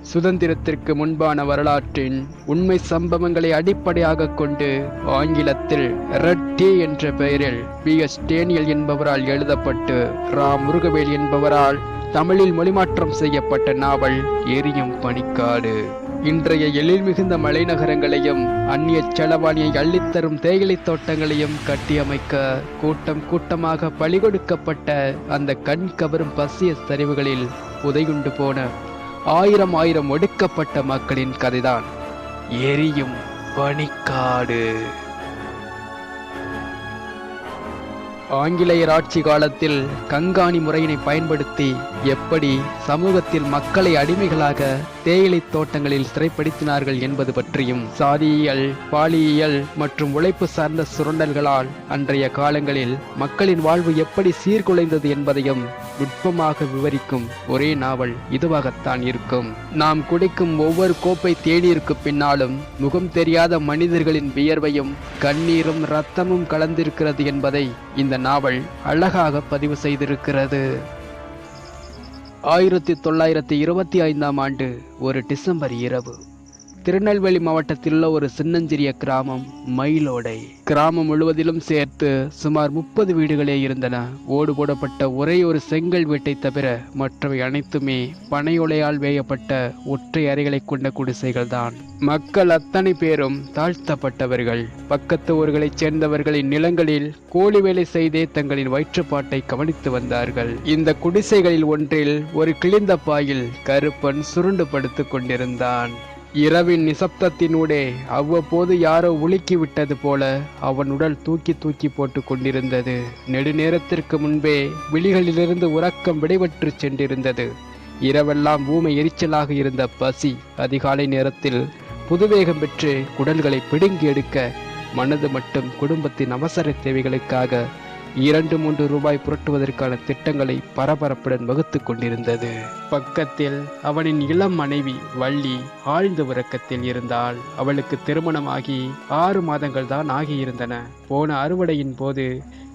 சுதந்திரத்திற்கு முன்பான வரலாற்றின் உண்மை சம்பவங்களை அடிப்படையாக கொண்டு ஆங்கிலத்தில் ரெட் டீ என்ற பெயரில் பி.எஸ். டேனியல் என்பவரால் எழுதப்பட்டு ரா. முருகவேல் என்பவரால் தமிழில் மொழிமாற்றம் செய்யப்பட்ட நாவல் எரியும் பனிக்காடு. இன்றைய எழில் மிகுந்த மலைநகரங்களையும் அந்நிய செலவாணியை அள்ளித்தரும் தேயிலை தோட்டங்களையும் கட்டியமைக்க கூட்டம் கூட்டமாக பலிகொடுக்கப்பட்ட அந்த கண் கவரும் பசிய சரிவுகளில் புதையுண்டு போன ஆயிரம் ஒடுக்கப்பட்ட மக்களின் கதைதான் எரியும் பனிக்காடு. ஆங்கிலேயர் ஆட்சி காலத்தில் கங்காணி முறையினை பயன்படுத்தி எப்படி சமூகத்தில் மக்களை அடிமைகளாக தேயிலை தோட்டங்களில் சிறைப்படுத்தினார்கள் என்பது பற்றியும், சாதியியல், பாலியல் மற்றும் உழைப்பு சார்ந்த சுரண்டல்களால் அன்றைய காலங்களில் மக்களின் வாழ்வு எப்படி சீர்குலைந்தது என்பதையும் நுட்பமாக விவரிக்கும் ஒரே நாவல் இதுவாகத்தான் இருக்கும். நாம் குடிக்கும் ஒவ்வொரு கோப்பை தேநீருக்கு பின்னாலும் முகம் தெரியாத மனிதர்களின் வியர்வையும் கண்ணீரும் இரத்தமும் கலந்திருக்கிறது என்பதை இந்த நாவல் அழகாக பதிவு செய்திருக்கிறது. 1925ஆம் ஆண்டு ஒரு டிசம்பர் இரவு திருநெல்வேலி மாவட்டத்தில் உள்ள ஒரு சின்னஞ்சிறிய கிராமம் மயிலோடை. கிராமம் முழுவதிலும் சேர்த்து சுமார் 30 வீடுகளே இருந்தன. ஓடு போடப்பட்ட ஒரே ஒரு செங்கல் வீட்டை தவிர மற்றவை அனைத்துமே பனையோலையால் வேயப்பட்ட ஒற்றை அறைகளை கொண்ட குடிசைகள் தான். மக்கள் அத்தனை பேரும் தாழ்த்தப்பட்டவர்கள். பக்கத்து ஊர்களைச் சேர்ந்தவர்களின் நிலங்களில் கூலி வேலை செய்தே தங்களின் வயிற்றுப்பாட்டை கவனித்து வந்தார்கள். இந்த குடிசைகளில் ஒன்றில் ஒரு கிழிந்த பாயில் கருப்பன் சுருண்டு படுத்துக் கொண்டிருந்தான். இரவின் நிசப்தத்தினூடே அவ்வப்போது யாரோ உலுக்கி விட்டது போல அவன் உடல் தூக்கி போட்டு கொண்டிருந்தது. நெடுநேரத்திற்கு முன்பே விழிகளிலிருந்து உறக்கம் விடைபெற்று சென்றிருந்தது. இரவெல்லாம் ஊமை எரிச்சலாக இருந்த பசி அதிகாலை நேரத்தில் புதுவேகம் பெற்று குடல்களை பிடுங்கி எடுக்க மனது மட்டும் குடும்பத்தின் அவசர தேவைகளுக்காக 2-3 ரூபாய் புரட்டுவதற்கான திட்டங்களை பரபரப்புடன் வகுத்து கொண்டிருந்தது. பக்கத்தில் அவனின் இளம் மனைவி வள்ளி ஆழ்ந்த உறக்கத்தில் இருந்தாள். அவளுக்கு திருமணமாகி 6 மாதங்கள் தான் ஆகியிருந்தன. போன அறுவடையின் போது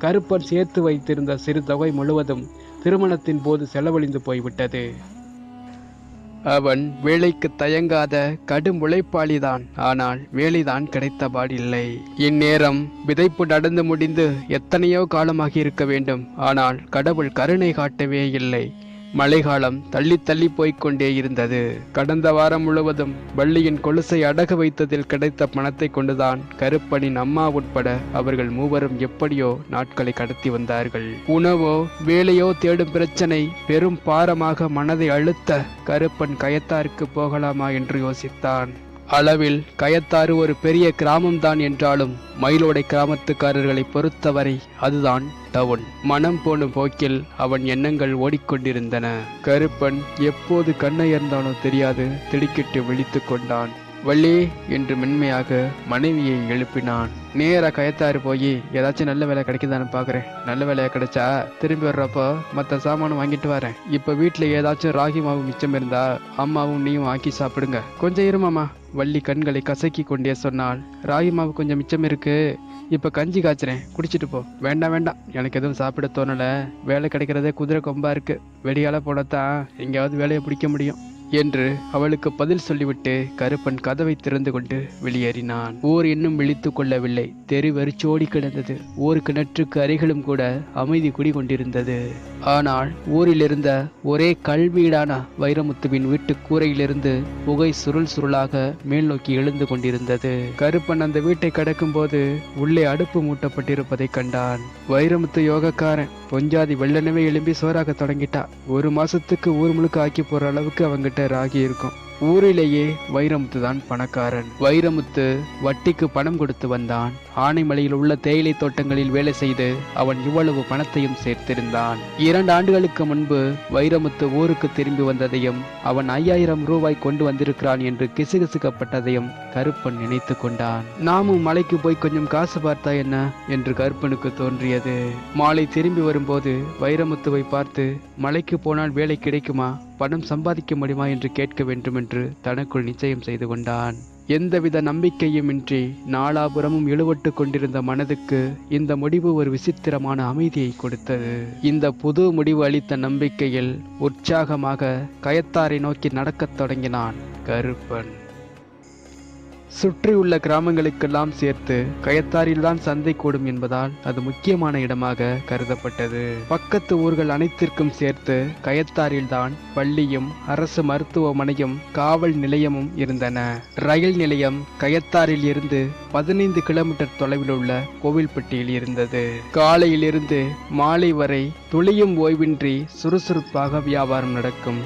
கருப்பன் சேர்த்து வைத்திருந்த சிறு தொகை முழுவதும் திருமணத்தின் போது செலவழிந்து போய்விட்டது. அவன் வேலைக்கு தயங்காத கடும் உழைப்பாளிதான். ஆனால் வேலைதான் கிடைத்தபாடில்லை. இந்நேரம் விதைப்பு நடந்து முடிந்து எத்தனையோ காலமாகி இருக்க வேண்டும். ஆனால் கடவுள் கருணை காட்டவே இல்லை. மழைக்காலம் தள்ளி போய்கொண்டே இருந்தது. கடந்த வாரம் முழுவதும் வள்ளியின் கொலுசை அடகு வைத்ததில் கிடைத்த பணத்தை கொண்டுதான் கருப்பனின் அம்மா உட்பட அவர்கள் மூவரும் எப்படியோ நாட்களை கடத்தி வந்தார்கள். உணவோ வேலையோ தேடும் பிரச்சனை பெரும் பாரமாக மனதை அழுத்த கருப்பன் கயத்தாருக்கு போகலாமா என்று யோசித்தான். அளவில் கயத்தாறு ஒரு பெரிய கிராமம்தான் என்றாலும் மயிலோடை கிராமத்துக்காரர்களை பொறுத்தவரை அதுதான் டவுன். மனம் போன போக்கில் அவன் எண்ணங்கள் ஓடிக்கொண்டிருந்தன. கருப்பன் எப்போது கண்ணையர்ந்தானோ தெரியாது திடுக்கிட்டு விழித்து கொண்டான். வள்ளி என்று மென்மையாக மனைவியை எழுப்பினான். நேரா கயத்தாறு போய் ஏதாச்சும் நல்ல வேலை கிடைக்குதான்னு பாக்குறேன். நல்ல வேலையா கிடைச்சா திரும்பி வர்றப்போ மற்ற சாமானும் வாங்கிட்டு வரேன். இப்ப வீட்டுல ஏதாச்சும் ராகி மாவு மிச்சம் இருந்தா அம்மாவும் நீயும் ஆக்கி சாப்பிடுங்க. கொஞ்சம் இருமாமா. வள்ளி கண்களை கசக்கி கொண்டே சொன்னாள். ராகி மாவு கொஞ்சம் மிச்சம் இருக்கு, இப்ப கஞ்சி காய்ச்சறேன், குடிச்சிட்டு போ. வேண்டாம் எனக்கு எதுவும் சாப்பிட தோணல. வேலை கிடைக்கிறதே குதிரை கொம்பா இருக்கு. வெடியால போனத்தான் எங்கேயாவது வேலையை பிடிக்க முடியும் என்று அவளுக்கு பதில் சொல்லிவிட்டு கருப்பன் கதவை திறந்து கொண்டு வெளியேறினான். ஊர் இன்னும் விழித்து கொள்ளவில்லை. தெரு வெறிச்சோடி கிடந்தது. ஊர் கிணற்றுக்கு அருகிலும் கூட அமைதி குடிகொண்டிருந்தது. ஆனால் ஊரில் இருந்த ஒரே கல்வீடான வைரமுத்துவின் வீட்டு கூரையிலிருந்து புகை சுருளாக மேல் நோக்கி எழுந்து கொண்டிருந்தது. கருப்பன் அந்த வீட்டை கடக்கும் போது உள்ளே அடுப்பு மூட்டப்பட்டிருப்பதை கண்டான். வைரமுத்து யோகக்காரன். பொஞ்சாதி வெள்ளனவே எழும்பி சோறாக தொடங்கிட்டா. 1 மாசத்துக்கு ஊர் முழுக்க ஆக்கி போற அளவுக்கு அவங்கிட்ட ராகி இருக்கும். ஊரிலேயே வைரமுத்து தான் பணக்காரன். வைரமுத்து வட்டிக்கு பணம் கொடுத்து வந்தான். ஆனைமலையில் உள்ள தேயிலை தோட்டங்களில் வேலை செய்து அவன் இவ்வளவு பணத்தையும் சேர்த்திருந்தான். 2 ஆண்டுகளுக்கு முன்பு வைரமுத்து ஊருக்கு திரும்பி வந்ததையும் அவன் 5000 ரூபாய் கொண்டு வந்திருக்கிறான் என்று கிசுகிசுக்கப்பட்டதையும் கருப்பன் நினைத்து கொண்டான். நாமும் மலைக்கு போய் கொஞ்சம் காசு பார்த்தா என்ன என்று கருப்பனுக்கு தோன்றியது. மாலை திரும்பி வரும்போது வைரமுத்துவை பார்த்து மலைக்கு போனால் வேலை கிடைக்குமா, பணம் சம்பாதிக்க முடியுமா என்று கேட்க வேண்டும் என்று தனக்குள் நிச்சயம் செய்து கொண்டான். எந்தவித நம்பிக்கையுமின்றி நாலாபுறமும் இழுபட்டு கொண்டிருந்த மனதுக்கு இந்த முடிவு ஒரு விசித்திரமான அமைதியை கொடுத்தது. இந்த புது முடிவு அளித்த நம்பிக்கையில் உற்சாகமாக கயத்தாரை நோக்கி நடக்கத் தொடங்கினான் கருப்பன். சுற்றியுள்ள கிராமங்களுக்கெல்லாம் சேர்த்து கயத்தாரில்தான் சந்தை கூடும் என்பதால் அது முக்கியமான இடமாக கருதப்பட்டது. பக்கத்து ஊர்கள் அனைத்திற்கும் சேர்த்து கயத்தாரில்தான் பள்ளியும் அரசு மருத்துவமனையும் காவல் நிலையமும் இருந்தன. ரயில் நிலையம் கயத்தாரில் இருந்து 15 கிலோமீட்டர் தொலைவில் உள்ள கோவில்பட்டியில் இருந்தது. காலையிலிருந்து மாலை வரை துளியும் ஓய்வின்றி சுறுசுறுப்பாக வியாபாரம் நடக்கும்.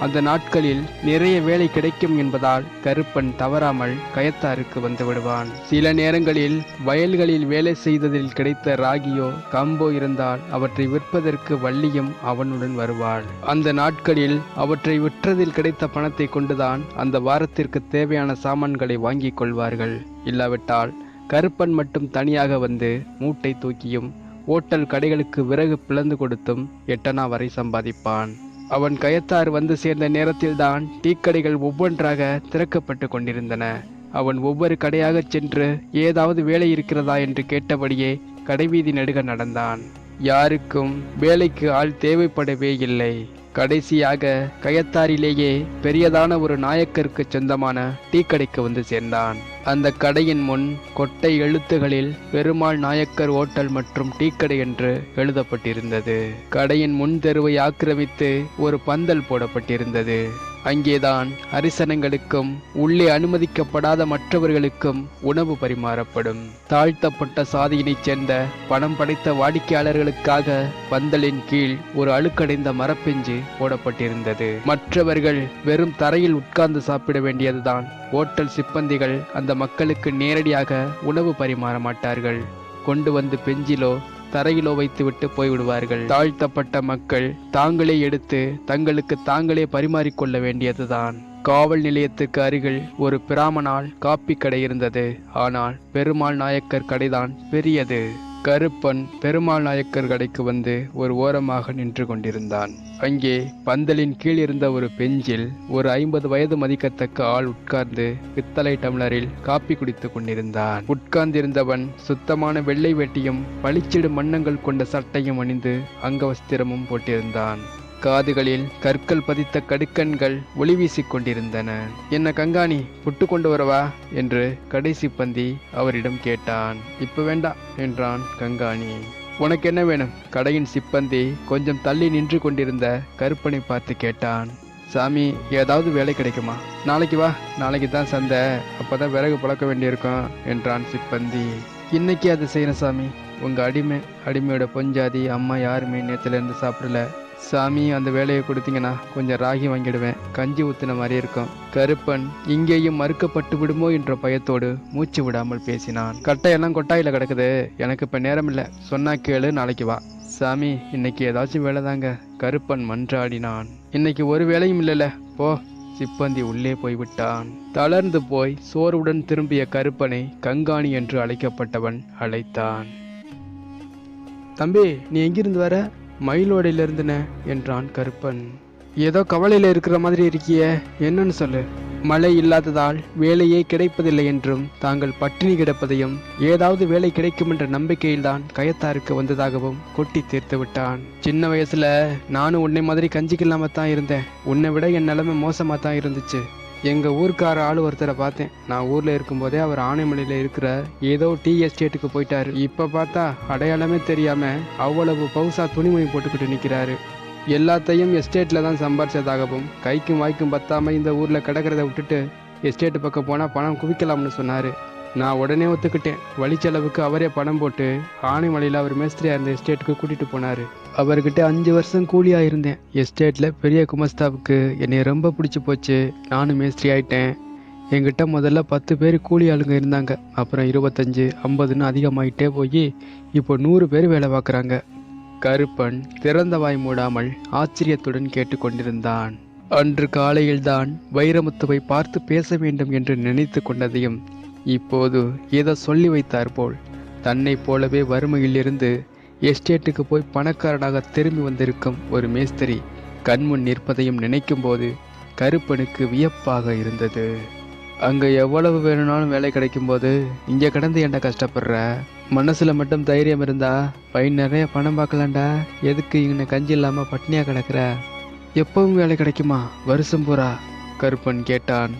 அந்த நாட்களில் நிறைய வேலை கிடைக்கும் என்பதால் கருப்பன் தவறாமல் கயத்தாருக்கு வந்து விடுவான். சில நேரங்களில் வயல்களில் வேலை செய்ததில் கிடைத்த ராகியோ கம்போ இருந்தால் அவற்றை விற்பதற்கு வள்ளியும் அவனுடன் வருவாள். அந்த நாட்களில் அவற்றை விற்றதில் கிடைத்த பணத்தை கொண்டுதான் அந்த வாரத்திற்கு தேவையான சாமான்களை வாங்கிக் கொள்வார்கள். இல்லாவிட்டால் கருப்பன் மட்டும் தனியாக வந்து மூட்டை தூக்கியும் ஓட்டல் கடைகளுக்கு விறகு பிளந்து கொடுத்தும் 8 அணா வரை சம்பாதிப்பான். அவன் கயத்தார் வந்து சேர்ந்த நேரத்தில்தான் டீக்கடைகள் ஒவ்வொன்றாக திறக்கப்பட்டு கொண்டிருந்தன. அவன் ஒவ்வொரு கடையாக சென்று ஏதாவது வேலை இருக்கிறதா என்று கேட்டபடியே கடைவீதி நெடுக நடந்தான். யாருக்கும் வேலைக்கு ஆள் தேவைப்படவே இல்லை. கடைசியாக கயத்தாரிலேயே பெரியதான ஒரு நாயக்கருக்கு சொந்தமான டீக்கடைக்கு வந்து சேர்ந்தான். அந்த கடையின் முன் கொட்டை எழுத்துகளில் பெருமாள் நாயக்கர் ஓட்டல் மற்றும் டீக்கடை என்று எழுதப்பட்டிருந்தது. கடையின் முன் தெருவை ஆக்கிரமித்து ஒரு பந்தல் போடப்பட்டிருந்தது. அங்கேதான் அரிசனங்களுக்கும் உள்ளே அனுமதிக்கப்படாத மற்றவர்களுக்கும் உணவு பரிமாறப்படும். தாழ்த்தப்பட்ட சாதியினைச் சேர்ந்த பணம் படைத்த வாடிக்கையாளர்களுக்காக பந்தலின் கீழ் ஒரு அழுக்கடைந்த மரப்பெஞ்சு போடப்பட்டிருந்தது. மற்றவர்கள் வெறும் தரையில் உட்கார்ந்து சாப்பிட வேண்டியதுதான். ஓட்டல் சிப்பந்திகள் அந்த மக்களுக்கு நேரடியாக உணவு பரிமாற மாட்டார்கள். கொண்டு வந்து பெஞ்சிலோ தரையிலோ வைத்துவிட்டு போய்விடுவார்கள். தாழ்த்தப்பட்ட மக்கள் தாங்களே எடுத்து தங்களுக்கு தாங்களே பரிமாறிக்கொள்ள வேண்டியதுதான். காவல் நிலையத்துக்கு அருகில் ஒரு பிராமணால் காப்பி கடை இருந்தது. ஆனால் பெருமாள் நாயக்கர் கடைதான் பெரியது. கருப்பன் பெருமாள் நாயக்கர் கடைக்கு வந்து ஒரு ஓரமாக நின்று கொண்டிருந்தான். அங்கே பந்தலின் கீழ் இருந்த ஒரு பெஞ்சில் ஒரு 50 வயது மதிக்கத்தக்க ஆள் உட்கார்ந்து பித்தளை டம்ளரில் காப்பி குடித்து கொண்டிருந்தான். உட்கார்ந்திருந்தவன் சுத்தமான வெள்ளை வேட்டியும் பளிச்சிடும் வண்ணங்கள் கொண்ட சட்டையும் அணிந்து அங்கவஸ்திரமும் போட்டிருந்தான். காதுகளில் கற்கள் பதித்த கடுக்கண்கள் ஒளி வீசிக் கொண்டிருந்தன. என்ன கங்காணி, புட்டு கொண்டு வரவா என்று கடைசி பந்தி அவரிடம் கேட்டான். இப்ப வேண்டாம் என்றான் கங்காணி. உனக்கு என்ன வேணும்? கடையின் சிப்பந்தி கொஞ்சம் தள்ளி நின்று கொண்டிருந்த கருப்பனை பார்த்து கேட்டான். சாமி, ஏதாவது வேலை கிடைக்குமா? நாளைக்கு வா, நாளைக்கு தான் சந்தை, அப்பதான் விறகு புழக்க வேண்டியிருக்கும் என்றான் சிப்பந்தி. இன்னைக்கு அது செய்யணும் சாமி. உங்க அடிமையோட பொஞ்சாதி அம்மா யாருமே நேத்துல இருந்து சாப்பிடல. சாமி, அந்த வேலையை கொடுத்தீங்கன்னா கொஞ்சம் ராகி வாங்கிடுவேன், கஞ்சி ஊத்தின மாதிரி இருக்கும். கருப்பன் இங்கேயும் மறுக்கப்பட்டு விடுமோ என்ற பயத்தோடு மூச்சு விடாமல் பேசினான். கட்டையெல்லாம் கொட்டாயில கிடக்குது, எனக்கு இப்ப நேரம் இல்லை, சொன்னா கேளு, நாளைக்கு வா. சாமி, இன்னைக்கு ஏதாச்சும் வேலை தாங்க. கருப்பன் மன்றாடினான். இன்னைக்கு ஒரு வேலையும் இல்லைல்ல, போ. சிப்பந்தி உள்ளே போய்விட்டான். தளர்ந்து போய் சோர்வுடன் திரும்பிய கருப்பனை கங்காணி என்று அழைக்கப்பட்டவன் அழைத்தான். தம்பி, நீ எங்கிருந்து வர? மயிலோடையில இருந்துன என்றான் கருப்பன். ஏதோ கவலையில இருக்கிற மாதிரி இருக்கியே, என்னன்னு சொல்லு. மழை இல்லாததால் வேலையே கிடைப்பதில்லை என்றும் தாங்கள் பட்டினி கிடப்பதையும் ஏதாவது வேலை கிடைக்கும் என்ற நம்பிக்கையில்தான் கயத்தாருக்கு வந்ததாகவும் கொட்டி தீர்த்து விட்டான். சின்ன வயசுல நானும் உன்னை மாதிரி கஞ்சிக்கில்லாம தான் இருந்தேன். உன்னை விட என் நிலைமை மோசமா தான் இருந்துச்சு. எங்க ஊருக்கார ஆளு ஒருத்தரை பார்த்தேன். நான் ஊர்ல இருக்கும்போதே அவர் ஆனைமலையில இருக்கிற ஏதோ டீ எஸ்டேட்டுக்கு போயிட்டாரு. இப்ப பார்த்தா அடையாளமே தெரியாம அவ்வளவு பவுசா துணிமணி போட்டுக்கிட்டு நிக்கிறாரு. எல்லாத்தையும் எஸ்டேட்ல தான் சம்பாரிச்சதாகவும் கைக்கும் வாய்க்கும் பத்தாம இந்த ஊர்ல கிடக்கிறத விட்டுட்டு எஸ்டேட்டு பக்கம் போனா பணம் குவிக்கலாம்னு சொன்னாரு. நான் உடனே ஒத்துக்கிட்டேன். வழிச்செலவுக்கு அவரே பணம் போட்டு ஆனைமலையில் அவர் மேஸ்திரியா இருந்த எஸ்டேட்டுக்கு கூட்டிட்டு போனாரு. அவர்கிட்ட 5 வருஷம் கூலியா இருந்தேன். எஸ்டேட்ல பெரிய குமஸ்தாவுக்கு என்னை ரொம்ப பிடிச்சி போச்சு. நானும் மேஸ்திரி ஆயிட்டேன். என்கிட்ட முதல்ல 10 பேர் கூலி ஆளுங்க இருந்தாங்க. அப்புறம் 25, 50ன்னு அதிகமாயிட்டே போய் இப்போ 100 பேர் வேலை பார்க்குறாங்க. கருப்பன் திறந்த வாய் மூடாமல் ஆச்சரியத்துடன் கேட்டுக்கொண்டிருந்தான். அன்று காலையில்தான் வைரமுத்துவை பார்த்து பேச வேண்டும் என்று நினைத்து கொண்டதையும் இப்போது ஏதோ சொல்லி வைத்தார் போல் தன்னை போலவே வறுமையிலிருந்து எஸ்டேட்டுக்கு போய் பணக்காரனாக திரும்பி வந்திருக்கும் ஒரு மேஸ்திரி கண்முன் நிற்பதையும் நினைக்கும் போது கருப்பனுக்கு வியப்பாக இருந்தது. அங்கே எவ்வளவு வேணும்னாலும் வேலை கிடைக்கும்போது இங்கே கிடந்து ஏன்டா கஷ்டப்படுற? மனசில் மட்டும் தைரியம் இருந்தா பையன் நிறைய பணம் பார்க்கலாம்டா. எதுக்கு இங்கே கஞ்சி இல்லாமல் பட்னியாக கிடக்குற? எப்பவும் வேலை கிடைக்குமா வருஷம் பூரா? கருப்பன் கேட்டான்.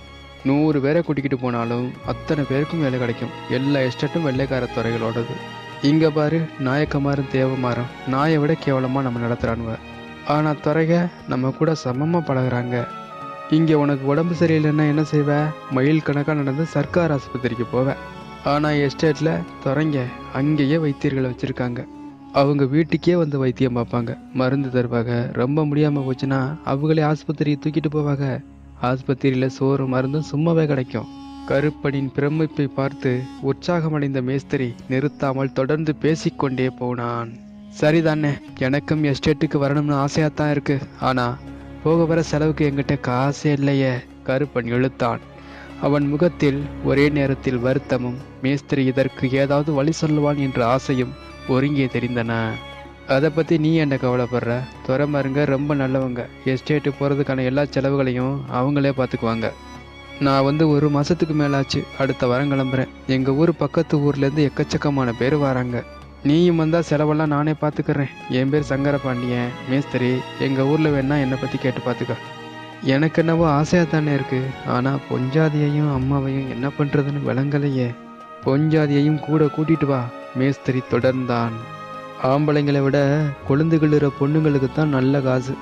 100 பேரை கூட்டிக்கிட்டு போனாலும் அத்தனை பேருக்கும் வேலை கிடைக்கும். எல்லா எஸ்டேட்டும் வெள்ளைக்கார துறைகளோடது. இங்கே பாரு, நாயக்கமாரும் தேவமாரும் நாயை விட கேவலமாக நம்ம நடத்துகிறானுவ. ஆனால் துறைக நம்ம கூட சமமாக பழகுறாங்க. இங்கே உனக்கு உடம்பு சரியில்லைன்னா என்ன செய்வ? மைல் கணக்காக நடந்து சர்க்கார் ஆஸ்பத்திரிக்கு போவேன். ஆனால் எஸ்டேட்டில் துறைங்க அங்கேயே வைத்தியர்களை வச்சுருக்காங்க. அவங்க வீட்டுக்கே வந்து வைத்தியம் பார்ப்பாங்க, மருந்து தருவாங்க. ரொம்ப முடியாமல் போச்சுன்னா அவங்களே ஆஸ்பத்திரியை தூக்கிட்டு போவாங்க. ஆஸ்பத்திரியில் சோறு மருந்தும் சும்மாவே கிடைக்கும். கருப்பனின் பிரமிப்பை பார்த்து உற்சாகமடைந்த மேஸ்திரி நிறுத்தாமல் தொடர்ந்து பேசிக்கொண்டே போனான். சரிதானே, எனக்கும் எஸ்டேட்டுக்கு வரணும்னு ஆசையாத்தான் இருக்கு. ஆனா போக வர செலவுக்கு என்கிட்ட காசே இல்லையே. கருப்பன் இழுத்தான். அவன் முகத்தில் ஒரே நேரத்தில் வருத்தமும் மேஸ்திரி இதற்கு ஏதாவது வழி சொல்லுவான் என்ற ஆசையும் ஒருங்கே தெரிந்தன. அதை பற்றி நீ என்ன கவலைப்படுற? துறமருங்க ரொம்ப நல்லவங்க. எஸ்டேட்டு போகிறதுக்கான எல்லா செலவுகளையும் அவங்களே பார்த்துக்குவாங்க. நான் வந்து 1 மாதத்துக்கு மேலாச்சு. அடுத்த வாரம் கிளம்புறேன். எங்கள் ஊர் பக்கத்து ஊர்லேருந்து எக்கச்சக்கமான பேர் வராங்க. நீயும் வந்தால் செலவெல்லாம் நானே பார்த்துக்கிறேன். என் பேர் சங்கரபாண்டியன், மேஸ்திரி. எங்கள் ஊரில் வேணா என்னை பற்றி கேட்டு பார்த்துக்க. எனக்கு என்னவோ ஆசையாக தானே இருக்குது. ஆனால் பொஞ்சாதியையும் அம்மாவையும் என்ன பண்ணுறதுன்னு விளங்கலையே. பொஞ்சாதியையும் கூட கூட்டிட்டு வா, மேஸ்திரி தொடர்ந்தான். ஆம்பளைங்களை விட கொழுந்துகளுற பொண்ணுங்களுக்கு தான் நல்ல காசு.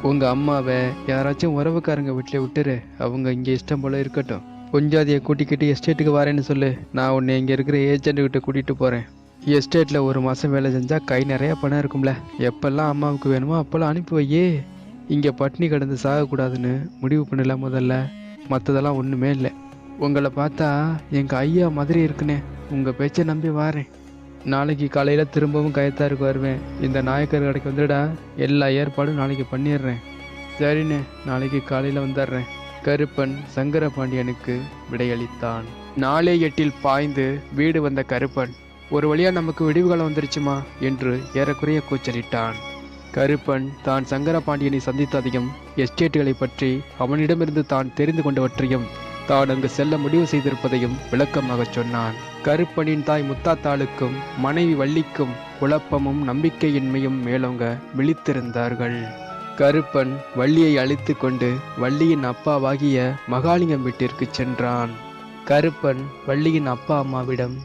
உங்கள் அம்மாவை யாராச்சும் உறவுக்காரங்க வீட்டில் விட்டுரு. அவங்க இங்கே இஷ்டம் போல் இருக்கட்டும். பொஞ்சாதியை கூட்டிக்கிட்டு எஸ்டேட்டுக்கு வரேன்னு சொல்லு. நான் உன்னை இங்கே இருக்கிற ஏஜென்ட்டுக்கிட்ட கூட்டிகிட்டு போகிறேன். எஸ்டேட்டில் 1 மாதம் வேலை செஞ்சால் கை நிறையா பணம் இருக்கும்ல. எப்பெல்லாம் அம்மாவுக்கு வேணுமோ அப்போல்லாம் அனுப்பி வையே. இங்கே பட்னி கிடந்து சாகக்கூடாதுன்னு முடிவு பண்ணல முதல்ல. மற்றதெல்லாம் ஒன்றுமே இல்லை. உங்களை பார்த்தா எங்கள் ஐயா மாதிரி இருக்குண்ணே. உங்கள் பேச்சை நம்பி வாரேன். நாளைக்கு காலையில் திரும்பவும் கயத்தாருக்கு வருவேன். இந்த நாயக்கர் கடைக்கு வந்துடா. எல்லா ஏற்பாடும் நாளைக்கு பண்ணிடுறேன். சரிண்ணே, நாளைக்கு காலையில் வந்துடுறேன். கருப்பன் சங்கரபாண்டியனுக்கு விடையளித்தான். 4:08 பாய்ந்து வீடு வந்த கருப்பன், ஒரு வழியா நமக்கு விடிவுகாலம் வந்துருச்சுமா என்று ஏறக்குறைய கூச்சலிட்டான். கருப்பன் தான் சங்கரபாண்டியனை சந்தித்ததையும் எஸ்டேட்டுகளை பற்றி அவனிடமிருந்து தான் தெரிந்து கொண்டவற்றையும் தான் அங்கு செல்ல முடிவு செய்திருப்பதையும் விளக்கமாக சொன்னான். கருப்பனின் தாய் முத்தாத்தாளுக்கும் மனைவி வள்ளிக்கும் குழப்பமும் நம்பிக்கையின்மையும் மேலோங்க விழித்திருந்தார்கள். கருப்பன் வள்ளியை அழைத்து கொண்டு வள்ளியின் அப்பாவாகிய மகாலிங்கம் வீட்டிற்கு சென்றான். கருப்பன் வள்ளியின் அப்பா அம்மாவிடம்,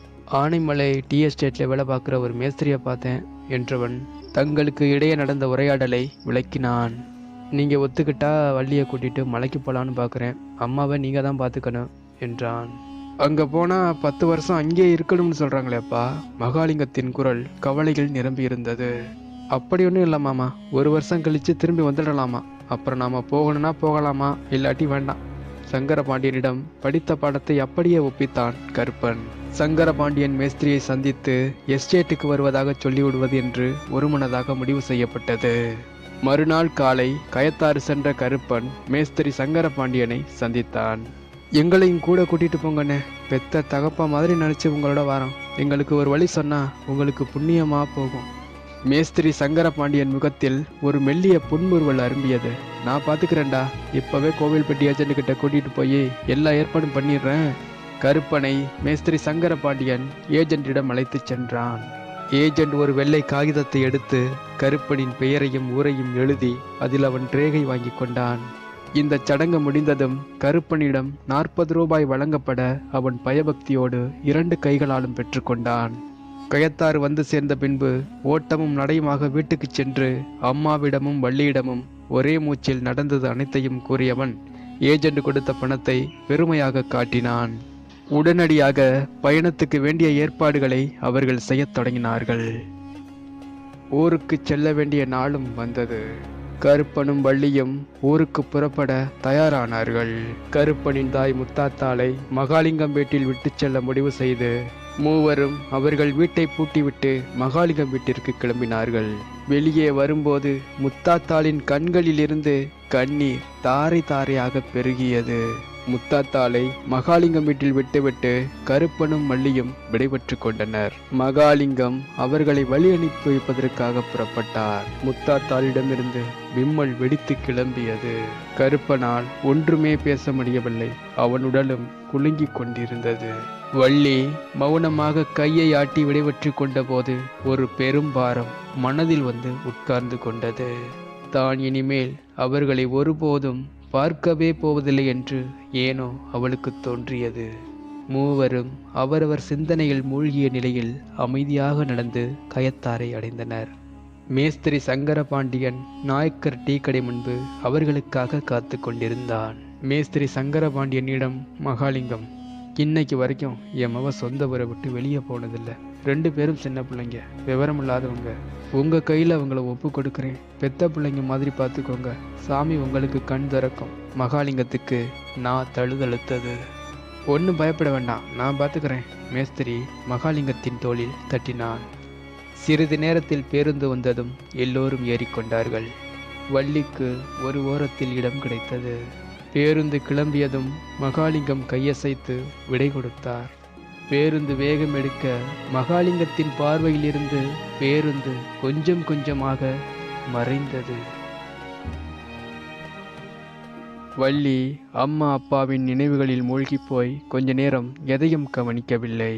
ஆனைமலை டீ எஸ்டேட்டில் வேலை பார்க்குற ஒரு மேஸ்திரியை பார்த்தேன் என்றவன் தங்களுக்கு இடையே நடந்த உரையாடலை விளக்கினான். நீங்கள் ஒத்துக்கிட்டா வள்ளியை கூட்டிகிட்டு மலைக்கு போகலான்னு பார்க்குறேன். அம்மாவை நீங்கள் தான் பார்த்துக்கணும் என்றான். அங்கே போனால் 10 வருஷம் அங்கேயே இருக்கணும்னு சொல்கிறாங்களேப்பா. மகாலிங்கத்தின் குரல் கவலைகள் நிரம்பி இருந்தது. அப்படி ஒன்றும் இல்லை மாமா. 1 வருஷம் கழித்து திரும்பி வந்துடலாமா. அப்புறம் நாம் போகணும்னா போகலாமா, இல்லாட்டி வேண்டாம். சங்கரபாண்டியனிடம் படித்த பாடத்தை அப்படியே ஒப்பித்தான் கருப்பன். சங்கரபாண்டியன் மேஸ்திரியை சந்தித்து எஸ்டேட்டுக்கு வருவதாக சொல்லிவிடுவது என்று ஒருமனதாக முடிவு செய்யப்பட்டது. மறுநாள் காலை கயத்தாறு சென்ற கருப்பன் மேஸ்திரி சங்கரபாண்டியனை சந்தித்தான். எங்களையும் கூட கூட்டிட்டு போங்கண்ணே. பெத்த தகப்பா மாதிரி நினைச்சு உங்களோட வாரோம். எங்களுக்கு ஒரு வழி சொன்னா உங்களுக்கு புண்ணியமா போகும். மேஸ்திரி சங்கரபாண்டியன் முகத்தில் ஒரு மெல்லிய புன்முறுவல் அரும்பியது. நான் பாத்துக்கிறேன்டா. இப்பவே கோவில்பட்டி ஏஜென்ட் கிட்ட கூட்டிட்டு போய் எல்லா ஏற்பாடும் பண்ணிடுறேன். கருப்பனை மேஸ்திரி சங்கரபாண்டியன் ஏஜென்ட்டிடம் அழைத்து சென்றான். ஏஜென்ட் ஒரு வெள்ளை காகிதத்தை எடுத்து கருப்பனின் பெயரையும் ஊரையும் எழுதி அதில் அவன் ரேகை வாங்கி கொண்டான். இந்த சடங்கு முடிந்ததும் கருப்பனிடம் 40 ரூபாய் வழங்கப்பட அவன் பயபக்தியோடு 2 கைகளாலும் பெற்றுக்கொண்டான். கயத்தாறு வந்து சேர்ந்த பின்பு ஓட்டமும் நடையுமாக வீட்டுக்கு சென்று அம்மாவிடமும் வள்ளியிடமும் ஒரே மூச்சில் நடந்தது அனைத்தையும் கூறியவன் ஏஜென்ட் கொடுத்த பணத்தை பெருமையாக காட்டினான். உடனடியாக பயணத்துக்கு வேண்டிய ஏற்பாடுகளை அவர்கள் செய்யத் தொடங்கினார்கள். ஊருக்கு செல்ல வேண்டிய நாளும் வந்தது. கருப்பனும் வள்ளியும் ஊருக்கு புறப்பட தயாரானார்கள். கருப்பனின் தாய் முத்தாத்தாளை மகாலிங்கம் வீட்டில் விட்டு செல்ல முடிவு செய்து மூவரும் அவர்கள் வீட்டை பூட்டிவிட்டு மகாலிங்கம் வீட்டிற்கு கிளம்பினார்கள். வெளியே வரும்போது முத்தாத்தாளின் கண்களிலிருந்து கண்ணீர் தாரை தாரையாக பெருகியது. முத்தாத்தாளை மகாலிங்கம் வீட்டில் விட்டுவிட்டு கருப்பனும் மல்லியும் விடைபெற்று கொண்டனர். மகாலிங்கம் அவர்களை வழி அனுப்பி வைப்பதற்காக புறப்பட்டார். முத்தாத்தாளிடமிருந்து விம்மல் வெடித்து கிளம்பியது. கருப்பனால் ஒன்றுமே பேச முடியவில்லை. அவன் உடலும் குலுங்கிக் கொண்டிருந்தது. வள்ளி மௌனமாக கையை ஆட்டி விடைபெற்று கொண்ட போது ஒரு பெரும் பாரம் மனதில் வந்து உட்கார்ந்து கொண்டது. தான் இனிமேல் அவர்களை ஒருபோதும் பார்க்கவே போவதில்லை என்று ஏனோ அவளுக்கு தோன்றியது. மூவரும் அவரவர் சிந்தனையில் மூழ்கிய நிலையில் அமைதியாக நடந்து கயத்தாரை அடைந்தனர். மேஸ்திரி சங்கரபாண்டியன் நாயக்கர் டீ கடை முன்பு அவர்களுக்காக காத்து கொண்டிருந்தான். மேஸ்திரி சங்கரபாண்டியனிடம் மகாலிங்கம், இன்னைக்கு வரைக்கும் என் மவ சொந்த ஊரை விட்டு வெளியே போனதில்லை. 2 பேரும் சின்ன பிள்ளைங்க, விவரம் இல்லாதவங்க. உங்க கையில் அவங்கள ஒப்பு கொடுக்குறேன். பெத்த பிள்ளைங்க மாதிரி பார்த்துக்கோங்க. சாமி உங்களுக்கு கண் திறக்கும். மகாலிங்கத்துக்கு நான் தழுதழுத்தது. ஒன்றும் பயப்பட வேண்டாம், நான் பார்த்துக்கிறேன். மேஸ்திரி மகாலிங்கத்தின் தோளில் தட்டினான். சிறிது நேரத்தில் பேருந்து வந்ததும் எல்லோரும் ஏறிக்கொண்டார்கள். வள்ளிக்கு ஒரு ஓரத்தில் இடம் கிடைத்தது. பேருந்து கிளம்பியதும் மகாலிங்கம் கையசைத்து விடை கொடுத்தார். பேருந்து வேகம் எடுக்க மகாலிங்கத்தின் பார்வையிலிருந்து பேருந்து கொஞ்சம் கொஞ்சமாக மறைந்தது. வள்ளி அம்மா அப்பாவின் நினைவுகளில் மூழ்கி போய் கொஞ்ச நேரம் எதையும் கவனிக்கவில்லை.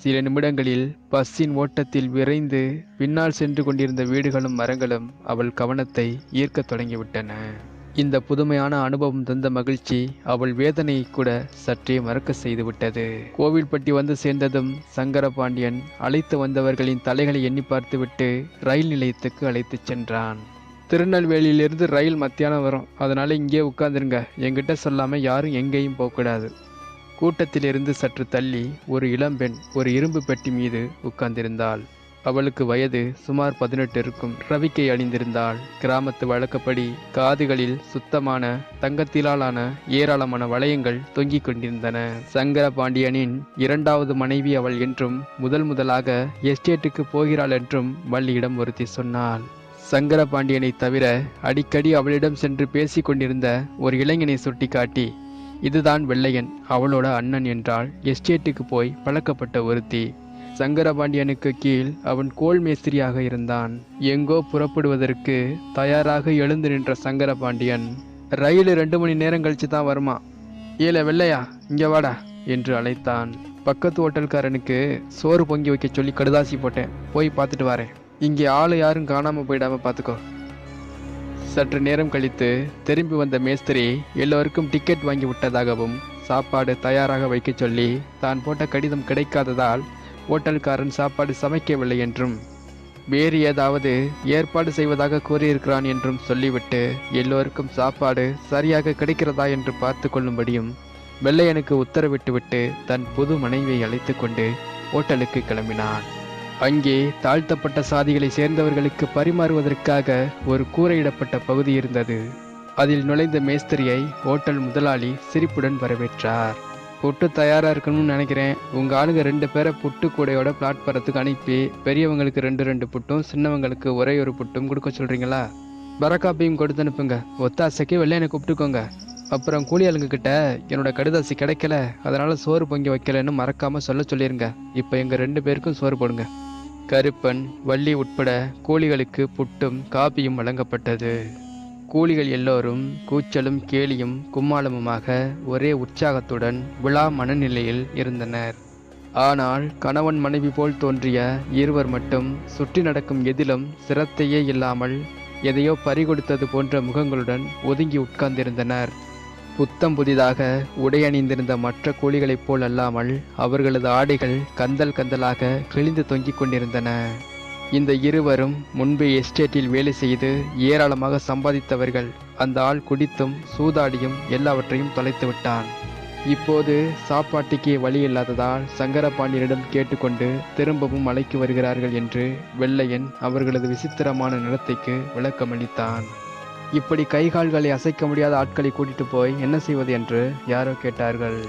சில நிமிடங்களில் பஸ்ஸின் ஓட்டத்தில் விரைந்து பின்னால் சென்று கொண்டிருந்த வீடுகளும் மரங்களும் அவள் கவனத்தை ஈர்க்கத் தொடங்கிவிட்டன. இந்த புதுமையான அனுபவம் தந்த மகிழ்ச்சி அவள் வேதனையை கூட சற்றே மறக்க செய்துவிட்டது. கோவில்பட்டி வந்து சேர்ந்ததும் சங்கரபாண்டியன் அழைத்து வந்தவர்களின் தலைகளை எண்ணி பார்த்துவிட்டு ரயில் நிலையத்துக்கு அழைத்துச் சென்றான். திருநெல்வேலியிலிருந்து ரயில் மத்தியானம் வரும், அதனால இங்கே உட்கார்ந்துருங்க. என்கிட்ட சொல்லாம யாரும் எங்கேயும் போகக்கூடாது. கூட்டத்திலிருந்து சற்று தள்ளி ஒரு இளம்பெண் ஒரு இரும்பு பெட்டி மீது உட்கார்ந்திருந்தாள். அவளுக்கு வயது சுமார் 18 இருக்கும். ரவிக்கை அணிந்திருந்தாள். கிராமத்து வழக்கப்படி காதுகளில் சுத்தமான தங்கத்திலான ஏராளமான வளையங்கள் தொங்கிக் கொண்டிருந்தன. சங்கரபாண்டியனின் 2வது மனைவி அவள் என்றும் முதலாக எஸ்டேட்டுக்கு போகிறாள் என்றும் வள்ளியிடம் ஒருத்தி சொன்னாள். சங்கரபாண்டியனை தவிர அடிக்கடி அவளிடம் சென்று பேசி கொண்டிருந்த ஒரு இளைஞனை சுட்டிக்காட்டி, இதுதான் வெள்ளையன், அவளோட அண்ணன் என்றாள். எஸ்டேட்டுக்கு போய் பழக்கப்பட்ட ஒருத்தி. சங்கரபாண்டியனுக்கு கீழ் அவன் கோல் மேஸ்திரியாக இருந்தான். எங்கோ புறப்படுவதற்கு தயாராக எழுந்து நின்ற சங்கரபாண்டியன், ரயில் 2 மணி நேரம் கழிச்சு தான் வருமா, ஏல வெள்ளையா இங்க வாடா என்று அழைத்தான். பக்கத்து ஹோட்டல்காரனுக்கு சோறு பொங்கி வைக்க சொல்லி கடுதாசி போட்டேன், போய் பார்த்துட்டு வரேன். இங்கே ஆளு யாரும் காணாம போயிடாம பார்த்துக்கோ. சற்று நேரம் கழித்து திரும்பி வந்த மேஸ்திரி எல்லோருக்கும் டிக்கெட் வாங்கி விட்டதாகவும் சாப்பாடு தயாராக வைக்க சொல்லி தான் போட்ட கடிதம் கிடைக்காததால் ஹோட்டல்காரன் சாப்பாடு சமைக்கவில்லை என்றும் வேறு ஏதாவது ஏற்பாடு செய்வதாக கூறியிருக்கிறான் என்றும் சொல்லிவிட்டு எல்லோருக்கும் சாப்பாடு சரியாக கிடைக்கிறதா என்று பார்த்து கொள்ளும்படியும் வெள்ளையனுக்கு உத்தரவிட்டுவிட்டு தன் புது மனைவியை அழைத்து கொண்டு ஹோட்டலுக்கு கிளம்பினான். அங்கே தாழ்த்தப்பட்ட சாதிகளை சேர்ந்தவர்களுக்கு பரிமாறுவதற்காக ஒரு கூரையிடப்பட்ட பகுதி இருந்தது. அதில் நுழைந்த மேஸ்திரியை ஹோட்டல் முதலாளி சிரிப்புடன் வரவேற்றார். புட்டு தயாரா இருக்கணும்னு நினைக்கிறேன். உங்க ஆளுங்க 2 பேரை புட்டு கூடையோட பிளாட்பாரத்துக்கு அனுப்பி பெரியவங்களுக்கு 2 புட்டும் சின்னவங்களுக்கு ஒரே ஒரு புட்டும் கொடுக்க சொல்றீங்களா? பரக்காப்பையும் கொடுத்து அனுப்புங்க. ஒத்தாசைக்கு வெள்ளையனை கூப்பிட்டுக்கோங்க. அப்புறம் கூலி ஆளுங்க கிட்ட என்னோட கடுதாசி கிடைக்கல, அதனால சோறு பொங்கி வைக்கலன்னு மறக்காம சொல்லிருங்க. இப்ப எங்க 2 பேருக்கும் சோறு போடுங்க. கருப்பன் வள்ளி உட்பட கூலிகளுக்கு புட்டும் காபியும் வழங்கப்பட்டது. கூலிகள் எல்லோரும் கூச்சலும் கேலியும் கும்மாளமுமாக ஒரே உற்சாகத்துடன் விழா மனநிலையில் இருந்தனர். ஆனால் கணவன் மனைவி போல் தோன்றிய இருவர் மட்டும் சுற்றி நடக்கும் எதிலும் சிரத்தையே இல்லாமல் எதையோ பறிகொடுத்தது போன்ற முகங்களுடன் ஒதுங்கி உட்கார்ந்திருந்தனர். புத்தம் புதிதாக உடையணிந்திருந்த மற்ற கூலிகளைப் போல் அல்லாமல் அவர்களது ஆடைகள் கந்தல் கந்தலாக கிழிந்து தொங்கிக் கொண்டிருந்தன. இந்த இருவரும் முன்பே எஸ்டேட்டில் வேலை செய்து ஏராளமாக சம்பாதித்தவர்கள். அந்த ஆள் குடித்தும் சூதாடியும் எல்லாவற்றையும் தொலைத்து விட்டான். இப்போது சாப்பாட்டுக்கே வழி இல்லாததால் சங்கரபாண்டியனிடம் கேட்டுக்கொண்டு திரும்பவும் மலைக்கு வருகிறார்கள் என்று வெள்ளையன் அவர்களது விசித்திரமான நடத்தைக்கு விளக்கமளித்தான். இப்படி கைகால்களை அசைக்க முடியாத ஆட்களை கூட்டிட்டு போய் என்ன செய்வது என்று யாரோ கேட்டார்கள்.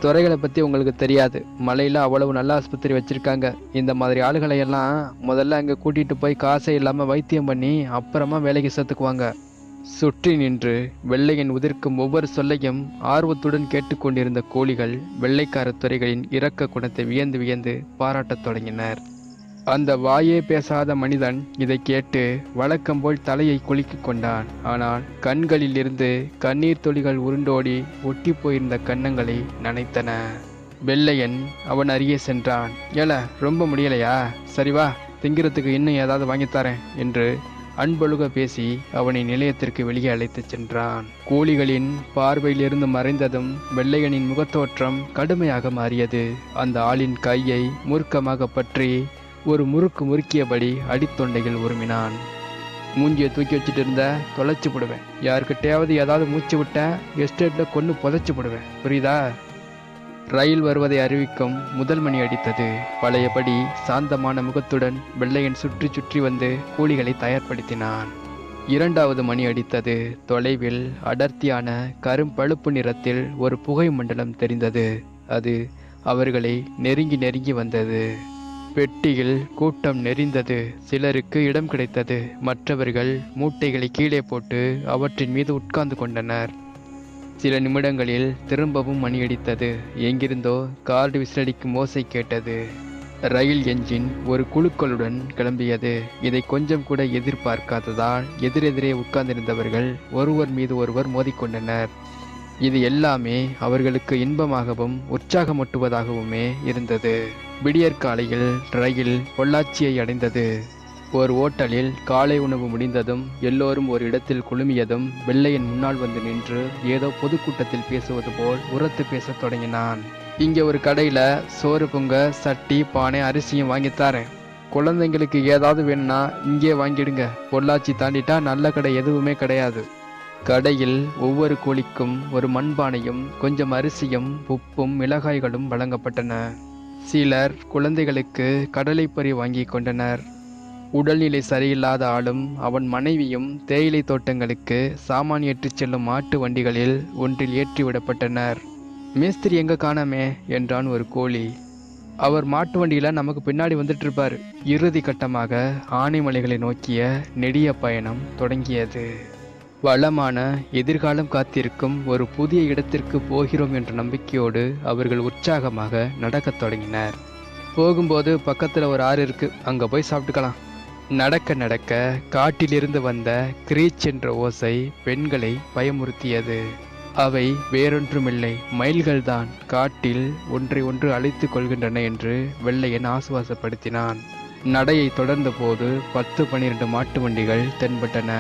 துறைகளை பற்றி உங்களுக்கு தெரியாது, மலையில் அவ்வளவு நல்ல ஆஸ்பத்திரி வச்சுருக்காங்க. இந்த மாதிரி ஆளுகளை எல்லாம் முதல்ல அங்கே கூட்டிகிட்டு போய் காசே இல்லாமல் வைத்தியம் பண்ணி அப்புறமா வேலைக்கு சேர்த்துக்குவாங்க. சுற்றி நின்று வெள்ளையன் உதிர்க்கும் ஒவ்வொரு சொல்லையும் ஆர்வத்துடன் கேட்டுக்கொண்டிருந்த கோழிகள் வெள்ளைக்கார துறைகளின் இரக்க குணத்தை வியந்து வியந்து பாராட்டத் தொடங்கினர். அந்த வாயே பேசாத மனிதன் இதை கேட்டு வழக்கம் போல் தலையை குலுக்கிக் கொண்டான். ஆனால் கண்களில் இருந்து கண்ணீர் துளிகள் உருண்டோடி ஒட்டி போயிருந்த கன்னங்களை நனைத்தன. வெள்ளையன் அவன் அருகே சென்றான். ஏல, ரொம்ப முடியலையா? சரி வா, திங்கிறதுக்கு இன்னும் ஏதாவது வாங்கித்தரேன் என்று அன்பொழுக பேசி அவனை நிலையத்திற்கு வெளியே அழைத்துச் சென்றான். கோழிகளின் பார்வையிலிருந்து மறைந்ததும் வெள்ளையனின் முகத்தோற்றம் கடுமையாக மாறியது. அந்த ஆளின் கையை மூர்க்கமாக பற்றி ஒரு முறுக்கு முறுக்கியபடி அடித்தொண்டையில் உருமினான். மூஞ்சியை தூக்கி வச்சுட்டு இருந்த தொலைச்சு போடுவேன். யாருக்கிட்டையாவது ஏதாவது மூச்சு விட்ட எஸ்டேட்ல கொண்டு புதைச்சு போடுவேன், புரியுதா? ரயில் வருவதை அறிவிக்கும் முதல் மணி அடித்தது. பழையபடி சாந்தமான முகத்துடன் வெள்ளையன் சுற்றி சுற்றி வந்து கூலிகளை தயார்படுத்தினான். இரண்டாவது மணி அடித்தது. தொலைவில் அடர்த்தியான கரும்பழுப்பு நிறத்தில் ஒரு புகை மண்டலம் தெரிந்தது. அது அவர்களை நெருங்கி நெருங்கி வந்தது. பெட்டியில் கூட்டம் நெறிந்தது. சிலருக்கு இடம் கிடைத்தது. மற்றவர்கள் மூட்டைகளை கீழே போட்டு அவற்றின் மீது உட்கார்ந்து கொண்டனர். சில நிமிடங்களில் திரும்பவும் மணியடித்தது. எங்கிருந்தோ கார்டு விசிலடிக்கும் ஓசை கேட்டது. ரயில் என்ஜின் ஒரு குழுக்களுடன் கிளம்பியது. இதை கொஞ்சம் கூட எதிர்பார்க்காததால் எதிரெதிரே உட்கார்ந்திருந்தவர்கள் ஒருவர் மீது ஒருவர் மோதிக்கொண்டனர். இது எல்லாமே அவர்களுக்கு இன்பமாகவும் உற்சாகமூட்டுவதாகவுமே இருந்தது. விடியற்காலையில் ரயில் பொள்ளாச்சியை அடைந்தது. ஒரு ஓட்டலில் காலை உணவு முடிந்ததும் எல்லோரும் ஒரு இடத்தில் குழுமியதும் வெள்ளையன் முன்னால் வந்து நின்று ஏதோ பொதுக்கூட்டத்தில் பேசுவது போல் உரத்து பேசத் தொடங்கினான். இங்கே ஒரு கடையில் சோறு பொங்க சட்டி பானை அரிசியும் வாங்கித்தாரேன். குழந்தைங்களுக்கு ஏதாவது வேணும்னா இங்கே வாங்கிடுங்க. பொள்ளாச்சி தாண்டிட்டா நல்ல கடை எதுவுமே கிடையாது. கடையில் ஒவ்வொரு கோழிக்கும் ஒரு மண்பானையும் கொஞ்சம் அரிசியும் உப்பும் மிளகாய்களும் வழங்கப்பட்டன. சிலர் குழந்தைகளுக்கு கடலைப்பறி வாங்கி கொண்டனர். உடல்நிலை சரியில்லாத ஆளும் அவன் மனைவியும் தேயிலை தோட்டங்களுக்கு சாமான் ஏற்றிச் செல்லும் மாட்டு வண்டிகளில் ஒன்றில் ஏற்றிவிடப்பட்டனர். மேஸ்திரி எங்க காணாமே என்றான் ஒரு கோழி. அவர் மாட்டு வண்டியில நமக்கு பின்னாடி வந்துட்டு இருப்பார். இறுதி கட்டமாக ஆனைமலைகளை நோக்கிய நெடிய பயணம் தொடங்கியது. வளமான எதிர்காலம் காத்திருக்கும் ஒரு புதிய இடத்திற்கு போகிறோம் என்ற நம்பிக்கையோடு அவர்கள் உற்சாகமாக நடக்கத் தொடங்கினர். போகும்போது பக்கத்தில் ஒரு ஆறு இருக்கு, அங்கே போய் சாப்பிட்டுக்கலாம். நடக்க நடக்க காட்டிலிருந்து வந்த கிரீச் என்ற ஓசை பெண்களை பயமுறுத்தியது. அவை வேறொன்றுமில்லை, மயில்கள்தான் காட்டில் ஒன்றை ஒன்று அழைத்து கொள்கின்றன என்று வெள்ளையன் ஆசுவாசப்படுத்தினான். நடையை தொடர்ந்த போது 10-12 மாட்டு வண்டிகள் தென்பட்டன.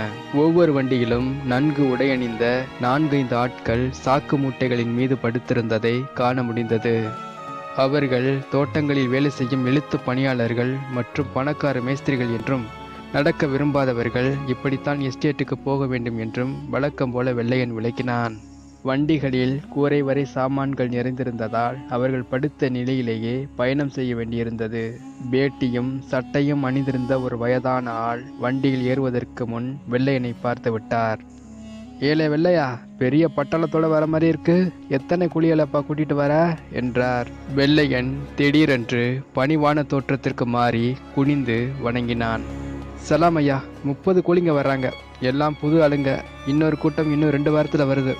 ஒவ்வொரு வண்டியிலும் நன்கு உடையணிந்த 4-5 ஆட்கள் சாக்கு மூட்டைகளின் மீது படுத்திருந்ததை காண முடிந்தது. அவர்கள் தோட்டங்களில் வேலை செய்யும் எழுத்து பணியாளர்கள் மற்றும் பணக்கார மேஸ்திரிகள் என்றும், நடக்க விரும்பாதவர்கள் இப்படித்தான் எஸ்டேட்டுக்கு போக வேண்டும் என்றும் வழக்கம் போல வெள்ளையன் விளக்கினான். வண்டிகளில் கூரை வரை சாமான்கள் நிறைந்திருந்ததால் அவர்கள் படுத்த நிலையிலேயே பயணம் செய்ய வேண்டியிருந்தது. வேட்டியும் சட்டையும் அணிந்திருந்த ஒரு வயதான ஆள் வண்டியில் ஏறுவதற்கு முன் வெள்ளையனை பார்த்து விட்டார். ஏலே வெள்ளையா, பெரிய பட்டாளத்தோட வர மாதிரி இருக்கு, எத்தனை குளியலப்பா கூட்டிட்டு வர என்றார். வெள்ளையன் திடீரென்று பணிவான தோற்றத்திற்கு மாறி குனிந்து வணங்கினான். சலாம் ஐயா, 30 கோழிங்க வர்றாங்க, எல்லாம் புது ஆளுங்க. இன்னொரு கூட்டம் இன்னும் 2 வாரத்தில் வருது.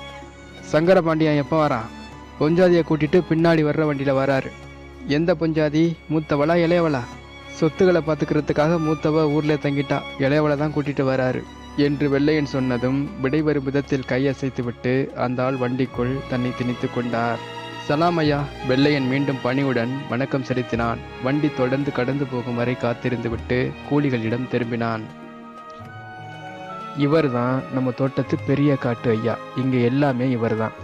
சங்கரபாண்டியன் எப்போ வரான்? பொஞ்சாதியை கூட்டிட்டு பின்னாடி வர்ற வண்டியில் வராரு. எந்த பொஞ்சாதி? மூத்தவளா இளையவளா? சொத்துக்களை பார்த்துக்கிறதுக்காக மூத்தவ ஊர்ல தங்கிட்டா, இளையவளை தான் கூட்டிட்டு வராரு என்று வெள்ளையன் சொன்னதும் விடைபெறும் விதத்தில் கையசைத்துவிட்டு அந்த ஆள் வண்டிக்குள் தன்னை திணித்து கொண்டார். சலாம் ஐயா. வெள்ளையன் மீண்டும் பணிவுடன் வணக்கம் செலுத்தினான். வண்டி தொடர்ந்து கடந்து போகும் வரை காத்திருந்து விட்டு கூலிகளிடம் திரும்பினான். இவர் தான் நம்ம தோட்டத்து பெரிய காட்டு ஐயா. இங்க எல்லாமே இவர் தான்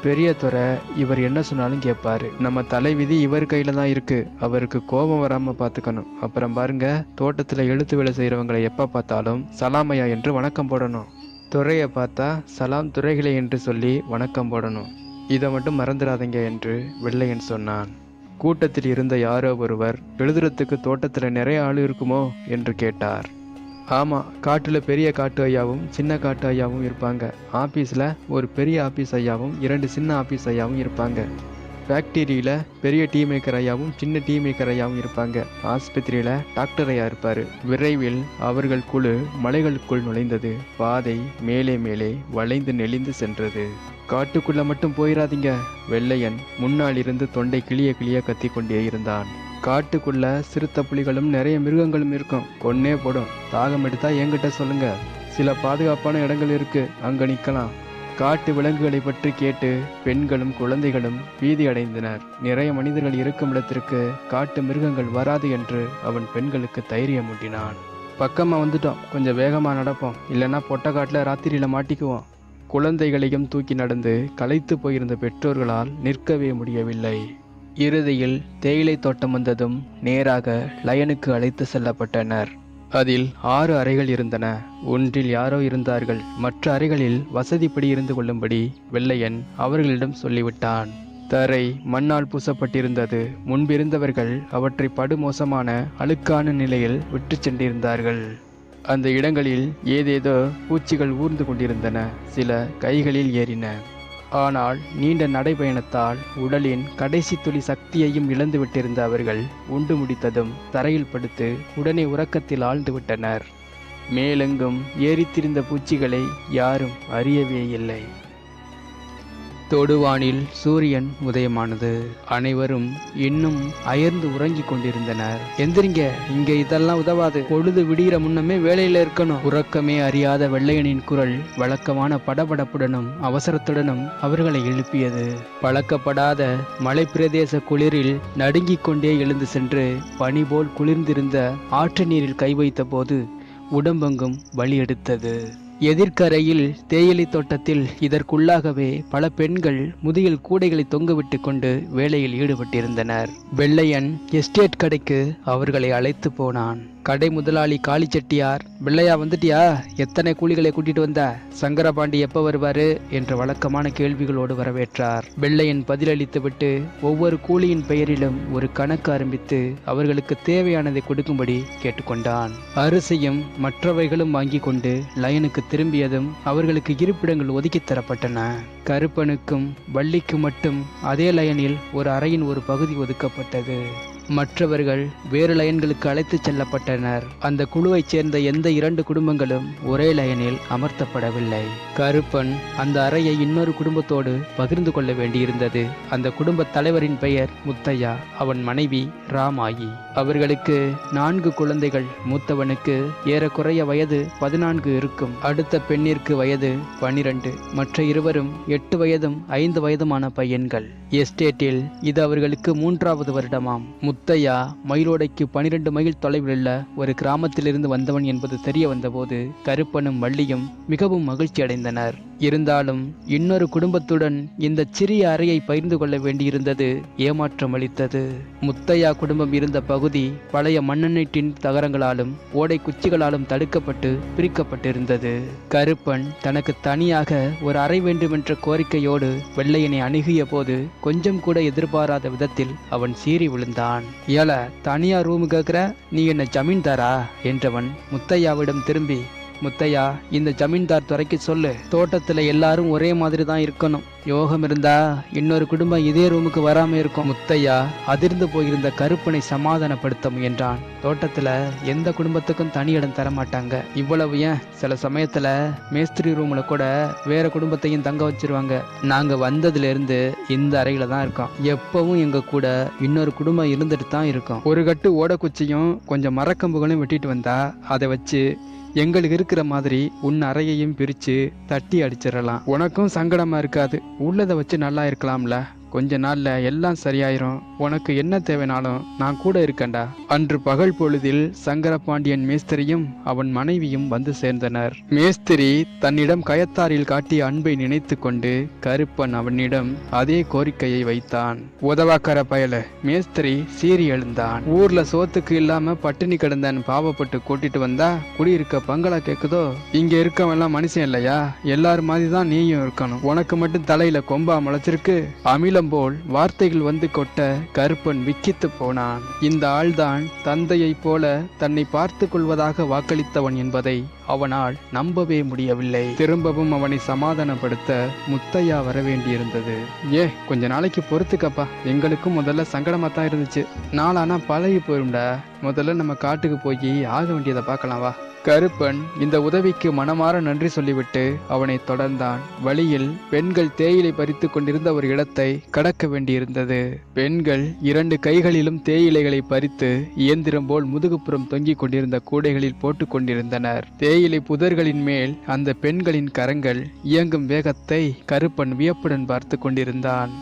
பெரிய துறை. இவர் என்ன சொன்னாலும் கேட்பாரு. நம்ம தலைவிதி இவர் கையில தான் இருக்கு. அவருக்கு கோபம் வராம பார்த்துக்கணும். அப்புறம் பாருங்க, தோட்டத்துல எழுத்து வேலை செய்யறவங்களை எப்ப பார்த்தாலும் சலாம் ஐயா என்று வணக்கம் போடணும். துறையை பார்த்தா சலாம் துறைகளே என்று சொல்லி வணக்கம் போடணும். இதை மட்டும் மறந்துடாதீங்க என்று வெள்ளையன் சொன்னான். கூட்டத்தில் இருந்த யாரோ ஒருவர், எழுதுறதுக்கு தோட்டத்துல நிறைய ஆள் இருக்குமோ என்று கேட்டார். ஆமா, காட்டுல பெரிய காட்டு ஐயாவும் சின்ன காட்டு ஐயாவும் இருப்பாங்க. ஆபீஸ்ல ஒரு பெரிய ஆபீஸ் ஐயாவும் 2 சின்ன ஆபீஸ் ஐயாவும் இருப்பாங்க. ஃபேக்டரியில் பெரிய டீ மேக்கர் ஐயாவும் சின்ன டீ மேக்கர் ஐயாவும் இருப்பாங்க. ஆஸ்பத்திரியில் டாக்டர் ஐயா இருப்பார். விரைவில் அவர்கள் குழு மலைகளுக்குள் நுழைந்தது. பாதை மேலே மேலே வளைந்து நெளிந்து சென்றது. காட்டுக்குள்ள மட்டும் போயிடாதீங்க. வெள்ளையன் முன்னால் இருந்து தொண்டை கிளிய கிளிய கத்தி கொண்டே இருந்தான். காட்டுக்குள்ள சிறுத்தை புலிகளும் நிறைய மிருகங்களும் இருக்கும். கொன்னே போடும். தாகம் எடுத்தா என்கிட்ட சொல்லுங்க. சில பாதுகாப்பான இடங்கள் இருக்கு, அங்க நிக்கலாம். காட்டு விலங்குகளை பற்றி கேட்டு பெண்களும் குழந்தைகளும் பீதி அடைந்தனர். நிறைய மனிதர்கள் இருக்கும் இடத்திற்கு காட்டு மிருகங்கள் வராது என்று அவன் பெண்களுக்கு தைரியம் ஊட்டினான். பக்கமா வந்துட்டோம், கொஞ்சம் வேகமா நடப்போம், இல்லைன்னா பொட்டக்காட்டுல ராத்திரியில மாட்டிக்குவோம். குழந்தைகளையும் தூக்கி நடந்து களைத்து போயிருந்த பெற்றோர்களால் நிற்கவே முடியவில்லை. இறுதியில் தேயிலை தோட்டம் வந்ததும் நேராக லயனுக்கு அழைத்து செல்லப்பட்டனர். அதில் 6 அறைகள் இருந்தன. ஒன்றில் யாரோ இருந்தார்கள். மற்ற அறைகளில் வசதிப்படி இருந்து கொள்ளும்படி வெள்ளையன் அவர்களிடம் சொல்லிவிட்டான். தரை மண்ணால் பூசப்பட்டிருந்தது. முன்பிருந்தவர்கள் அவற்றை படுமோசமான அழுக்கான நிலையில் விட்டு சென்றிருந்தார்கள். அந்த இடங்களில் ஏதேதோ பூச்சிகள் ஊர்ந்து கொண்டிருந்தன. சில கைகளில் ஏறின. ஆனால் நீண்ட நடைபயணத்தால் உடலின் கடைசி துளி சக்தியையும் இழந்து விட்டிருந்த அவர்கள் உண்டு முடித்ததும் தரையில் படுத்து உடனே உறக்கத்தில் ஆழ்ந்து விட்டனர். மேலெங்கும் ஏறித்திருந்த பூச்சிகளை யாரும் அறியவே இல்லை. தொடுவானில் சூரியன் உதயமானது. அனைவரும் இன்னும் அயர்ந்து உறங்கிக் கொண்டிருந்தனர். எந்திரிங்க, இங்க இதெல்லாம் உதவாது. பொழுது விடிகிற முன்னமே வேலையில இருக்கணும். உறக்கமே அறியாத வெள்ளையனின் குரல் வழக்கமான படபடப்புடனும் அவசரத்துடனும் அவர்களை எழுப்பியது. பழக்கப்படாத மலை பிரதேச குளிரில் நடுங்கிக் கொண்டே எழுந்து சென்று பனி போல் குளிர்ந்திருந்த ஆற்று நீரில் கை வைத்த போது உடம்பெங்கும் வலி எடுத்தது. எதிர்க்கரையில் தேயிலை தோட்டத்தில் இதற்குள்ளாகவே பல பெண்கள் முதுகில் கூடைகளை தொங்கவிட்டு கொண்டு வேலையில் ஈடுபட்டிருந்தனர். வெள்ளையன் எஸ்டேட் கடைக்கு அவர்களை அழைத்து போனான். கடை முதலாளி காளி செட்டியார், வெள்ளையா வந்துட்டியா? எத்தனை கூலிகளை கூட்டிட்டு வந்த? சங்கரபாண்டி எப்ப வருவாரு என்ற வழக்கமான கேள்விகளோடு வரவேற்றார். வெள்ளையன் பதிலளித்து விட்டு ஒவ்வொரு கூலியின் பெயரிலும் ஒரு கணக்கு ஆரம்பித்து அவர்களுக்கு தேவையானதை கொடுக்கும்படி கேட்டுக்கொண்டான். அரிசியும் மற்றவைகளும் வாங்கி கொண்டு லயனுக்கு திரும்பியதும் அவர்களுக்கு இருப்பிடங்கள் ஒதுக்கி தரப்பட்டன. கருப்பனுக்கும் வள்ளிக்கு மட்டும் அதே லயனில் ஒரு அறையின் ஒரு பகுதி ஒதுக்கப்பட்டது. மற்றவர்கள் வேறு லயன்களுக்கு அழைத்து செல்லப்பட்டனர். அந்த குழுவைச் சேர்ந்த எந்த 2 குடும்பங்களும் ஒரே லயனில் அமர்த்தப்படவில்லை. கருப்பன் அந்த அறையை இன்னொரு குடும்பத்தோடு பகிர்ந்து கொள்ள வேண்டியிருந்தது. அந்த குடும்ப தலைவரின் பெயர் முத்தையா. அவன் மனைவி ராமாயி. அவர்களுக்கு 4 குழந்தைகள். மூத்தவனுக்கு ஏறக்குறைய வயது 14 இருக்கும். அடுத்த பெண்ணிற்கு வயது 12. மற்ற இருவரும் 8 வயதும் 5 வயதுமான பையன்கள். எஸ்டேட்டில் இது அவர்களுக்கு 3வது வருடமாம். முத்தையா மயிலோடைக்கு 12 மைல் தொலைவில் உள்ள ஒரு கிராமத்திலிருந்து வந்தவன் என்பது தெரிய வந்தபோது கருப்பனும் வள்ளியும் மிகவும் மகிழ்ச்சி அடைந்தனர். இருந்தாலும் இன்னொரு குடும்பத்துடன் இந்த சிறிய அறையை பகிர்ந்து கொள்ள வேண்டியிருந்தது ஏமாற்றம் அளித்தது. முத்தையா குடும்பம் இருந்த பகுதி பழைய மண்ணெண்ணெய் டின் தகரங்களாலும் ஓடை குச்சிகளாலும் தடுக்கப்பட்டு பிரிக்கப்பட்டிருந்தது. கருப்பன் தனக்கு தனியாக ஒரு அறை வேண்டுமென்ற கோரிக்கையோடு வெள்ளையனை அணுகிய போது கொஞ்சம் கூட எதிர்பாராத விதத்தில் அவன் சீறி விழுந்தான். ஏல, தனியா ரூமு கேட்கிற? நீ என்ன ஜமீன்தாரா என்றவன் முத்தையாவிடம் திரும்பி, முத்தையா, இந்த ஜமீன்தார் துறைக்கு சொல்லு, தோட்டத்துல எல்லாரும் ஒரே மாதிரி தான் இருக்கணும். யோகம் இருந்தா இன்னொரு குடும்பம் இதே ரூமுக்கு வராம இருக்கும். முத்தையா அதிர்ந்து போயிருந்த கருப்பனை சமாதானப்படுத்த முயன்றான். தோட்டத்துல எந்த குடும்பத்துக்கும் தனி இடம் தர மாட்டாங்க. இவ்வளவு ஏன், சில சமயத்துல மேஸ்திரி ரூம்ல கூட வேற குடும்பத்தையும் தங்க வச்சிருவாங்க. நாங்க வந்ததுல இருந்து இந்த அறையில தான் இருக்கோம். எப்பவும் எங்க கூட இன்னொரு குடும்பம் இருந்துட்டு தான் இருக்கோம். ஒரு கட்டு ஓடக்குச்சியும் கொஞ்சம் மரக்கம்புகளும் வெட்டிட்டு வந்தா அதை வச்சு எங்களுக்கு இருக்கிற மாதிரி உன் அறையையும் பிரிச்சு தட்டி அடிச்சிடலாம். உனக்கும் சங்கடமா இருக்காது. உள்ளதை வச்சு நல்லா இருக்கலாம்ல. கொஞ்ச நாள்ல எல்லாம் சரியாயிரும். உனக்கு என்ன தேவைனாலும் நான் கூட இருக்கேன்டா. அன்று பகல் பொழுதில் சங்கரபாண்டியன் மேஸ்திரியும் அவன் மனைவியும் வந்து சேர்ந்தனர். மேஸ்திரி தன்னிடம் கயத்தாரில் காட்டிய அன்பை நினைத்து கொண்டு கருப்பன் அவனிடம் அதே கோரிக்கையை வைத்தான். உதவாக்கர பயல, மேஸ்திரி சீறி எழுந்தான். ஊர்ல சோத்துக்கு இல்லாம பட்டினி கிடந்தன் பாவப்பட்டு கூட்டிட்டு வந்தா குடியிருக்க பங்களா கேக்குதோ? இங்க இருக்கவெல்லாம் மனுஷன் இல்லையா? எல்லாரும் மாதிரிதான் நீயும் இருக்கணும். உனக்கு மட்டும் தலையில கொம்பா முளைச்சிருக்கு. அமில வெள்ளம் போல் வார்த்தைகள் வந்து கொட்ட கருப்பன் விக்கித்து போனான். இந்த ஆள்தான் தந்தையைப் போல தன்னை பார்த்து கொள்வதாக வாக்களித்தவன் என்பதை அவனால் நம்பவே முடியவில்லை. திரும்பவும் அவனை சமாதானப்படுத்த முத்தையா வர வேண்டியிருந்தது. கொஞ்ச நாளைக்கு பொறுத்துக்கப்பா, எங்களுக்கும் முதல்ல சங்கடமா தான் இருந்துச்சு, நாளானா பழகி போயிரும்டா, முதல்ல நம்ம காட்டுக்கு போய் ஆக வேண்டியதை பார்க்கலாம் வா. கருப்பன் இந்த உதவிக்கு மனமாற நன்றி சொல்லிவிட்டு அவனை தொடர்ந்தான். வழியில் பெண்கள் தேயிலை பறித்து கொண்டிருந்த ஒரு இடத்தை கடக்க வேண்டியிருந்தது. பெண்கள் 2 கைகளிலும் தேயிலைகளை பறித்து இயந்திரம் போல் முதுகுப்புறம் தொங்கிக் கொண்டிருந்த கூடைகளில் போட்டு கொண்டிருந்தனர். தேயிலை புதர்களின் மேல் அந்த பெண்களின் கரங்கள் இயங்கும் வேகத்தை கருப்பன் வியப்புடன் பார்த்து கொண்டிருந்தான்.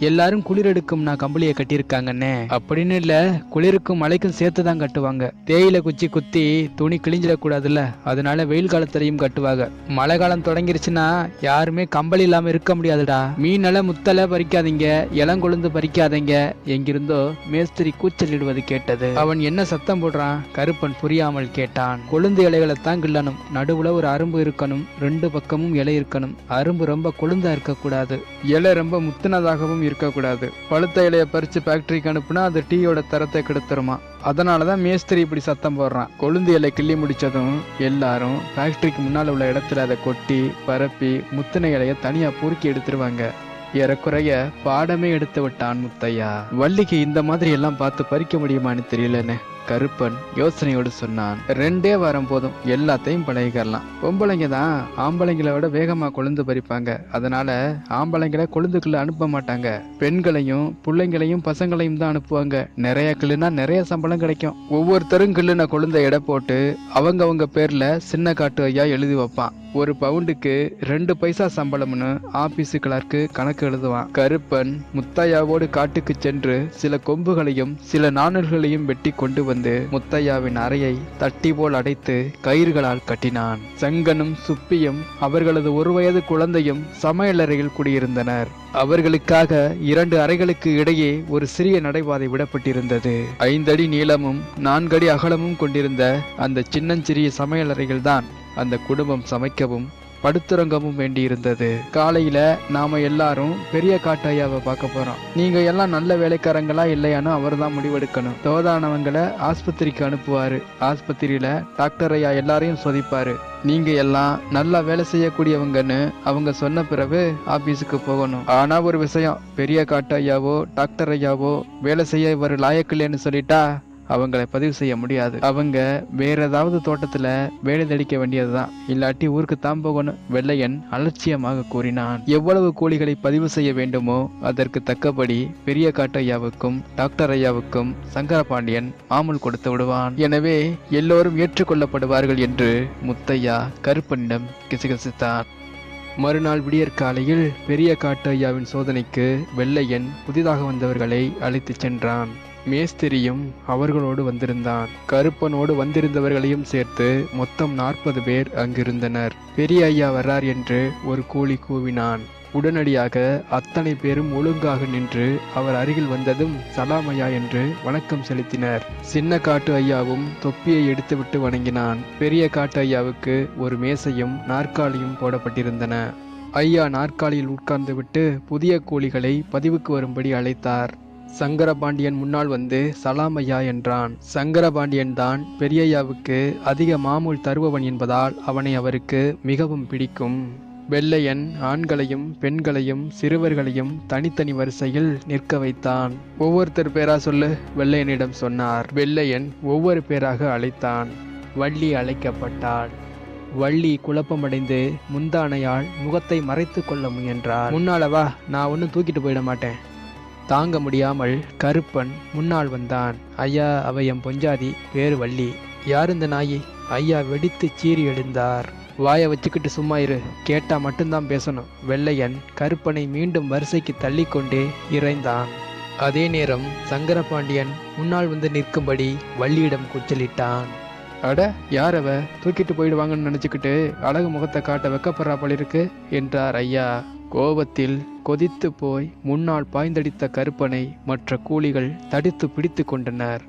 எல்லாரும் குளிரெடுக்கும் நான் கம்பளியை கட்டியிருக்காங்கன்னே. அப்படின்னு இல்ல, குளிருக்கும் மழைக்கும் சேர்த்து தான் கட்டுவாங்க. தேயிலை குச்சி குத்தி துணி கிழிஞ்சிடக்கூடாதுல்ல, அதனால வெயில் காலத்திலையும் கட்டுவாங்க. மழை காலம் தொடங்கிருச்சுன்னா யாருமே கம்பளி இல்லாம இருக்க முடியாதுடா. மீனலை முத்தலை பறிக்காதீங்க, இளங்கொழுந்து பறிக்காதீங்க, எங்கிருந்தோ மேஸ்திரி கூச்சலிடுவது கேட்டது. அவன் என்ன சத்தம் போடுறான்? கருப்பன் புரியாமல் கேட்டான். கொழுந்து இலைகளை தான் கிள்ளணும், நடுவுல ஒரு அரும்பு இருக்கணும், 2 பக்கமும் இலை இருக்கணும். அரும்பு ரொம்ப கொழுந்தா இருக்கக்கூடாது, இலை ரொம்ப முத்தினதாகவும் இருக்கக்கூடாது. பழுத்த இலையை பறிச்சு ஃபேக்டரிக்கு அனுப்புனா அது டீயோட தரத்தை கெடுத்துருமா. அதனாலதான் மேஸ்திரி இப்படி சத்தம் போடுறான். கொழுந்து இலை கிள்ளி முடிச்சதும் எல்லாரும் ஃபேக்டரிக்கு முன்னால உள்ள இடத்துல அதை கொட்டி பரப்பி முத்தின இலைய தனியா பொறுக்கி எடுத்துருவாங்க. ஏறக்குறைய பாடமே எடுத்து விட்டான் முத்தையா. வள்ளிக்கு இந்த மாதிரி எல்லாம் பார்த்து பறிக்க முடியுமான்னு தெரியலன்னு கருப்பன் யோசனையோடு சொன்னான். 2 வாரம் போதும், எல்லாத்தையும் பழகிக்கலாம். பொம்பளைங்க தான் ஆம்பளைங்களை விட வேகமா கொழுந்து பறிப்பாங்க. அதனால ஆம்பளைங்களை கொழுந்துக்குள்ள அனுப்ப மாட்டாங்க. பெண்களையும் பிள்ளைங்களையும் பசங்களையும் தான் அனுப்புவாங்க. நிறைய கிள்ளுனா நிறைய சம்பளம் கிடைக்கும். ஒவ்வொருத்தரும் கிள்ளுன கொழுந்த எடை போட்டு அவங்க பேர்ல சின்ன காட்டு ஐயா எழுதி வைப்பான். 1 பவுண்டுக்கு 2 பைசா சம்பளம்னு ஆபீஸு கிளர்க்கு கணக்கு எழுதுவான். கருப்பன் முத்தையாவோடு காட்டுக்கு சென்று சில கொம்புகளையும் சில நாணல்களையும் வெட்டி கொண்டு வந்து முத்தையாவின் அறையை தட்டி போல் அடைத்து கயிறுகளால் கட்டினான். சங்கனும் சுப்பியும் அவர்களது 1 வயது குழந்தையும் சமையலறையில் குடியிருந்தனர். அவர்களுக்காக 2 அறைகளுக்கு இடையே ஒரு சிறிய நடைபாதை விடப்பட்டிருந்தது. 5 அடி நீளமும் 4 அடி அகலமும் கொண்டிருந்த அந்த சின்னஞ்சிறிய சமையலறைகள் தான் அந்த குடும்பம் சமைக்கவும் படுத்துறங்கவும் வேண்டியிருந்தது. காலையில நாம எல்லாரும் பெரிய காட்டு ஐயாவை பார்க்க போறோம். நீங்க எல்லாம் நல்ல வேலைக்காரங்களா இல்லையான்னு அவர் தான் முடிவெடுக்கணும். தோதானவங்களை ஆஸ்பத்திரிக்கு அனுப்புவாரு. ஆஸ்பத்திரியில டாக்டர் ஐயா எல்லாரையும் சோதிப்பாரு. நீங்க எல்லாம் நல்லா வேலை செய்யக்கூடியவங்கன்னு அவங்க சொன்ன பிறகு ஆபீஸுக்கு போகணும். ஆனா ஒரு விஷயம், பெரிய காட்டு ஐயாவோ டாக்டர் ஐயாவோ வேலை செய்ய இவர் லாயக்கில்லைன்னு சொல்லிட்டா அவங்களை பதிவு செய்ய முடியாது. அவங்க வேற ஏதாவது தோட்டத்துல வேலை தெளிக்க வேண்டியதுதான், இல்லாட்டி ஊருக்கு தான் போகணும். வெள்ளையன் அலட்சியமாக கூறினான். எவ்வளவு கூலிகளை பதிவு செய்ய வேண்டுமோ அதற்கு தக்கபடி பெரிய காட்டு ஐயாவுக்கும் டாக்டர் ஐயாவுக்கும் சங்கரபாண்டியன் ஆமல் கொடுத்து விடுவான். எனவே எல்லோரும் ஏற்றுக்கொள்ளப்படுவார்கள் என்று முத்தையா கருப்பனிடம் கிசுகிசுத்தான். மறுநாள் விடியற்காலையில் பெரிய காட்டு ஐயாவின் சோதனைக்கு வெள்ளையன் புதிதாக வந்தவர்களை அழைத்து சென்றான். மேஸ்திரியும் அவர்களோடு வந்திருந்தான். கருப்பனோடு வந்திருந்தவர்களையும் சேர்த்து மொத்தம் 40 பேர் அங்கிருந்தனர். பெரிய ஐயா வர்றார் என்று ஒரு கூலி கூவினான். உடனடியாக அத்தனை பேரும் ஒழுங்காக நின்று அவர் அருகில் வந்ததும் சலாமையா என்று வணக்கம் செலுத்தினர். சின்ன காட்டு ஐயாவும் தொப்பியை எடுத்துவிட்டு வணங்கினான். பெரிய காட்டு ஐயாவுக்கு ஒரு மேசையும் நாற்காலியும் போடப்பட்டிருந்தன. ஐயா நாற்காலியில் உட்கார்ந்துவிட்டு புதிய கூலிகளை பதிவுக்கு வரும்படி அழைத்தார். சங்கரபாண்டியன் முன்னால் வந்து சலாமையா என்றான். சங்கரபாண்டியன் தான் பெரியய்யாவுக்கு அதிக மாமூல் தருபவன் என்பதால் அவனை அவருக்கு மிகவும் பிடிக்கும். வெள்ளையன் ஆண்களையும் பெண்களையும் சிறுவர்களையும் தனித்தனி வரிசையில் நிற்க வைத்தான். ஒவ்வொருத்தர் பேரா சொல்லு, வெள்ளையனிடம் சொன்னார். வெள்ளையன் ஒவ்வொரு பேராக அழைத்தான். வள்ளி அழைக்கப்பட்டாள். வள்ளி குழப்பமடைந்து முந்தானையால் முகத்தை மறைத்து கொள்ள முயன்றார். முன்னாலவா, நான் ஒன்னும் தூக்கிட்டு போயிட மாட்டேன். தாங்க முடியாமல் கருப்பன் முன்னால் வந்தான். ஐயா, அவ என் பொஞ்சாதி, பேரு வள்ளி. யார் இந்த நாயி? ஐயா வெடித்து சீறி எழுந்தார். வாயை வச்சுக்கிட்டு சும்மா இரு, கேட்டா மட்டும்தான் பேசணும். வெள்ளையன் கருப்பனை மீண்டும் வரிசைக்கு தள்ளிக்கொண்டே இறைந்தான். அதே நேரம் சங்கரபாண்டியன் முன்னால் வந்து நிற்கும்படி வள்ளியிடம் கூச்சலிட்டான். அட, யார் அவ? தூக்கிட்டு போயிடுவாங்கன்னு நினைச்சுக்கிட்டு அழகு முகத்தை காட்ட வெக்கப்படுறா போல இருக்கு என்றார் ஐயா. கோபத்தில் கொதித்து போய் முன்னால் பாய்ந்தடித்த கருப்பனை மற்ற கூலிகள் தடுத்து பிடித்து கொண்டனர்.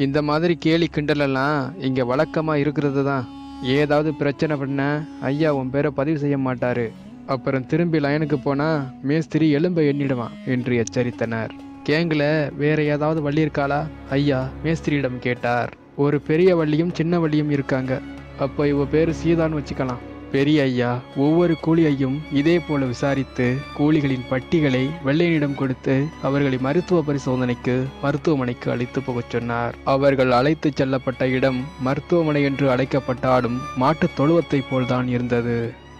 இந்த மாதிரி கேலி கிண்டலெல்லாம் இங்க வழக்கமா இருக்கிறது தான். ஏதாவது பிரச்சனை பண்ண ஐயா உன் பேரை பதிவு செய்ய மாட்டாரு. அப்புறம் திரும்பி லைனுக்கு போனா மேஸ்திரி எலும்பை எண்ணிடுவான் என்று எச்சரித்தனர். கேங்கில் வேற ஏதாவது வள்ளி இருக்காளா ஐயா? மேஸ்திரியிடம் கேட்டார். ஒரு பெரிய வள்ளியும் சின்ன வள்ளியும் இருக்காங்க. அப்போ இவ பேரு சீதான்னு வச்சுக்கலாம். பெரிய ஐயா ஒவ்வொரு கூலியையும் இதே போல விசாரித்து கூலிகளின் பட்டிகளை வெள்ளையனிடம் கொடுத்து அவர்களை மருத்துவ பரிசோதனைக்கு மருத்துவமனைக்கு அழைத்து போகச் சொன்னார். அவர்கள் அழைத்து செல்லப்பட்ட இடம் மருத்துவமனை என்று அழைக்கப்பட்டாலும் மாட்டுத் தொழுவத்தை போல்தான் இருந்தது.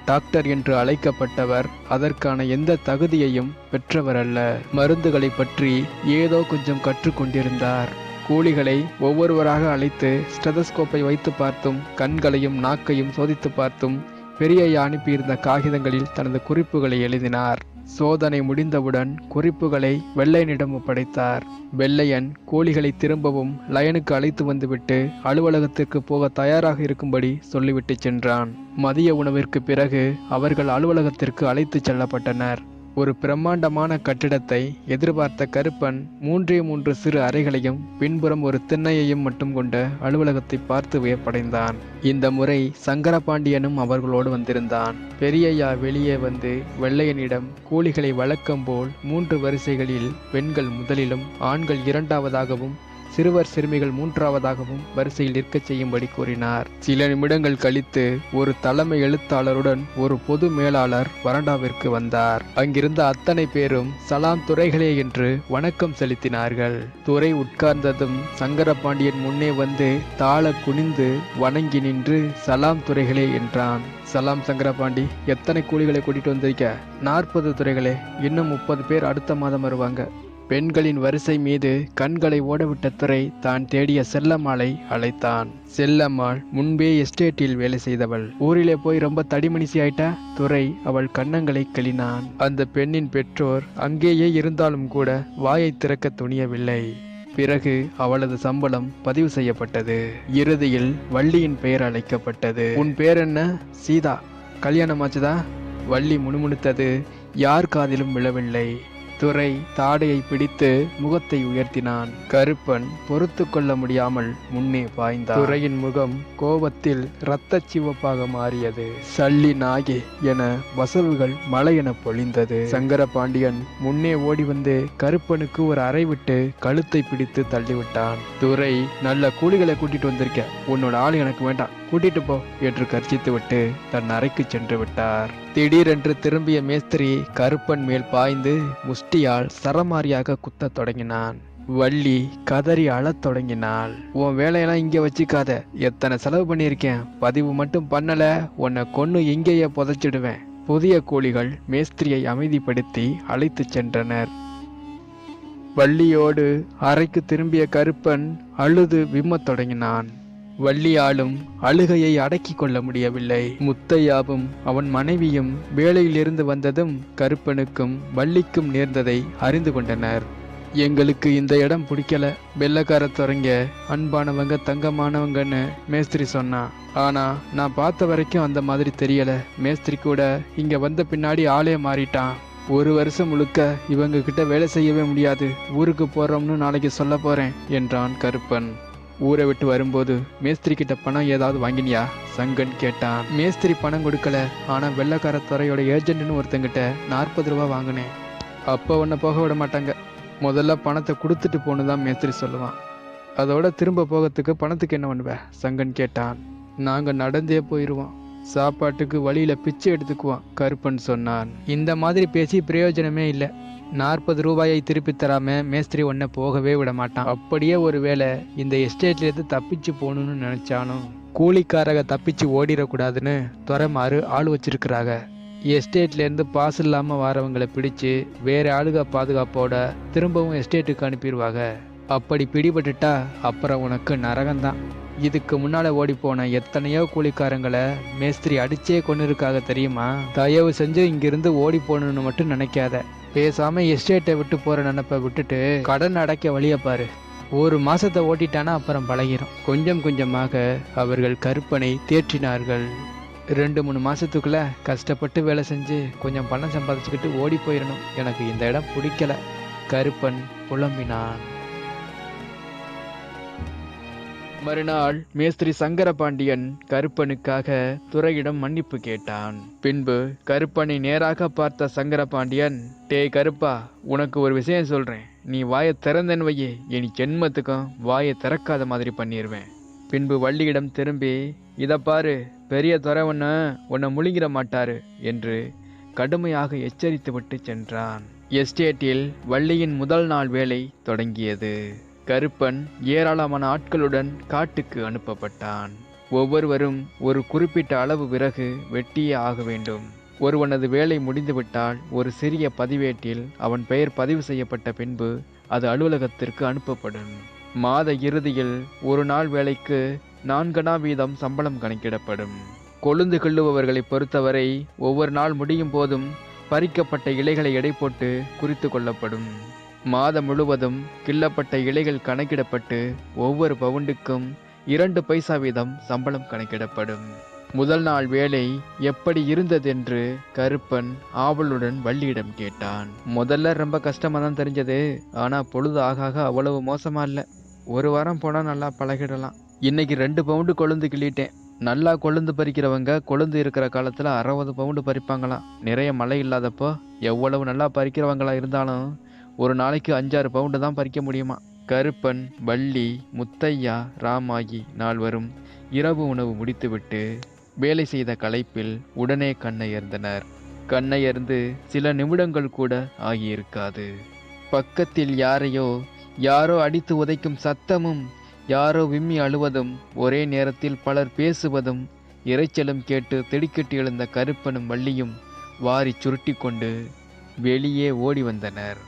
டாக்டர் என்று அழைக்கப்பட்டவர் அதற்கான எந்த தகுதியையும் பெற்றவர் அல்ல. மருந்துகளை பற்றி ஏதோ கொஞ்சம் கற்றுக்கொண்டிருந்தார். கூலிகளை ஒவ்வொருவராக அழைத்து ஸ்டெதஸ்கோப்பை வைத்து பார்த்தும் கண்களையும் நாக்கையும் சோதித்து பார்த்தும் பெரியய்யா அனுப்பியிருந்த காகிதங்களில் தனது குறிப்புகளை எழுதினார். சோதனை முடிந்தவுடன் குறிப்புகளை வெள்ளையனிடம் ஒப்படைத்தார். வெள்ளையன் கூலிகளை திரும்பவும் லயனுக்கு அழைத்து வந்துவிட்டு அலுவலகத்திற்கு போக தயாராக இருக்கும்படி சொல்லிவிட்டு சென்றான். மதிய உணவிற்கு பிறகு அவர்கள் அலுவலகத்திற்கு அழைத்து செல்லப்பட்டனர். ஒரு பிரம்மாண்டமான கட்டிடத்தை எதிர்பார்த்த கருப்பன் 3 சிறு அறைகளையும் பின்புறம் ஒரு திண்ணையையும் மட்டும் கொண்ட அலுவலகத்தை பார்த்து வியப்படைந்தான். இந்த முறை சங்கரபாண்டியனும் அவர்களோடு வந்திருந்தான். பெரியய்யா வெளியே வந்து வெள்ளையனிடம் கூலிகளை வழக்கம் போல் 3 வரிசைகளில் பெண்கள் முதலிலும் ஆண்கள் 2ஆவதாகவும் சிறுவர் சிறுமிகள் 3ஆவதாகவும் வரிசையில் நிற்கச் செய்யும்படி கூறினார். சில நிமிடங்கள் கழித்து ஒரு தலைமை எழுத்தாளருடன் ஒரு பொது மேலாளர் வராண்டாவிற்கு வந்தார். அங்கிருந்த அத்தனை பேரும் சலாம் துரைகளே என்று வணக்கம் செலுத்தினார்கள். துரை உட்கார்ந்ததும் சங்கரபாண்டியன் முன்னே வந்து தாழ குனிந்து வணங்கி நின்று சலாம் துரைகளே என்றான். சலாம் சங்கரபாண்டி, எத்தனை கூலிகளை கூட்டிட்டு வந்திருக்க? 40 துரைகளே, இன்னும் 30 பேர் அடுத்த மாதம் வருவாங்க. பெண்களின் வரிசை மீது கண்களை ஓடவிட்ட துரை தான் தேடிய செல்லம்மாளை அழைத்தான். செல்லம்மாள் முன்பே எஸ்டேட்டில் வேலை செய்தவள். ஊரிலே போய் ரொம்ப தடிமணிசி ஆயிட்டா? துரை அவள் கன்னங்களை கிளினான். அந்த பெண்ணின் பெற்றோர் அங்கேயே இருந்தாலும் கூட வாயை திறக்க துணியவில்லை. பிறகு அவளது சம்பளம் பதிவு செய்யப்பட்டது. இறுதியில் வள்ளியின் பெயர் அழைக்கப்பட்டது. உன் பேர் என்ன? சீதா. கல்யாணமாச்சுதா? வள்ளி முணுமுணுத்தது யார் காதிலும் விழவில்லை. துரை தாடையை பிடித்து முகத்தை உயர்த்தினான். கருப்பன் பொறுத்து கொள்ள முடியாமல் முன்னே பாய்ந்தான். துரையின் முகம் கோபத்தில் இரத்த சிவப்பாக மாறியது. சல்லி நாயே என வசவுகள் மழை என பொழிந்தது. சங்கரபாண்டியன் முன்னே ஓடி வந்து கருப்பனுக்கு ஒரு அறை விட்டு கழுத்தை பிடித்து தள்ளிவிட்டான். துரை, நல்ல கூலிகளை கூட்டிட்டு வந்திருக்க, உன்னோட ஆள் எனக்கு வேண்டாம், கூட்டிட்டு போ என்று கர்ச்சித்து விட்டு தன் அறைக்கு சென்று விட்டார். திடீரென்று திரும்பிய மேஸ்திரி கருப்பன் மேல் பாய்ந்து முஷ்டியால் சரமாரியாக குத்தத் தொடங்கினான். வள்ளி கதறி அழத் தொடங்கினாள். உன் வேலையெல்லாம் இங்கே வச்சுக்காத, எத்தனை செலவு பண்ணியிருக்கேன், பதிவு மட்டும் பண்ணல, உன்னை கொன்னு இங்கேயே புதைச்சிடுவேன். புதிய கூலிகள் மேஸ்திரியை அமைதிப்படுத்தி அழைத்து சென்றனர். வள்ளியோடு அறைக்கு திரும்பிய கருப்பன் அழுது விம்மத் தொடங்கினான். வள்ளியாலும் அழுகையை அடக்கி கொள்ள முடியவில்லை. முத்தையாவும் அவன் மனைவியும் வேலையிலிருந்து வந்ததும் கருப்பனுக்கும் வள்ளிக்கும் நேர்ந்ததை அறிந்து கொண்டனர். எங்களுக்கு இந்த இடம் பிடிக்கல, வெள்ளக்கார துறைங்க அன்பானவங்க தங்கமானவங்கன்னு மேஸ்திரி சொன்னான். ஆனா நான் பார்த்த வரைக்கும் அந்த மாதிரி தெரியல. மேஸ்திரி கூட இங்க வந்த பின்னாடி ஆளே மாறிட்டான். 1 வருஷம் முழுக்க இவங்க கிட்ட வேலை செய்யவே முடியாது. ஊருக்கு போறோம்னு நாளைக்கு சொல்ல போறேன் என்றான் கருப்பன். ஊரை விட்டு வரும்போது மேஸ்திரி கிட்ட பணம் ஏதாவது வாங்கினியா? சங்கன் கேட்டான். மேஸ்திரி பணம் கொடுக்கல, ஆனா வெள்ளக்கார துறையோட ஏஜென்ட்னு ஒருத்தங்கிட்ட 40 ரூபா வாங்கினேன். அப்போ உன்னை போக விட மாட்டாங்க. முதல்ல பணத்தை கொடுத்துட்டு போனுதான் மேஸ்திரி சொல்லுவான். அதோட திரும்ப போகிறதுக்கு பணத்துக்கு என்ன பண்ணுவ? சங்கன் கேட்டான். நாங்க நடந்தே போயிடுவோம், சாப்பாட்டுக்கு வழியில பிச்சை எடுத்துக்குவோம், கருப்பன் சொன்னான். இந்த மாதிரி பேசி பிரயோஜனமே இல்லை. 40 ரூபாயை திருப்பி தராம மேஸ்திரி ஒன்ன போகவே விட மாட்டான். அப்படியே ஒருவேளை இந்த எஸ்டேட்லேருந்து தப்பிச்சு போகணும்னு நினைச்சாலும் கூலிக்காரக தப்பிச்சு ஓடிடக்கூடாதுன்னு துறைமாறு ஆள் வச்சிருக்கிறாங்க. எஸ்டேட்லேருந்து பாஸ் இல்லாமல் வரவங்களை பிடிச்சு வேற ஆளுக பாதுகாப்போட திரும்பவும் எஸ்டேட்டுக்கு அனுப்பிடுவாங்க. அப்படி பிடிபட்டுட்டா அப்புறம் உனக்கு நரகம்தான். இதுக்கு முன்னால ஓடி போன எத்தனையோ கூலிக்காரங்களை மேஸ்திரி அடிச்சே கொண்டு இருக்காங்க தெரியுமா? தயவு செஞ்சு இங்கிருந்து ஓடி போகணும்னு மட்டும் நினைக்காத. பேசாம எஸ்டேட்டை விட்டு போற நினைப்ப விட்டுட்டு கடன் அடைக்க வழிய பாரு. 1 மாசத்தை ஓட்டிட்டானா அப்புறம் பழகிரும். கொஞ்சம் கொஞ்சமாக அவர்கள் கருப்பனை தேற்றினார்கள். 2-3 மாசத்துக்குள்ள கஷ்டப்பட்டு வேலை செஞ்சு கொஞ்சம் பணம் சம்பாதிச்சுக்கிட்டு ஓடி போயிடணும். எனக்கு இந்த இடம் பிடிக்கல, கருப்பன் புலம்பினான். மறுநாள் மேஸ்திரி சங்கரபாண்டியன் கருப்பனுக்காக துரையிடம் மன்னிப்பு கேட்டான். பின்பு கருப்பனை நேராக பார்த்த சங்கரபாண்டியன், டேய் கருப்பா, உனக்கு ஒரு விஷயம் சொல்றேன். நீ வாயை திறந்தன் வையே, இனி ஜென்மத்துக்கும் வாயை திறக்காத மாதிரி பண்ணிடுவேன். பின்பு வள்ளியிடம் திரும்பி, இத பாரு, பெரிய துரை உன்னை முழுங்கிட மாட்டாரு என்று கடுமையாக எச்சரித்து விட்டு சென்றான். எஸ்டேட்டில் வள்ளியின் முதல் நாள் வேலை தொடங்கியது. கருப்பன் ஏராளமான ஆட்களுடன் காட்டுக்கு அனுப்பப்பட்டான். ஒவ்வொருவரும் ஒரு குறிப்பிட்ட அளவு விறகு வெட்டியே ஆக வேண்டும். ஒருவனது வேலை முடிந்துவிட்டால் ஒரு சிறிய பதிவேட்டில் அவன் பெயர் பதிவு செய்யப்பட்ட பின்பு அது அலுவலகத்திற்கு அனுப்பப்படும். மாத இறுதியில் ஒரு நாள் வேலைக்கு 4 வீதம் சம்பளம் கணக்கிடப்படும். கொழுந்து கிள்ளுபவர்களை பொறுத்தவரை ஒவ்வொரு நாள் முடியும் போதும் பறிக்கப்பட்ட இலைகளை எடை போட்டு குறித்து கொள்ளப்படும். மாதம் முழுவதும் கிள்ளப்பட்ட இலைகள் கணக்கிடப்பட்டு ஒவ்வொரு பவுண்டுக்கும் 2 பைசா வீதம் சம்பளம் கணக்கிடப்படும். முதல் நாள் வேலை எப்படி இருந்ததென்று கருப்பன் ஆவலுடன் வள்ளியிடம் கேட்டான். முதல்ல ரொம்ப கஷ்டமா தான் தெரிஞ்சது. ஆனா பொழுது ஆக ஆக அவ்வளவு மோசமா இல்லை. 1 வாரம் போனா நல்லா பழகிடலாம். இன்னைக்கு 2 பவுண்டு கொழுந்து கிள்ளிட்டேன். நல்லா கொழுந்து பறிக்கிறவங்க கொழுந்து இருக்கிற காலத்துல 60 பவுண்டு பறிப்பாங்களாம். நிறைய மழை இல்லாதப்போ எவ்வளவு நல்லா பறிக்கிறவங்களா இருந்தாலும் ஒரு நாளைக்கு 5-6 பவுண்டு தான் பறிக்க முடியுமா. கருப்பன், வள்ளி, முத்தையா, ராமாயி 4 இரவு உணவு முடித்துவிட்டு வேலை செய்த களைப்பில் உடனே கண்ணையர்ந்தனர். கண்ணையர்ந்து சில நிமிடங்கள் கூட ஆகியிருக்காது. பக்கத்தில் யாரோ அடித்து உதைக்கும் சத்தமும், யாரோ விம்மி அழுவதும், ஒரே நேரத்தில் பலர் பேசுவதும், இரைச்சலும் கேட்டு திடுக்கிட்டு எழுந்த கருப்பனும் வள்ளியும் வாரி சுருட்டி கொண்டு வெளியே ஓடி வந்தனர்.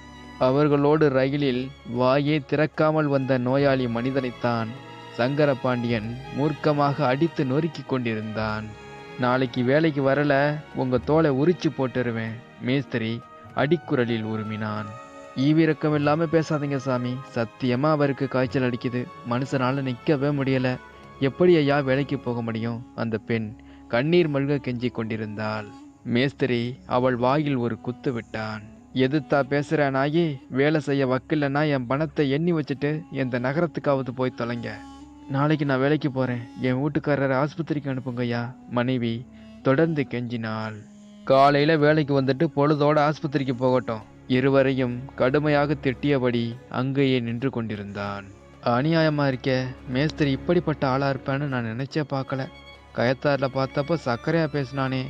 அவர்களோடு ரயிலில் வாயே திறக்காமல் வந்த நோயாளி மனிதனைத்தான் சங்கரபாண்டியன் மூர்க்கமாக அடித்து நொறுக்கி கொண்டிருந்தான். நாளைக்கு வேலைக்கு வரல, உங்க தோலை உரிச்சு போட்டுருவேன், மேஸ்திரி அடிக்குரலில் உருமினான். ஈவிரக்கம் இல்லாம பேசாதீங்க சாமி, சத்தியமா அவருக்கு காய்ச்சல் அடிக்குது. மனுஷனால நிற்கவே முடியல. எப்படி ஐயா வேலைக்கு போக முடியும்? அந்த பெண் கண்ணீர் மல்க கெஞ்சி கொண்டிருந்தாள். மேஸ்திரி அவள் வாயில் ஒரு குத்து விட்டான். எதுத்தா பேசுற நாயி? வேலை செய்ய வக்கில்லன்னா என் பணத்தை எண்ணி வச்சுட்டு எந்த நகரத்துக்காவது போய் தொலைங்க. நாளைக்கு நான் வேலைக்கு போறேன், என் வீட்டுக்காரரை ஆஸ்பத்திரிக்கு அனுப்புங்கய்யா, மனைவி தொடர்ந்து கெஞ்சினாள். காலையில வேலைக்கு வந்துட்டு பொழுதோட ஆஸ்பத்திரிக்கு போகட்டும். இருவரையும் கடுமையாக திட்டியபடி அங்கேயே நின்று கொண்டிருந்தான். அநியாயமா இருக்கே, மேஸ்திரி இப்படிப்பட்ட ஆளா இருப்பான்னு நான் நினைச்சே பார்க்கல. கயத்தார்ல பார்த்தப்ப சர்க்கரையா பேசினானே.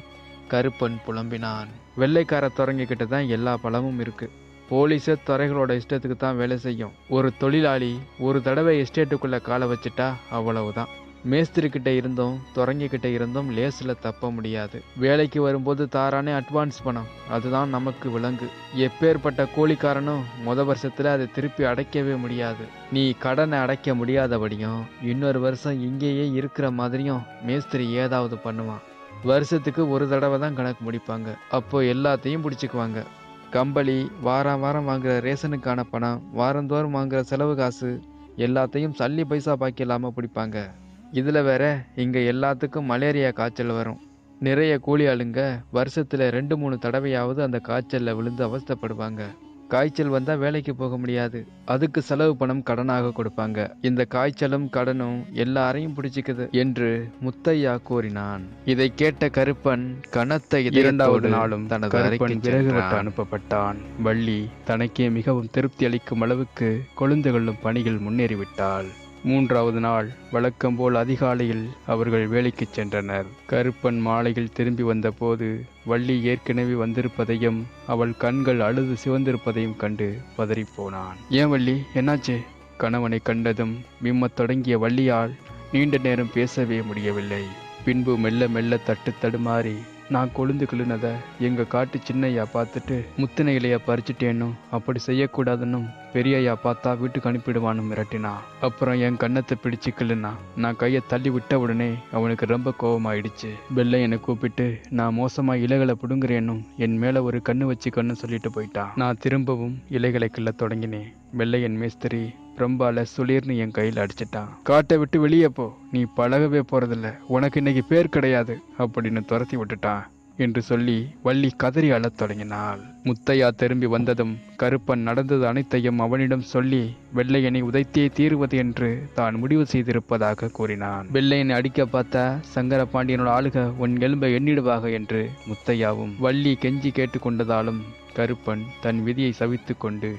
கருப்பன் புலம்பினான். வெள்ளைக்கார துறைங்கிட்ட தான் எல்லா பலமும் இருக்கு. போலீஸே துறைகளோட இஷ்டத்துக்கு தான் வேலை செய்யும். ஒரு தொழிலாளி ஒரு தடவை எஸ்டேட்டுக்குள்ள காலை வச்சுட்டா அவ்வளவுதான். மேஸ்திரி கிட்ட இருந்தும் துறங்கிக்கிட்ட இருந்தும் லேசில் தப்ப முடியாது. வேலைக்கு வரும்போது தாரானே அட்வான்ஸ் பணம், அதுதான் நமக்கு விலங்கு. எப்பேற்பட்ட கூலிக்காரனும் வருஷத்துல அதை திருப்பி அடைக்கவே முடியாது. நீ கடனை அடைக்க முடியாதபடியும் இன்னொரு வருஷம் இங்கேயே இருக்கிற மாதிரியும் மேஸ்திரி ஏதாவது பண்ணுவான். வருஷத்துக்கு ஒரு தடவை தான் கணக்கு முடிப்பாங்க. அப்போ எல்லாத்தையும் பிடிச்சிக்குவாங்க. கம்பளி, வாரம் வாங்குற ரேஷனுக்கான பணம், வாரந்தோறும் வாங்குற செலவு காசு எல்லாத்தையும் சல்லி பைசா பாக்கி இல்லாமல் பிடிப்பாங்க. இதில் வேற இங்கே எல்லாத்துக்கும் மலேரியா காய்ச்சல் வரும். நிறைய கூலி ஆளுங்க வருஷத்தில் 2-3 தடவையாவது அந்த காய்ச்சலில் விழுந்து அவஸ்தைப்படுவாங்க. காய்ச்சல் வந்தால் வேலைக்கு போக முடியாது. அதுக்கு செலவு பணம் கடனாக கொடுப்பாங்க. இந்த காய்ச்சலும் கடனும் எல்லாரையும் பிடிச்சிக்குது என்று முத்தையா கூறினான். இதை கேட்ட கருப்பன் கனத்த 2வது நாளும் தனது அறைக்கு விறகு வெட்ட அனுப்பப்பட்டான். வள்ளி தனக்கே மிகவும் திருப்தி அளிக்கும் அளவுக்கு கொழுந்துகளும் பணிகள் முன்னேறிவிட்டாள். 3வது நாள் வழக்கம் போல் அதிகாலையில் அவர்கள் வேலைக்கு சென்றனர். கருப்பன் மாலையில் திரும்பி வந்தபோது வள்ளி ஏற்கனவே வந்திருப்பதையும் அவள் கண்கள் அழுது சிவந்திருப்பதையும் கண்டு பதறிப்போனான். ஏன் வள்ளி, என்னாச்சு? கணவனை கண்டதும் விம்மத் தொடங்கிய வள்ளியால் நீண்ட நேரம் பேசவே முடியவில்லை. பின்பு மெல்ல மெல்ல தடுமாறி, நான் கொழுந்து கிள்ளுனதை எங்கள் காட்டு சின்னையா பார்த்துட்டு முத்தின இலையா பறிச்சுட்டேன்னும் அப்படி செய்யக்கூடாதுன்னும் பெரியய்யா பார்த்தா வீட்டுக்கு அனுப்பிடுவான்னு மிரட்டினான். அப்புறம் என் கன்னத்தை பிடிச்சு கிள்ளுனா. நான் கையை தள்ளி விட்ட உடனே அவனுக்கு ரொம்ப கோபமாயிடுச்சு. வெள்ளையனை கூப்பிட்டு நான் மோசமா இலைகளை பிடுங்குறேன்னும் என் மேலே ஒரு கண்ணு வச்சுக்கன்னு சொல்லிட்டு போயிட்டான். நான் திரும்பவும் இலைகளை கிள்ள தொடங்கினேன். வெள்ளையன் மேஸ்திரி பிரம்பால சுளீர்னு என் கையில் அடிச்சிட்டான். காட்டை விட்டு வெளியே போ, நீ பழகவே போறதில்ல, உனக்கு இன்னைக்கு பேர் கிடையாது அப்படின்னு துரத்தி விட்டுட்டான் என்று சொல்லி வள்ளி கதறி அழத் தொடங்கினாள். முத்தையா திரும்பி வந்ததும் கருப்பன் நடந்தது அனைத்தையும் அவனிடம் சொல்லி வெள்ளையனை உதைத்தே தீருவது என்று தான் முடிவு செய்திருப்பதாக கூறினான். வெள்ளையனை அடிக்க பார்த்த சங்கரபாண்டியனோட ஆளுக உன் எலும்பை எண்ணிடுவாக என்று முத்தையாவும் வள்ளி கெஞ்சி கேட்டுக்கொண்டதாலும் கருப்பன் தன் விதியை சவித்து கொண்டு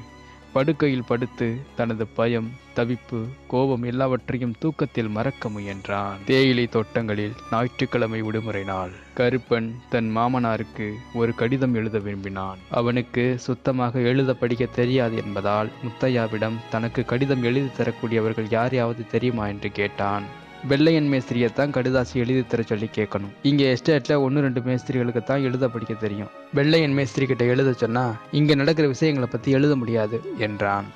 படுக்கையில் படுத்து தனது பயம், தவிப்பு, கோபம் எல்லாவற்றையும் தூக்கத்தில் மறக்க முயன்றான். தேயிலை தோட்டங்களில் ஞாயிற்றுக்கிழமை விடுமுறை நாள். கருப்பன் தன் மாமனாருக்கு ஒரு கடிதம் எழுத விரும்பினான். அவனுக்கு சுத்தமாக எழுத படிக்க தெரியாது என்பதால் முத்தையாவிடம் தனக்கு கடிதம் எழுதி தரக்கூடியவர்கள் யாரையாவது தெரியுமா என்று கேட்டான். வெள்ளையன் மேஸ்திரியத்தான் கடிதாசி எழுதி தர சொல்லி கேட்கணும். இங்கே எஸ்டேட்டில் 1-2 மேஸ்திரிகளுக்கு தான் எழுத படிக்க தெரியும். வெள்ளையன் மேஸ்திரி கிட்ட எழுத சொன்னா இங்கே நடக்கிற விஷயங்களை பற்றி எழுத முடியாது என்றான்.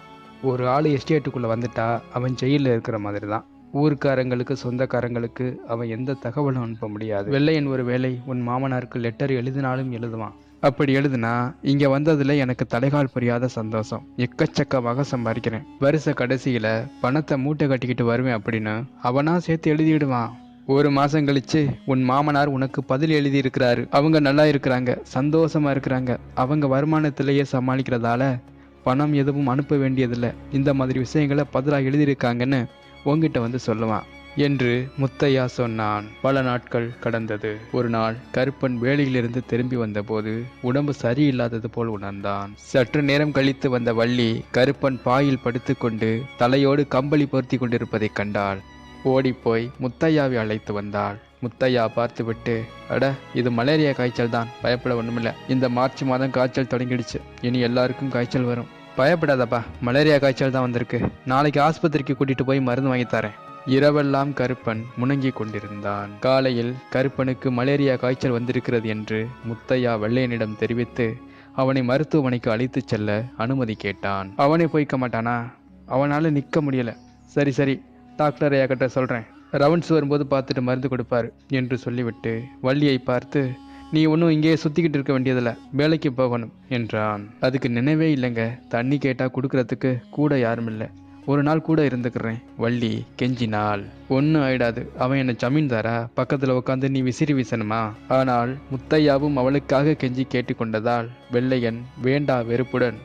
ஒரு ஆள் எஸ்டேட்டுக்குள்ளே வந்துட்டா அவன் ஜெயிலில் இருக்கிற மாதிரி தான். ஊருக்காரங்களுக்கு, சொந்தக்காரங்களுக்கு அவன் எந்த தகவலும் அனுப்ப முடியாது. வெள்ளையன் ஒரு வேளை உன் மாமனாருக்கு லெட்டர் எழுதினாலும் எழுதுவான். அப்படி எழுதுனா இங்க வந்ததுல எனக்கு தலைகால் புரியாத சந்தோஷம். எக்கச்சக்கமாக சம்பாதிக்கிறேன். வருஷ கடைசியில பணத்தை மூட்டை கட்டிக்கிட்டு வருவேன் அப்படின்னு அவனா சேர்த்து எழுதிடுவான். 1 மாசம் கழிச்சு உன் மாமனார் உனக்கு பதில் எழுதி இருக்கிறாரு. அவங்க நல்லா இருக்கிறாங்க, சந்தோஷமா இருக்கிறாங்க. அவங்க வருமானத்திலேயே சமாளிக்கிறதால பணம் எதுவும் அனுப்ப வேண்டியதில்லை. இந்த மாதிரி விஷயங்களை பதிலாக எழுதியிருக்காங்கன்னு உங்ககிட்ட வந்து சொல்லுவான் என்று முத்தையா சொன்னான். பல நாட்கள் கடந்தது. ஒரு நாள் கருப்பன் வேலையிலிருந்து திரும்பி வந்தபோது உடம்பு சரியில்லாதது போல் உணர்ந்தான். சற்று நேரம் கழித்து வந்த வள்ளி கருப்பன் பாயில் படுத்துக்கொண்டு தலையோடு கம்பளி பொருத்தி கொண்டிருப்பதை கண்டாள். ஓடிப்போய் முத்தையாவை அழைத்து வந்தாள். முத்தையா பார்த்துவிட்டு, அட இது மலேரியா காய்ச்சல் தான், பயப்பட ஒண்ணுமில்ல. இந்த மார்ச் மாதம் காய்ச்சல் தொடங்கிடுச்சு. இனி எல்லாருக்கும் காய்ச்சல் வரும். பயப்படாதப்பா, மலேரியா காய்ச்சல் தான் வந்திருக்கு. நாளைக்கு ஆஸ்பத்திரிக்கு கூட்டிட்டு போய் மருந்து வாங்கி தரேன். இரவெல்லாம் கருப்பன் முணங்கி கொண்டிருந்தான். காலையில் கருப்பனுக்கு மலேரியா காய்ச்சல் வந்திருக்கிறது என்று முத்தையா வெள்ளையனிடம் தெரிவித்து அவனை மருத்துவமனைக்கு அழைத்துச் செல்ல அனுமதி கேட்டான். அவனே போய்க்க மாட்டானா? அவனால நிற்க முடியல. சரி சரி, டாக்டர் ஐயா கிட்ட சொல்றேன், ரவுண்ட்ஸ் வரும்போது பார்த்துட்டு மருந்து கொடுப்பாரு என்று சொல்லிவிட்டு வள்ளியை பார்த்து, நீ ஒன்றும் இங்கேயே சுத்திக்கிட்டு இருக்க வேண்டியதில்லை, வேலைக்கு போகணும் என்றான். அதுக்கு நினைவே இல்லைங்க. தண்ணி கேட்டா கொடுக்கறதுக்கு கூட யாரும் இல்லை. ஒரு நாள் கூட இருந்துக்கிறேன் வள்ளி கெஞ்சினாள். ஒன்றும் ஆயிடாது. அவன் என்ன ஜமீன்தாரா? பக்கத்தில் உட்காந்து நீ விசிறி வீசணுமா? ஆனால் முத்தையாவும் அவளுக்காக கெஞ்சி கேட்டுக்கொண்டதால் வெள்ளையன் வேண்டா வெறுப்புடன்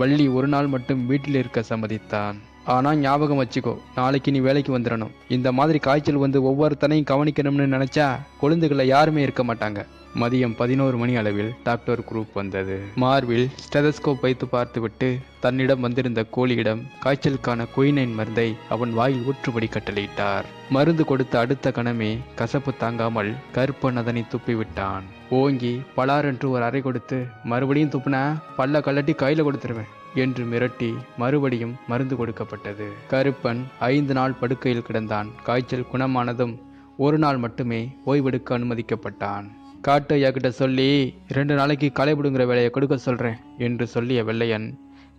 வள்ளி ஒரு நாள் மட்டும் வீட்டில் இருக்க சம்மதித்தான். ஆனால் ஞாபகம் வச்சுக்கோ, நாளைக்கு நீ வேலைக்கு வந்துடணும். இந்த மாதிரி காய்ச்சல் வந்து ஒவ்வொருத்தனையும் கவனிக்கணும்னு நினைச்சா கொழுந்துகளை யாருமே இருக்க மாட்டாங்க. மதியம் 11 மணி அளவில் டாக்டர் குரூப் வந்தது. மார்பில் ஸ்டெதஸ்கோப் வைத்து பார்த்துவிட்டு தன்னிடம் வந்திருந்த கோழியிடம் காய்ச்சலுக்கான குயினைன் மருந்தை அவன் வாயில் ஊற்றுபடி கட்டளையிட்டார். மருந்து கொடுத்த அடுத்த கணமே கசப்பு தாங்காமல் கருப்பன் அதனை துப்பிவிட்டான். ஓங்கி பலாரென்று ஒரு அறை கொடுத்து, மறுபடியும் துப்புனா பல்ல கலட்டி கையில கொடுத்துருவேன் என்று மிரட்டி மறுபடியும் மருந்து கொடுக்கப்பட்டது. கருப்பன் 5 நாள் படுக்கையில் கிடந்தான். காய்ச்சல் குணமானதும் 1 நாள் மட்டுமே ஓய்வெடுக்க அனுமதிக்கப்பட்டான். காட்டு ஐயா கிட்ட சொல்லி 2 நாளைக்கு களைபிடுங்கிற வேலையை கொடுக்க சொல்றேன் என்று சொல்லிய வெள்ளையன்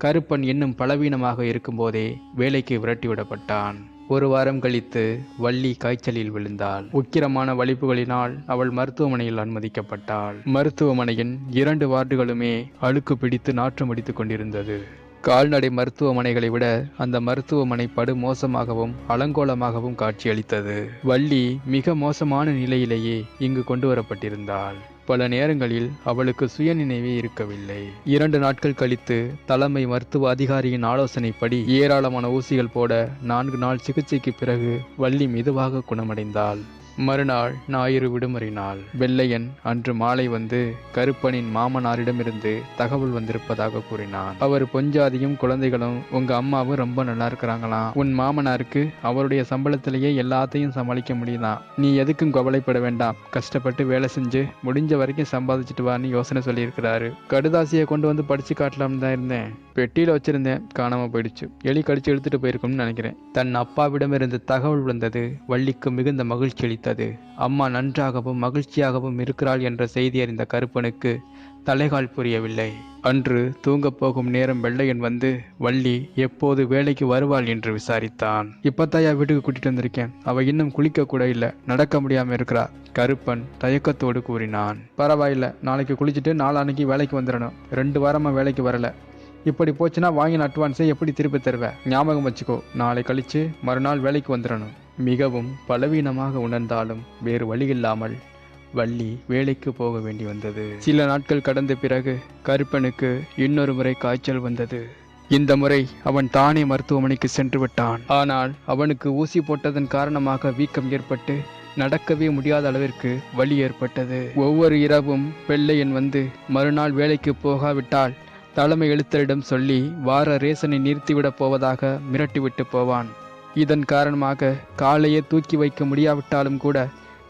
கருப்பன் இன்னும் பலவீனமாக இருக்கும்போதே வேலைக்கு விரட்டிவிடப்பட்டான். 1 வாரம் கழித்து வள்ளி காய்ச்சலில் விழுந்தாள். உக்கிரமான வலிப்புகளினால் அவள் மருத்துவமனையில் அனுமதிக்கப்பட்டாள். மருத்துவமனையின் 2 வார்டுகளுமே அழுக்கு பிடித்து நாற்றம் அடித்துக் கொண்டிருந்தது. கால்நடை மருத்துவமனைகளை விட அந்த மருத்துவமனை படு மோசமாகவும் அலங்கோலமாகவும் காட்சியளித்தது. வள்ளி மிக மோசமான நிலையிலேயே இங்கு கொண்டு வரப்பட்டிருந்தாள். பல நேரங்களில் அவளுக்கு சுயநினைவே இருக்கவில்லை. 2 நாட்கள் கழித்து தலைமை மருத்துவ அதிகாரியின் ஆலோசனைப்படி ஏராளமான ஊசிகள் போட 4 நாள் சிகிச்சைக்கு பிறகு வள்ளி மெதுவாக குணமடைந்தாள். மறுநாள் ஞாயிறு விடுமுறை நாள். வெள்ளையன் அன்று மாலை வந்து கருப்பனின் மாமனாரிடமிருந்து தகவல் வந்திருப்பதாக கூறினான். அவர் பொஞ்சாதியும் குழந்தைகளும் உங்க அம்மாவும் ரொம்ப நல்லா இருக்கிறாங்களாம். உன் மாமனாருக்கு அவருடைய சம்பளத்திலேயே எல்லாத்தையும் சமாளிக்க முடியுதான். நீ எதுக்கும் கவலைப்பட வேண்டாம். கஷ்டப்பட்டு வேலை செஞ்சு முடிஞ்ச வரைக்கும் சம்பாதிச்சுட்டு வான்னு யோசனை சொல்லியிருக்கிறாரு. கடுதாசியை கொண்டு வந்து படிச்சு காட்டலாம்னு தான் இருந்தேன். பெட்டியில வச்சிருந்தேன், காணாம போயிடுச்சு. எலி கடிச்சு எடுத்துட்டு போயிருக்கும்னு நினைக்கிறேன். தன் அப்பாவிடமிருந்து தகவல் வந்தது வள்ளிக்கு மிகுந்த மகிழ்ச்சி அளித்தது. அம்மா நன்றாகவும் மகிழ்ச்சியாகவும் இருக்கிறாள் என்ற செய்தி அறிந்த கருப்பனுக்கு தலைகால் புரியவில்லை. அன்று தூங்கப் போகும் நேரம் வெள்ளையன் வந்து வள்ளி எப்போது வேலைக்கு வருவாள் என்று விசாரித்தான். இப்பத்தாயா வீட்டுக்கு கூட்டிட்டு வந்திருக்கேன். அவ இன்னும் குளிக்க கூட இல்லை, நடக்க முடியாம இருக்கிறா. கருப்பன் தயக்கத்தோடு கூறினான். பரவாயில்ல, நாளைக்கு குளிச்சுட்டு நாளான்னைக்கு வேலைக்கு வந்துடணும். 2 வாரமா வேலைக்கு வரல. இப்படி போச்சுன்னா வாங்கின அட்வான்ஸை எப்படி திருப்பி தருவேன்? ஞாபகம் வச்சுக்கோ, நாளை கழிச்சு மறுநாள் வேலைக்கு வந்துடணும். மிகவும் பலவீனமாக உணர்ந்தாலும் வேறு வழியில்லாமல் வள்ளி வேலைக்கு போக வேண்டி வந்தது. சில நாட்கள் கடந்த பிறகு கருப்பனுக்கு இன்னொரு முறை காய்ச்சல் வந்தது. இந்த முறை அவன் தானே மருத்துவமனைக்கு சென்று விட்டான். ஆனால் அவனுக்கு ஊசி போட்டதன் காரணமாக வீக்கம் ஏற்பட்டு நடக்கவே முடியாத அளவிற்கு வலி ஏற்பட்டது. ஒவ்வொரு இரவும் வெள்ளையன் வந்து மறுநாள் வேலைக்கு போகாவிட்டால் தலைமை எழுத்தரிடம் சொல்லி வார ரேசனை நிறுத்திவிடப் போவதாக மிரட்டிவிட்டு போவான். இதன் காரணமாக காலையே தூக்கி வைக்க முடியாவிட்டாலும் கூட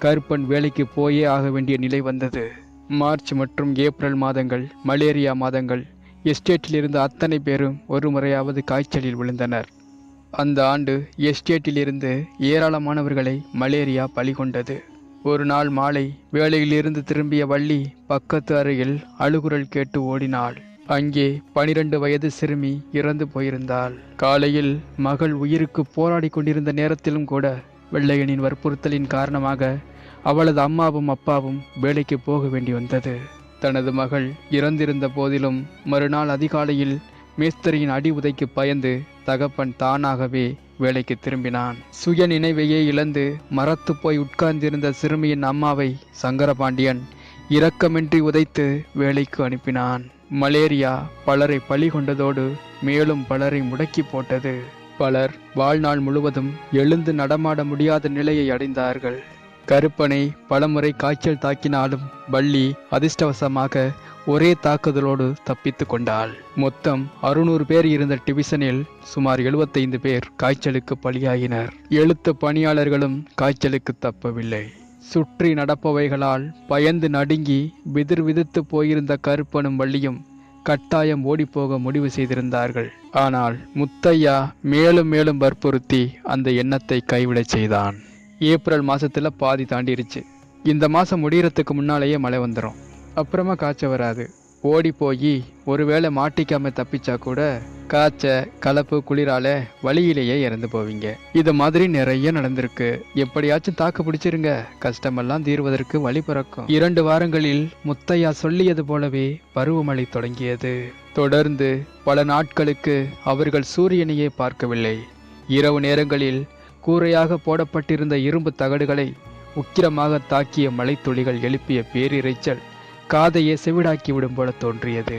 கருப்பன் வேலைக்கு போயே ஆக வேண்டிய நிலை வந்தது. மார்ச் மற்றும் ஏப்ரல் மாதங்கள் மலேரியா மாதங்கள். எஸ்டேட்டில் இருந்த அத்தனை பேரும் ஒரு முறையாவது காய்ச்சலில் விழுந்தனர். அந்த ஆண்டு எஸ்டேட்டில் இருந்து ஏராளமானவர்களை மலேரியா பலி கொண்டது. ஒரு நாள் மாலை வேலையிலிருந்து திரும்பிய வள்ளி பக்கத்து அறையில் அழுகுரல் கேட்டு ஓடினாள். அங்கே 12 வயது சிறுமி இறந்து போயிருந்தாள். காலையில் மகள் உயிருக்கு போராடி கொண்டிருந்த நேரத்திலும் கூட வெள்ளையனின் வற்புறுத்தலின் காரணமாக அவளது அம்மாவும் அப்பாவும் வேலைக்கு போக வேண்டி வந்தது. தனது மகள் இறந்திருந்த போதிலும் மறுநாள் அதிகாலையில் மேஸ்திரியின் அடி உதைக்கு பயந்து தகப்பன் தானாகவே வேலைக்கு திரும்பினான். சுய நினைவையே இழந்து மரத்து போய் உட்கார்ந்திருந்த சிறுமியின் அம்மாவை சங்கரபாண்டியன் இரக்கமின்றி உதைத்து வேலைக்கு அனுப்பினான். மலேரியா பலரை பலி கொண்டதோடு மேலும் பலரை முடக்கி போட்டது. பலர் வாழ்நாள் முழுவதும் எழுந்து நடமாட முடியாத நிலையை அடைந்தார்கள். கருப்பனை பலமுறை காய்ச்சல் தாக்கினாலும் வள்ளி அதிர்ஷ்டவசமாக ஒரே தாக்குதலோடு தப்பித்து கொண்டாள். மொத்தம் 600 பேர் இருந்த டிவிஷனில் சுமார் 75 பேர் காய்ச்சலுக்கு பலியாகினர். எழுத்து பணியாளர்களும் காய்ச்சலுக்கு தப்பவில்லை. சுற்றி நடப்பவைகளால் பயந்து நடுங்கி விதிர் விதித்து போயிருந்த கருப்பனும் வள்ளியும் கட்டாயம் ஓடிப்போக முடிவு செய்திருந்தார்கள். ஆனால் முத்தையா மேலும் மேலும் வற்புறுத்தி அந்த எண்ணத்தை கைவிடச் செய்தான். ஏப்ரல் மாசத்துல பாதி தாண்டிருச்சு. இந்த மாசம் முடியறதுக்கு முன்னாலேயே மழை வந்துடும். அப்புறமா காய்ச்சல் வராது. ஓடி போய் ஒருவேளை மாட்டிக்காம தப்பிச்சா கூட காய்ச்ச கலப்பு குளிரால வழியிலேயே இறந்து போவீங்க. இது மாதிரி நிறைய நடந்திருக்கு. எப்படியாச்சும் தாக்கு பிடிச்சிருங்க, கஷ்டமெல்லாம் தீர்வதற்கு வழி பிறக்கும். 2 வாரங்களில் முத்தையா சொல்லியது போலவே பருவமழை தொடங்கியது. தொடர்ந்து பல நாட்களுக்கு அவர்கள் சூரியனையே பார்க்கவில்லை. இரவு நேரங்களில் கூரையாக போடப்பட்டிருந்த இரும்பு தகடுகளை உக்கிரமாக தாக்கிய மழைத்துளிகள் எழுப்பிய பேரிரைச்சல் காதையே செவிடாக்கி விடும் போல தோன்றியது.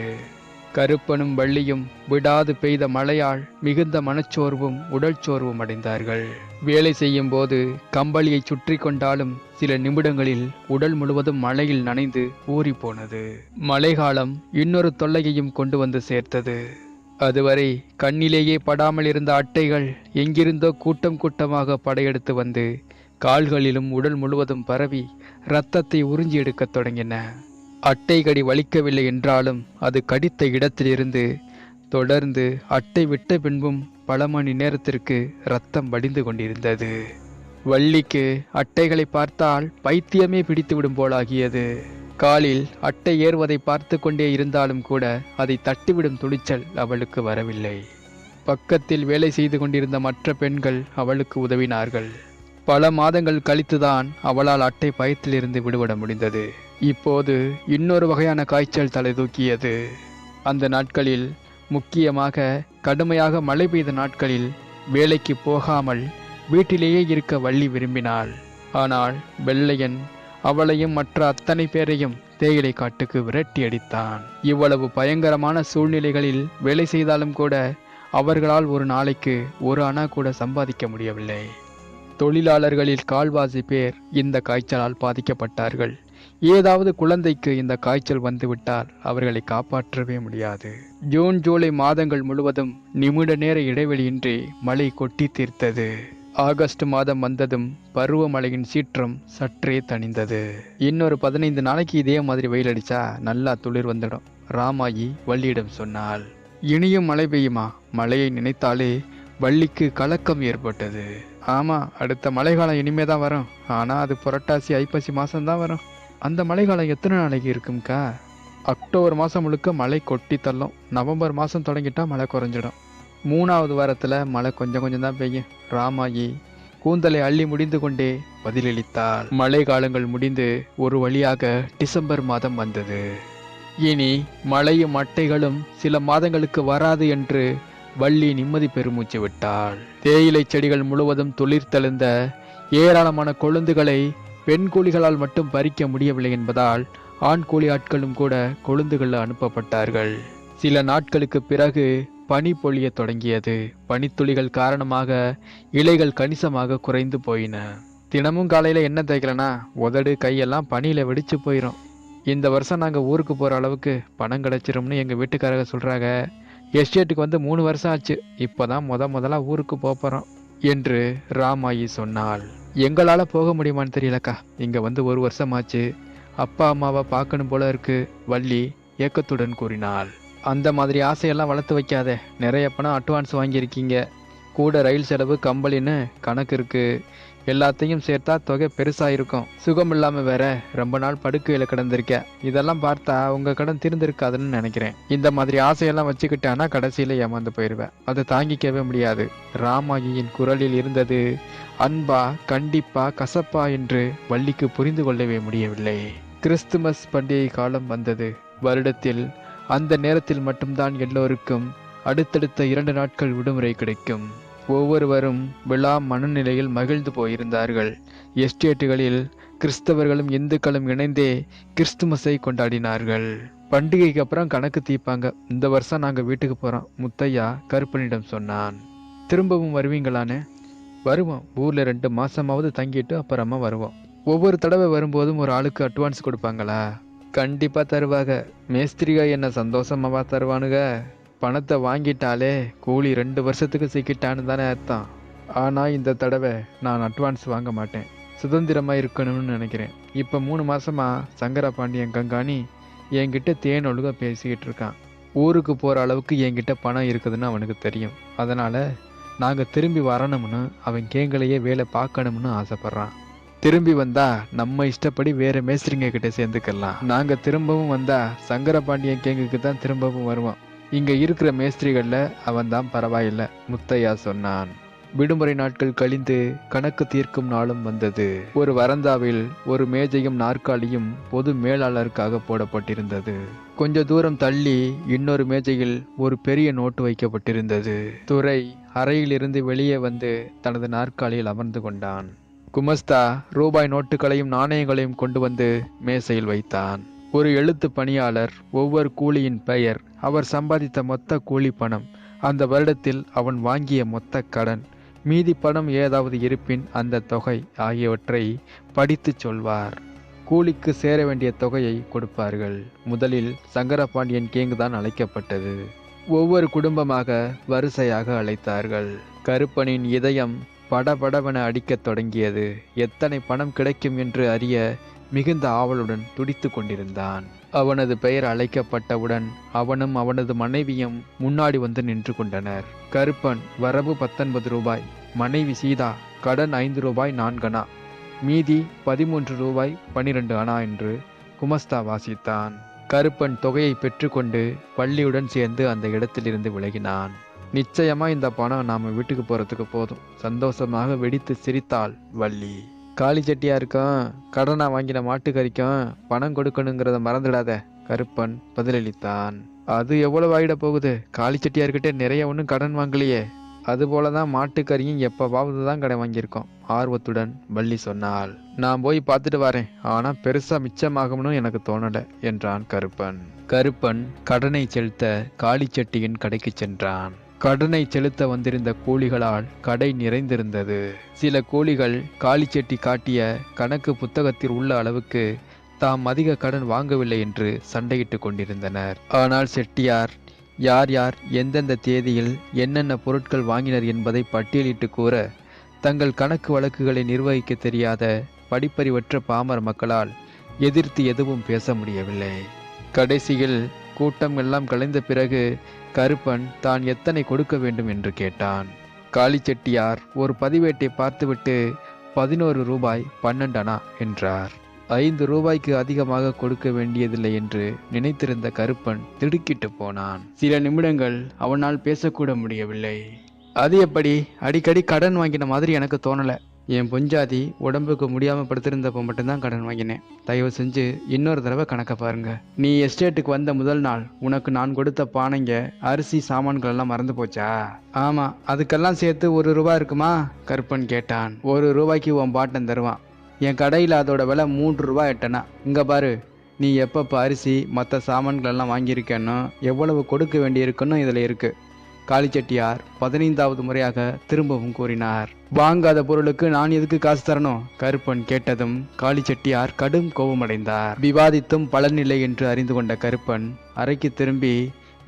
கருப்பனும் வள்ளியும் விடாது பெய்த மழையால் மிகுந்த மனச்சோர்வும் உடல் சோர்வும் அடைந்தார்கள். வேலை செய்யும் போது கம்பளியை சுற்றி கொண்டாலும் சில நிமிடங்களில் உடல் முழுவதும் மழையில் நனைந்து ஊறி போனது. மழைக்காலம் இன்னொரு தொல்லையையும் கொண்டு வந்து சேர்த்தது. அதுவரை கண்ணிலேயே படாமல் இருந்த அட்டைகள் எங்கிருந்தோ கூட்டம் கூட்டமாக படையெடுத்து வந்து கால்களிலும் உடல் முழுவதும் பரவி இரத்தத்தை உறிஞ்சி எடுக்கத் தொடங்கின. அட்டை கடி வலிக்கவில்லை என்றாலும் அது கடித்த இடத்திலிருந்து தொடர்ந்து அட்டை விட்ட பின்பும் பல மணி நேரத்திற்கு இரத்தம் வடிந்து கொண்டிருந்தது. வள்ளிக்கு அட்டைகளை பார்த்தால் பைத்தியமே பிடித்துவிடும் போலாகியது. காலில் அட்டை ஏறுவதை பார்த்து கொண்டே இருந்தாலும் கூட அதை தட்டிவிடும் துணிச்சல் அவளுக்கு வரவில்லை. பக்கத்தில் வேலை செய்து கொண்டிருந்த மற்ற பெண்கள் அவளுக்கு உதவினார்கள். பல மாதங்கள் கழித்துதான் அவளால் அட்டை பயத்திலிருந்து விடுபட முடிந்தது. இப்போது இன்னொரு வகையான காய்ச்சல் தலை தூக்கியது. அந்த நாட்களில், முக்கியமாக கடுமையாக மழை பெய்த நாட்களில் வேலைக்கு போகாமல் வீட்டிலேயே இருக்க வள்ளி விரும்பினாள். ஆனால் வெள்ளையன் அவளையும் மற்ற அத்தனை பேரையும் தேயிலை காட்டுக்கு விரட்டி அடித்தான். இவ்வளவு பயங்கரமான சூழ்நிலைகளில் வேலை செய்தாலும் கூட அவர்களால் ஒரு நாளைக்கு 1 அணா கூட சம்பாதிக்க முடியவில்லை. தொழிலாளர்களில் 1/4 பேர் இந்த காய்ச்சலால் பாதிக்கப்பட்டார்கள். ஏதாவது குழந்தைக்கு இந்த காய்ச்சல் வந்துவிட்டால் அவர்களை காப்பாற்றவே முடியாது. ஜூன் ஜூலை மாதங்கள் முழுவதும் நிமிட நேர இடைவெளியின்றி மழை கொட்டி தீர்த்தது. ஆகஸ்ட் மாதம் வந்ததும் பருவமழையின் சீற்றம் சற்றே தணிந்தது. இன்னொரு 15 நாளைக்கு இதே மாதிரி வெயில் அடிச்சா நல்லா துளிர் வந்துடும், ராமாயி வள்ளியிடம் சொன்னாள். இனியும் மழை பெய்யுமா? மழையை நினைத்தாலே வள்ளிக்கு கலக்கம் ஏற்பட்டது. ஆமா, அடுத்த மழைக்காலம் இனிமேதான் வரும். ஆனா அது புரட்டாசி ஐப்பசி மாசம்தான் வரும். அந்த மழைக்காலம் எத்தனை நாளைக்கு இருக்கும்க்கா? அக்டோபர் மாதம் முழுக்க மழை கொட்டி தள்ளும். நவம்பர் மாதம் தொடங்கிட்டா மழை குறைஞ்சிடும். 3வது வாரத்தில் மழை கொஞ்சம் கொஞ்சம் தான் பெய்யும், ராமாயி கூந்தலை அள்ளி முடிந்து கொண்டே பதிலளித்தாள். மழை காலங்கள் முடிந்து ஒரு வழியாக டிசம்பர் மாதம் வந்தது. இனி மழையும் அட்டைகளும் சில மாதங்களுக்கு வராது என்று வள்ளி நிம்மதி பெருமூச்சு விட்டாள். தேயிலை செடிகள் முழுவதும் துளிர்த்தெழுந்த ஏராளமான கொழுந்துகளை பெண் கூலிகளால் மட்டும் பறிக்க முடியவில்லை என்பதால் ஆண் கூலி ஆட்களும் கூட கொழுந்துகளில் அனுப்பப்பட்டார்கள். சில நாட்களுக்கு பிறகு பனி பொழிய தொடங்கியது. பனித்துளிகள் காரணமாக இலைகள் கணிசமாக குறைந்து போயின. தினமும் காலையில என்ன தேய்க்கலனா உதடு கையெல்லாம் பனியில வெடிச்சு போயிடும். இந்த வருஷம் நாங்கள் ஊருக்கு போகிற அளவுக்கு பணம் கிடைச்சிரும்னு எங்கள் வீட்டுக்காரங்க சொல்கிறாங்க. எஸ்டேட்டுக்கு வந்து 3 வருஷம் ஆச்சு. இப்போதான் முதலாக ஊருக்கு போகிறோம் என்று ராமாயி சொன்னாள். எங்களால் போக முடியுமான்னு தெரியலக்கா. இங்கே வந்து 1 வருஷம் ஆச்சு. அப்பா அம்மாவை பார்க்கணும் போல இருக்கு, வள்ளி ஏக்கத்துடன் கூறினாள். அந்த மாதிரி ஆசையெல்லாம் வளர்த்து வைக்காதே. நிறைய பணம் அட்வான்ஸ் வாங்கியிருக்கீங்க. கூட ரயில் செலவு கம்பளின்னு கணக்கு இருக்கு. எல்லாத்தையும் சேர்த்தா தொகை பெருசாக இருக்கும். சுகம் இல்லாமல் வேற ரொம்ப நாள் படுக்கையில் கிடந்திருக்க. இதெல்லாம் பார்த்தா உங்கள் கடன் தீர்ந்திருக்காதுன்னு நினைக்கிறேன். இந்த மாதிரி ஆசையெல்லாம் வச்சுக்கிட்டானா கடைசியில் ஏமாந்து போயிடுவேன். அதை தாங்கிக்கவே முடியாது. ராமாயியின் குரலில் இருந்தது அன்பா, கண்டிப்பா, கசப்பா என்று வள்ளிக்கு புரிந்து கொள்ளவே முடியவில்லை. கிறிஸ்துமஸ் பண்டிகை காலம் வந்தது. வருடத்தில் அந்த நேரத்தில் மட்டும்தான் எல்லோருக்கும் அடுத்தடுத்த 2 நாட்கள் விடுமுறை கிடைக்கும். ஒவ்வொருவரும் விழா மனநிலையில் மகிழ்ந்து போயிருந்தார்கள். எஸ்டேட்டுகளில் கிறிஸ்தவர்களும் இந்துக்களும் இணைந்தே கிறிஸ்துமஸை கொண்டாடினார்கள். பண்டிகைக்கு அப்புறம் கணக்கு தீர்ப்பாங்க. இந்த வருஷம் நாங்கள் வீட்டுக்கு போகிறோம், முத்தையா கருப்பனிடம் சொன்னான். திரும்பவும் வருவீங்களான்னு? வருவோம். ஊரில் 2 மாசமாவது தங்கிட்டு அப்புறமா வருவோம். ஒவ்வொரு தடவை வரும்போதும் ஒரு ஆளுக்கு அட்வான்ஸ் கொடுப்பாங்களா? கண்டிப்பாக தருவாங்க. மேஸ்திரிகா என்ன சந்தோஷமாவா தருவானுங்க? பணத்தை வாங்கிட்டாலே கூலி 2 வருஷத்துக்கு சிக்கிட்டான்னு தானே அர்த்தம். ஆனால் இந்த தடவை நான் அட்வான்ஸ் வாங்க மாட்டேன். சுதந்திரமாக இருக்கணும்னு நினைக்கிறேன். இப்போ 3 மாசமா சங்கரபாண்டியன் கங்காணி என்கிட்ட தேனொழுக பேசிக்கிட்டு இருக்கான். ஊருக்கு போகிற அளவுக்கு என்கிட்ட பணம் இருக்குதுன்னு அவனுக்கு தெரியும். அதனால் நாங்கள் திரும்பி வரணும்னு அவன் கேங்களையே வேலை பார்க்கணும்னு ஆசைப்பட்றான். திரும்பி வந்தா நம்ம இஷ்டப்படி வேற மேஸ்திரிங்க கிட்ட சேர்ந்துக்கலாம். நாங்கள் திரும்பவும் வந்தா சங்கரபாண்டியன் கேங்குக்கு தான் திரும்பவும் வருவோம். இங்க இருக்கிற மேஸ்திரிகள்ல அவன் தான் பரவாயில்லை, முத்தையா சொன்னான். விடுமுறை நாட்கள் கழிந்து கணக்கு தீர்க்கும் நாளும் வந்தது. ஒரு வரந்தாவில் ஒரு மேஜையும் நாற்காலியும் பொது மேலாளருக்காக போடப்பட்டிருந்தது. கொஞ்ச தூரம் தள்ளி இன்னொரு மேஜையில் ஒரு பெரிய நோட்டு வைக்கப்பட்டிருந்தது. துரை அறையிலிருந்து வெளியே வந்து தனது நாற்காலியில் அமர்ந்து கொண்டான். குமஸ்தா ரூபாய் நோட்டுகளையும் நாணயங்களையும் கொண்டு வந்து மேசையில் வைத்தான். ஒரு எழுத்து பணியாளர், ஒவ்வொரு கூலியின் பெயர், அவர் சம்பாதித்த மொத்த கூலி பணம், அந்த வருடத்தில் அவன் வாங்கிய மொத்த கடன், மீதி பணம் ஏதாவது இருப்பின் அந்த தொகை ஆகியவற்றை படித்து சொல்வார். கூலிக்கு சேர வேண்டிய தொகையை கொடுப்பார்கள். முதலில் சங்கரபாண்டியன் கேங்கு தான் அழைக்கப்பட்டது. ஒவ்வொரு குடும்பமாக வரிசையாக அழைத்தார்கள். கருப்பனின் இதயம் படபடவென அடிக்கத் தொடங்கியது. எத்தனை பணம் கிடைக்கும் என்று அறிய மிகுந்த ஆவலுடன் துடித்து கொண்டிருந்தான். அவனது பெயர் அழைக்கப்பட்டவுடன் அவனும் அவனது மனைவியும் முன்னாடி வந்து நின்று கொண்டனர். கருப்பன் வரவு 19 ரூபாய், மனைவி சீதா கடன் 5 ரூபாய் 4 அணா, மீதி 13 ரூபாய் 12 அணா என்று குமஸ்தா வாசித்தான். கருப்பன் தொகையை பெற்றுக்கொண்டு பள்ளியுடன் சேர்ந்து அந்த இடத்திலிருந்து விலகினான். நிச்சயமா இந்த பணம் நாம வீட்டுக்கு போறதுக்கு போதும், சந்தோஷமாக வெடித்து சிரித்தாள் வள்ளி. காளி செட்டியா இருக்கும், கடனா வாங்கின மாட்டுக்கறிக்கும் பணம் கொடுக்கணுங்கிறத மறந்துடாத, கருப்பன் பதிலளித்தான். அது எவ்வளவு ஆகிட போகுது? காளி செட்டியார்கிட்ட நிறைய ஒன்றும் கடன் வாங்கலையே. அதுபோலதான் மாட்டுக்கறியும் எப்பவாவது தான் கடன் வாங்கியிருக்கோம், ஆர்வத்துடன் வள்ளி சொன்னாள். நான் போய் பார்த்துட்டு வரேன், ஆனா பெருசா மிச்சமாகும்னு எனக்கு தோணல என்றான் கருப்பன். கருப்பன் கடனை செலுத்த காளிச்செட்டியின் கடைக்கு சென்றான். கடனை செலுத்த வந்திருந்த கூலிகளால் கடை நிறைந்திருந்தது. சில கூலிகள் காளிச்செட்டி காட்டிய கணக்கு புத்தகத்தில் உள்ள அளவுக்கு தாம் அதிக கடன் வாங்கவில்லை என்று சண்டையிட்டு கொண்டிருந்தனர். ஆனால் செட்டியார் யார் யார் எந்தெந்த தேதியில் என்னென்ன பொருட்கள் வாங்கினர் என்பதை பட்டியலிட்டு கூற தங்கள் கணக்கு வழக்குகளை நிர்வகிக்க தெரியாத படிப்பறிவற்ற பாமர மக்களால் எதிர்த்து எதுவும் பேச முடியவில்லை. கடைசியில் கூட்டம் எல்லாம் கலைந்த பிறகு கருப்பன் தான் எத்தனை கொடுக்க வேண்டும் என்று கேட்டான். காளிச்செட்டியார் ஒரு பதிவேட்டை பார்த்துவிட்டு 11 ரூபாய் 12 அணா என்றார். 5 ரூபாய்க்கு அதிகமாக கொடுக்க வேண்டியதில்லை என்று நினைத்திருந்த கருப்பன் திடுக்கிட்டு போனான். சில நிமிடங்கள் அவனால் பேசக்கூட முடியவில்லை. அது எப்படி? அடிக்கடி கடன் வாங்கின மாதிரி எனக்கு தோணலை. என் பொஞ்சாதி உடம்புக்கு முடியாமல் படுத்திருந்தப்போ மட்டும்தான் கடன் வாங்கினேன். தயவு செஞ்சு இன்னொரு தடவை கணக்கை பாருங்க. நீ எஸ்டேட்டுக்கு வந்த முதல் நாள் உனக்கு நான் கொடுத்த பானைங்க, அரிசி, சாமான்கள் எல்லாம் மறந்து போச்சா? ஆமாம், அதுக்கெல்லாம் சேர்த்து 1 ரூபாய் இருக்குமா? கருப்பன் கேட்டான். 1 ரூபாய்க்கு உன் பாட்டன் தருவான். என் கடையில் அதோட விலை 3 ரூபா எட்டனா. இங்கே பாரு, நீ எப்பப்போ அரிசி மற்ற சாமான்களெல்லாம் வாங்கியிருக்கேன்னு எவ்வளவு கொடுக்க வேண்டியிருக்குன்னு இதில் இருக்கு. காளிச்செட்டியார் 15வது முறையாக திரும்பவும் கூறினார். வாங்காத பொருளுக்கு நான் எதுக்கு காசு தரணும்? கருப்பன் கேட்டதும் காளிச்செட்டியார் கடும் கோபமடைந்தார். விவாதித்தும் பலனில்லை என்று அறிந்து கொண்ட கருப்பன் அறைக்கு திரும்பி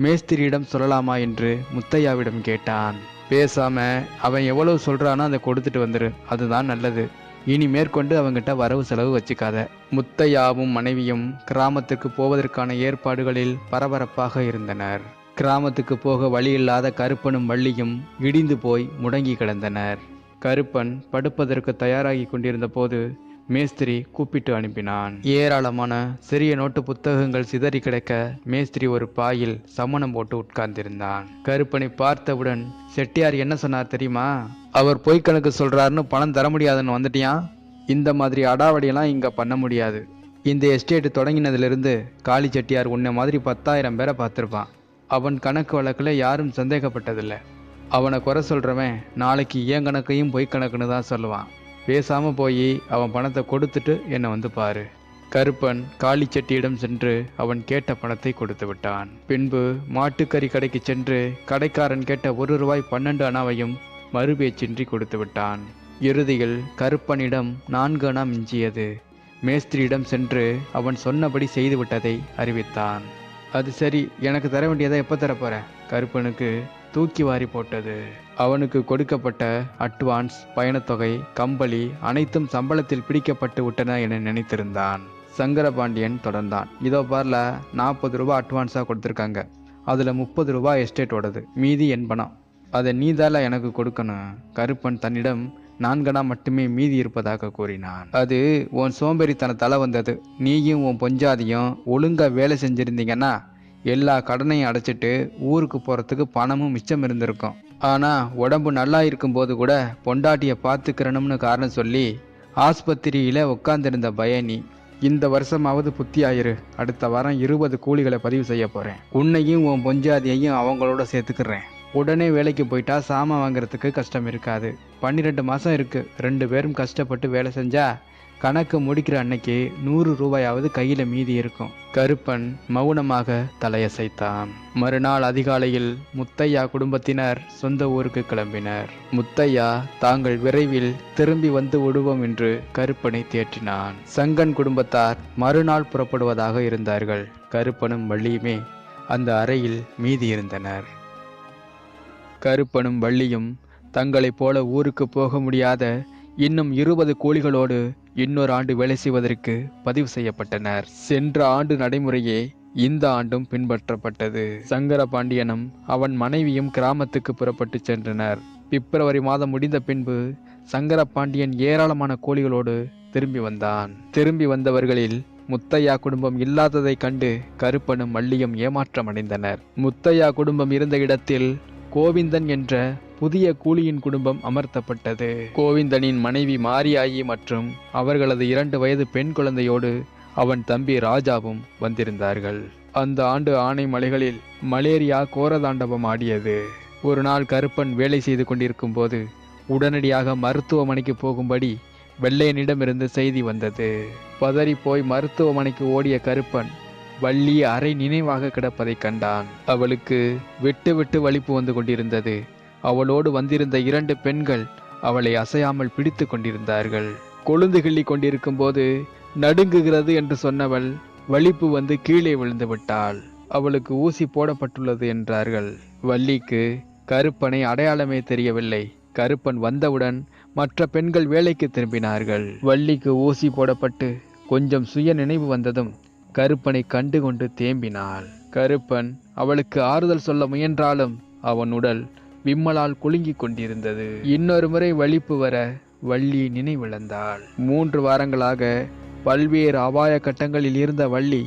மேஸ்திரியிடம் சொல்லலாமா என்று முத்தையாவிடம் கேட்டான். பேசாம அவன் எவ்வளவு சொல்றானோ அதை கொடுத்துட்டு வந்துரு, அதுதான் நல்லது. இனி மேற்கொண்டு அவங்கிட்ட வரவு செலவு வச்சுக்காத. முத்தையாவும் மனைவியும் கிராமத்துக்கு போவதற்கான ஏற்பாடுகளில் பரபரப்பாக இருந்தனர். கிராமத்துக்கு போக வழியில்லாத கருப்பனும் வள்ளியும் இடிந்து போய் முடங்கி கிடந்தனர். கருப்பன் படுப்பதற்கு தயாராகி கொண்டிருந்த போது மேஸ்திரி கூப்பிட்டு அனுப்பினான். ஏராளமான சிறிய நோட்டு புத்தகங்கள் சிதறி கிடக்க மேஸ்திரி ஒரு பாயில் சமணம் போட்டு உட்கார்ந்திருந்தான். கருப்பனை பார்த்தவுடன், செட்டியார் என்ன சொன்னார் தெரியுமா? அவர் பொய்க்கணக்கு சொல்றாருன்னு பணம் தர முடியாதுன்னு வந்துட்டியான். இந்த மாதிரி அடாவடியெல்லாம் இங்க பண்ண முடியாது. இந்த எஸ்டேட் தொடங்கினதிலிருந்து காளி செட்டியார் உன்னை மாதிரி 10,000 பேரை பார்த்துருப்பான். அவன் கணக்கு வழக்கில் யாரும் சந்தேகப்பட்டதில்லை. அவனை குறை சொல்றவன் நாளைக்கு ஏன் கணக்கையும் பொய்க்கணக்குன்னு தான் சொல்லுவான். பேசாம போய் அவன் பணத்தை கொடுத்துட்டு என்னை வந்து பாரு. கருப்பன் காளிச்செட்டியிடம் சென்று அவன் கேட்ட பணத்தை கொடுத்து விட்டான். பின்பு மாட்டுக்கறி கடைக்கு சென்று கடைக்காரன் கேட்ட 1 ரூபாய் 12 அணாவையும் மறுபேச்சின்றி கொடுத்து விட்டான். இறுதியில் கருப்பனிடம் 4 அணா மிஞ்சியது. மேஸ்திரியிடம் சென்று அவன் சொன்னபடி செய்துவிட்டதை அறிவித்தான். அது சரி, எனக்கு தர வேண்டியதை எப்போ தரப்போற? கருப்பனுக்கு தூக்கி வாரி போட்டது. அவனுக்கு கொடுக்கப்பட்ட அட்வான்ஸ், பயணத்தொகை, கம்பளி அனைத்தும் சம்பளத்தில் பிடிக்கப்பட்டு விட்டன என நினைத்திருந்தான். சங்கரபாண்டியன் தொடர்ந்தான். இதோ பார்ல, 40 ரூபாய் அட்வான்ஸாக கொடுத்துருக்காங்க. அதில் 30 ரூபாய் எஸ்டேட்டோடது, மீதி என் பணம். அதை நீதால எனக்கு கொடுக்கணும். கருப்பன் தன்னிடம் 4 அணா மட்டுமே மீதி இருப்பதாக கூறினான். அது உன் சோம்பேறித்தனத்தால வந்தது. நீயும் உன் பொஞ்சாதியும் ஒழுங்கா வேலை செஞ்சிருந்தீங்கன்னா எல்லா கடனையும் அடைச்சிட்டு ஊருக்கு போகிறதுக்கு பணமும் மிச்சம் இருந்திருக்கும். ஆனால் உடம்பு நல்லா இருக்கும்போது கூட பொண்டாட்டியை பார்த்துக்கிறணும்னு காரணம் சொல்லி ஆஸ்பத்திரியில் உட்காந்துருந்த பயணி. இந்த வருஷமாவது புத்தி ஆயிரு. அடுத்த வாரம் 20 கூலிகளை பதிவு செய்ய போகிறேன். உன்னையும் உன் பொஞ்சாதியையும் அவங்களோட சேர்த்துக்கிறேன். உடனே வேலைக்கு போயிட்டா சாமான் வாங்குறதுக்கு கஷ்டம் இருக்காது. 12 மாதம் இருக்குது. 2 பேரும் கஷ்டப்பட்டு வேலை செஞ்சா கணக்கு முடிக்கிற அன்னைக்கு 100 ரூபாயாவது கையில் மீதி இருக்கும். கருப்பன் மௌனமாக தலையசைத்தான். மறுநாள் அதிகாலையில் முத்தையா குடும்பத்தினர் சொந்த ஊருக்கு கிளம்பினர். முத்தையா தாங்கள் விரைவில் திரும்பி வந்து விடுவோம் என்று கருப்பனை தேற்றினான். சங்கன் குடும்பத்தார் மறுநாள் புறப்படுவதாக இருந்தார்கள். கருப்பனும் வள்ளியுமே அந்த அறையில் மீதி இருந்தனர். கருப்பனும் வள்ளியும் தங்களைப் போல ஊருக்கு போக முடியாத இன்னும் 20 கூலிகளோடு இன்னொரு ஆண்டு வேலை செய்வதற்கு பதிவு செய்யப்பட்டனர். சென்ற ஆண்டு நடைமுறையே இந்த ஆண்டும் பின்பற்றப்பட்டது. சங்கரபாண்டியனும் அவன் மனைவியும் கிராமத்துக்கு புறப்பட்டு சென்றனர். பிப்ரவரி மாதம் முடிந்த பின்பு சங்கரபாண்டியன் ஏராளமான கூலிகளோடு திரும்பி வந்தான். திரும்பி வந்தவர்களில் முத்தையா குடும்பம் இல்லாததை கண்டு கருப்பனும் வள்ளியும் ஏமாற்றமடைந்தனர். முத்தையா குடும்பம் இருந்த இடத்தில் கோவிந்தன் என்ற புதிய கூலியின் குடும்பம் அமர்த்தப்பட்டது. கோவிந்தனின் மனைவி மாரியாயி மற்றும் அவர்களது 2 வயது பெண் குழந்தையோடு அவன் தம்பி ராஜாவும் வந்திருந்தார்கள். அந்த ஆண்டு ஆனைமலைகளில் மலேரியா கோரதாண்டவம் ஆடியது. ஒரு நாள் கருப்பன் வேலை செய்து கொண்டிருக்கும் போது உடனடியாக மருத்துவமனைக்கு போகும்படி வெள்ளையனிடமிருந்து செய்தி வந்தது. பதறி போய் மருத்துவமனைக்கு ஓடிய கருப்பன் வள்ளி அரை நினைவாக கிடப்பதை கண்டான். அவளுக்கு விட்டு விட்டு வலிப்பு வந்து கொண்டிருந்தது. அவளோடு வந்திருந்த 2 பெண்கள் அவளை அசையாமல் பிடித்து கொண்டிருந்தார்கள். கொழுந்து கிள்ளி கொண்டிருக்கும் போது நடுங்குகிறது என்று சொன்னவள் வலிப்பு வந்து கீழே விழுந்து விட்டாள். அவளுக்கு ஊசி போடப்பட்டுள்ளது என்றார்கள். வள்ளிக்கு கருப்பனை அடையாளமே தெரியவில்லை. கருப்பன் வந்தவுடன் மற்ற பெண்கள் வேலைக்கு திரும்பினார்கள். வள்ளிக்கு ஊசி போடப்பட்டு கொஞ்சம் சுய நினைவு வந்ததும் கருப்பனை கண்டு கொண்டு தேம்பினாள். கருப்பன் அவளுக்கு ஆறுதல் சொல்ல முயன்றாலும் அவன் உடல் விம்மலால் குலுங்கி கொண்டிருந்தது. இன்னொரு முறை வலிப்பு வர வள்ளி நினைவிழந்தாள். 3 வாரங்களாக பல்வேறு அபாய கட்டங்களில் இருந்த வள்ளி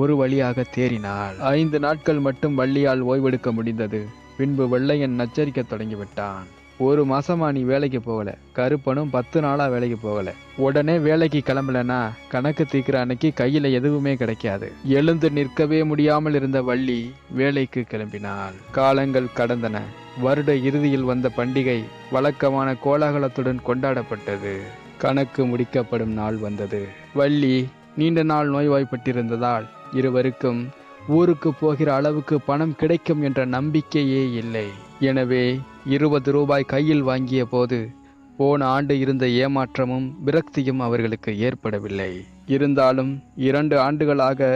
ஒரு வழியாக தேறினாள். 5 நாட்கள் மட்டும் வள்ளியால் ஓய்வெடுக்க முடிந்தது. பின்பு வெள்ளையன் நச்சரிக்க தொடங்கிவிட்டான். 1 மாசமா நீ வேலைக்கு போகல. கருப்பனும் 10 நாளா வேலைக்கு போகல. உடனே வேலைக்கு கிளம்பலனா கணக்கு தீர்க்கிற அன்னைக்கு கையில எதுவுமே கிடைக்காது. எழுந்து நிற்கவே முடியாமல் இருந்த வள்ளி வேலைக்கு கிளம்பினாள். காலங்கள் கடந்தன. வருட இறுதியில் வந்த பண்டிகை வழக்கமான கோலாகலத்துடன் கொண்டாடப்பட்டது. கணக்கு முடிக்கப்படும் நாள் வந்தது. வள்ளி நீண்ட நாள் நோய்வாய்ப்பட்டிருந்ததால் இருவருக்கும் ஊருக்கு போகிற அளவுக்கு பணம் கிடைக்கும் என்ற நம்பிக்கையே இல்லை. எனவே 20 ரூபாய் கையில் வாங்கிய போது போன ஆண்டு இருந்த ஏமாற்றமும் விரக்தியும் அவர்களுக்கு ஏற்படவில்லை. இருந்தாலும் 2 ஆண்டுகளாக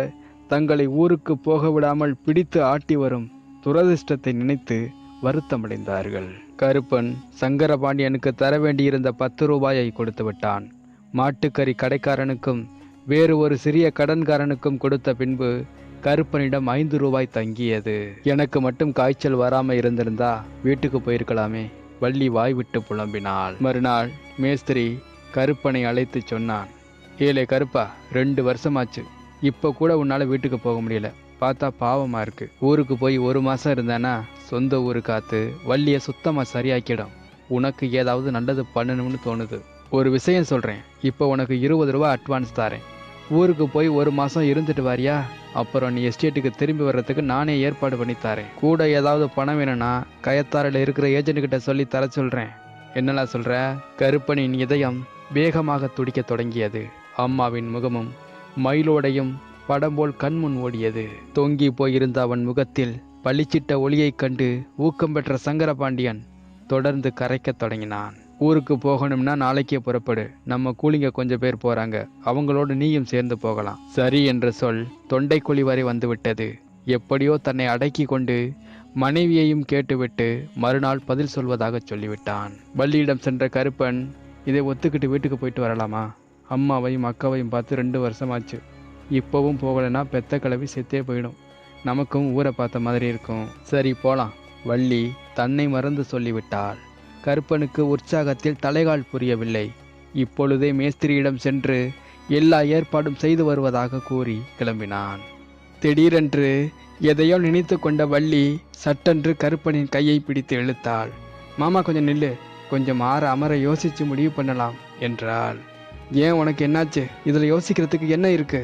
தங்களை ஊருக்கு போக விடாமல் பிடித்து ஆட்டி வரும் துரதிர்ஷ்டத்தை நினைத்து வருத்தமடைந்தார்கள். கருப்பன் சங்கரபாண்டியனுக்கு தர வேண்டியிருந்த 10 ரூபாயை கொடுத்து விட்டான். மாட்டுக்கறி கடைக்காரனுக்கும் வேறு ஒரு சிறிய கடன்காரனுக்கும் கொடுத்த பின்பு கருப்பனிடம் 5 ரூபாய் தங்கியது. எனக்கு மட்டும் காய்ச்சல் வராம இருந்திருந்தா வீட்டுக்கு போயிருக்கலாமே, வள்ளி வாய்விட்டு புலம்பினாள். மறுநாள் மேஸ்திரி கருப்பனை அழைத்து சொன்னான், ஏலே கருப்பா, 2 வருஷமாச்சு, இப்போ கூட உன்னால வீட்டுக்கு போக முடியல, பார்த்தா பாவமா இருக்கு. ஊருக்கு போய் 1 மாசம் இருந்தானா சொந்த ஊரு காத்து வள்ளியை சுத்தமா சரியாக்கிடும். உனக்கு ஏதாவது நல்லது பண்ணணும்னு தோணுது. ஒரு விஷயம் சொல்றேன், இப்போ உனக்கு 20 ரூபா அட்வான்ஸ் தாரேன். ஊருக்கு போய் 1 மாசம் இருந்துட்டு வாரியா? அப்புறம் நீ எஸ்டேட்டுக்கு திரும்பி வர்றதுக்கு நானே ஏற்பாடு பண்ணி தரேன். கூட ஏதாவது பணம் வேணும்னா கயத்தாரில் இருக்கிற ஏஜென்ட்கிட்ட சொல்லி தர சொல்றேன். என்னெல்லாம் சொல்ற? கருப்பனின் இதயம் வேகமாக துடிக்க தொடங்கியது. அம்மாவின் முகமும் மயிலோடையும் படம் போல் கண்முன் ஓடியது. தொங்கி போயிருந்த அவன் முகத்தில் பளிச்சிட்ட ஒளியைக் கண்டு ஊக்கம் பெற்ற சங்கரபாண்டியன் தொடர்ந்து கரைக்கத் தொடங்கினான். ஊருக்கு போகணும்னா நாளைக்கே புறப்படு. நம்ம கூலிங்க கொஞ்சம் பேர் போறாங்க, அவங்களோடு நீயும் சேர்ந்து போகலாம். சரி என்ற சொல் தொண்டைக்குழி வரை வந்துவிட்டது. எப்படியோ தன்னை அடக்கி கொண்டு மனைவியையும் கேட்டுவிட்டு மறுநாள் பதில் சொல்வதாக சொல்லிவிட்டான். வள்ளியிடம் சென்ற கருப்பன், இதை ஒத்துக்கிட்டு வீட்டுக்கு போயிட்டு வரலாமா? அம்மாவையும் அக்காவையும் பார்த்து 2 வருஷமாச்சு. இப்போவும் போகலைன்னா பெத்த கிளவி செத்தே போயிடும். நமக்கும் ஊரை பார்த்த மாதிரி இருக்கும். சரி போலாம், வள்ளி தன்னை மறந்து சொல்லிவிட்டாள். கருப்பனுக்கு உற்சாகத்தில் தலைகால் புரியவில்லை. இப்பொழுதே மேஸ்திரியிடம் சென்று எல்லா ஏற்பாடும் செய்து வருவதாக கூறி கிளம்பினான். திடீரென்று எதையோ நினைத்து கொண்ட வள்ளி சட்டென்று கருப்பனின் கையை பிடித்து இழுத்தாள். மாமா கொஞ்சம் நில்லு, கொஞ்சம் அமர யோசிச்சு முடிவு பண்ணலாம் என்றாள். ஏன், உனக்கு என்னாச்சு? இதில் யோசிக்கிறதுக்கு என்ன இருக்கு?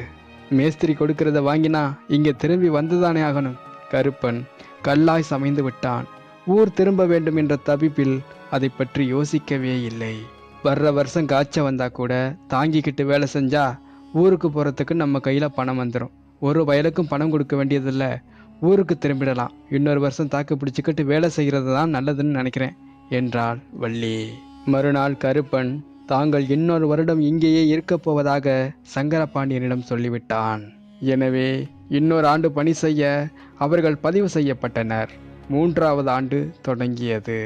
மேஸ்திரி கொடுக்கறத வாங்கினா இங்கே திரும்பி வந்துதானே ஆகணும். கருப்பன் கல்லாய் சமைந்து விட்டான். ஊர் திரும்ப வேண்டும் என்ற தவிப்பில் அதை பற்றி யோசிக்கவே இல்லை. வர்ற வருஷம் காய்ச்ச வந்தா கூட தாங்கிக்கிட்டு வேலை செஞ்சா ஊருக்கு போகிறதுக்கு நம்ம கையில் பணம் வந்துடும். ஒரு வயலுக்கும் பணம் கொடுக்க வேண்டியதில்லை, ஊருக்கு திரும்பிடலாம். இன்னொரு வருஷம் தாக்கு பிடிச்சிக்கிட்டு வேலை செய்கிறது தான் நல்லதுன்னு நினைக்கிறேன் என்றாள் வள்ளி. மறுநாள் கருப்பன் தாங்கள் இன்னொரு வருடம் இங்கேயே இருக்கப் போவதாக சங்கரபாண்டியனிடம் சொல்லிவிட்டான். எனவே இன்னொரு ஆண்டு பணி செய்ய அவர்கள் பதிவு செய்யப்பட்டனர். 3வது ஆண்டு தொடங்கியது.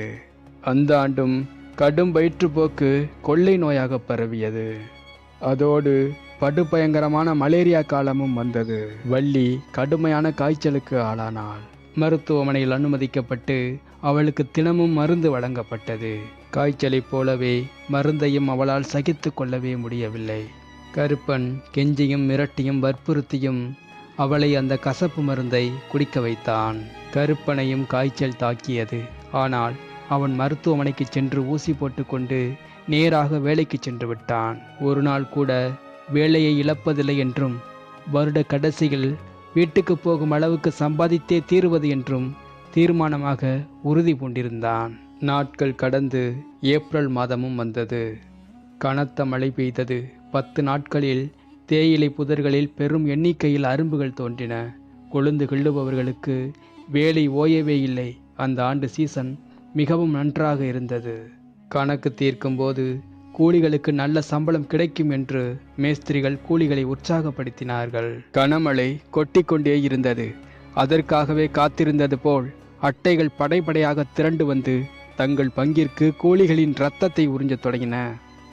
அந்த ஆண்டும் கடும் வயிற்றுப்போக்கு கொள்ளை நோயாக பரவியது. அதோடு படுபயங்கரமான மலேரியா காலமும் வந்தது. வள்ளி கடுமையான காய்ச்சலுக்கு ஆளானாள். மருத்துவமனையில் அனுமதிக்கப்பட்டு அவளுக்கு தினமும் மருந்து வழங்கப்பட்டது. காய்ச்சலைப் போலவே மருந்தையும் அவளால் சகித்து கொள்ளவே முடியவில்லை. கருப்பன் கெஞ்சியும் மிரட்டியும் வற்புறுத்தியும் அவளை அந்த கசப்பு மருந்தை குடிக்க வைத்தான். கருப்பனையும் காய்ச்சல் தாக்கியது. ஆனால் அவன் மருத்துவமனைக்கு சென்று ஊசி போட்டுக்கொண்டு நேராக வேலைக்கு சென்று விட்டான். ஒரு நாள் கூட வேலையை இழப்பதில்லை என்றும் வருட கடைசியில் வீட்டுக்கு போகும் அளவுக்கு சம்பாதித்தே தீருவது என்றும் தீர்மானமாக உறுதி பூண்டிருந்தான். நாட்கள் கடந்து ஏப்ரல் மாதமும் வந்தது. கனத்த மழை பெய்தது. 10 நாட்களில் தேயிலை புதர்களில் பெரும் எண்ணிக்கையில் அரும்புகள் தோன்றின. கொழுந்து கிள்ளுபவர்களுக்கு வேலை ஓயவே இல்லை. அந்த ஆண்டு சீசன் மிகவும் நன்றாக இருந்தது. கணக்கு தீர்க்கும்போது கூலிகளுக்கு நல்ல சம்பளம் கிடைக்கும் என்று மேஸ்திரிகள் கூலிகளை உற்சாகப்படுத்தினார்கள். கனமழை கொட்டிக்கொண்டே இருந்தது. அதற்காகவே காத்திருந்தது போல் அட்டைகள் படைப்படையாக திரண்டு வந்து தங்கள் பங்கிற்கு கூலிகளின் இரத்தத்தை உறிஞ்சத் தொடங்கின.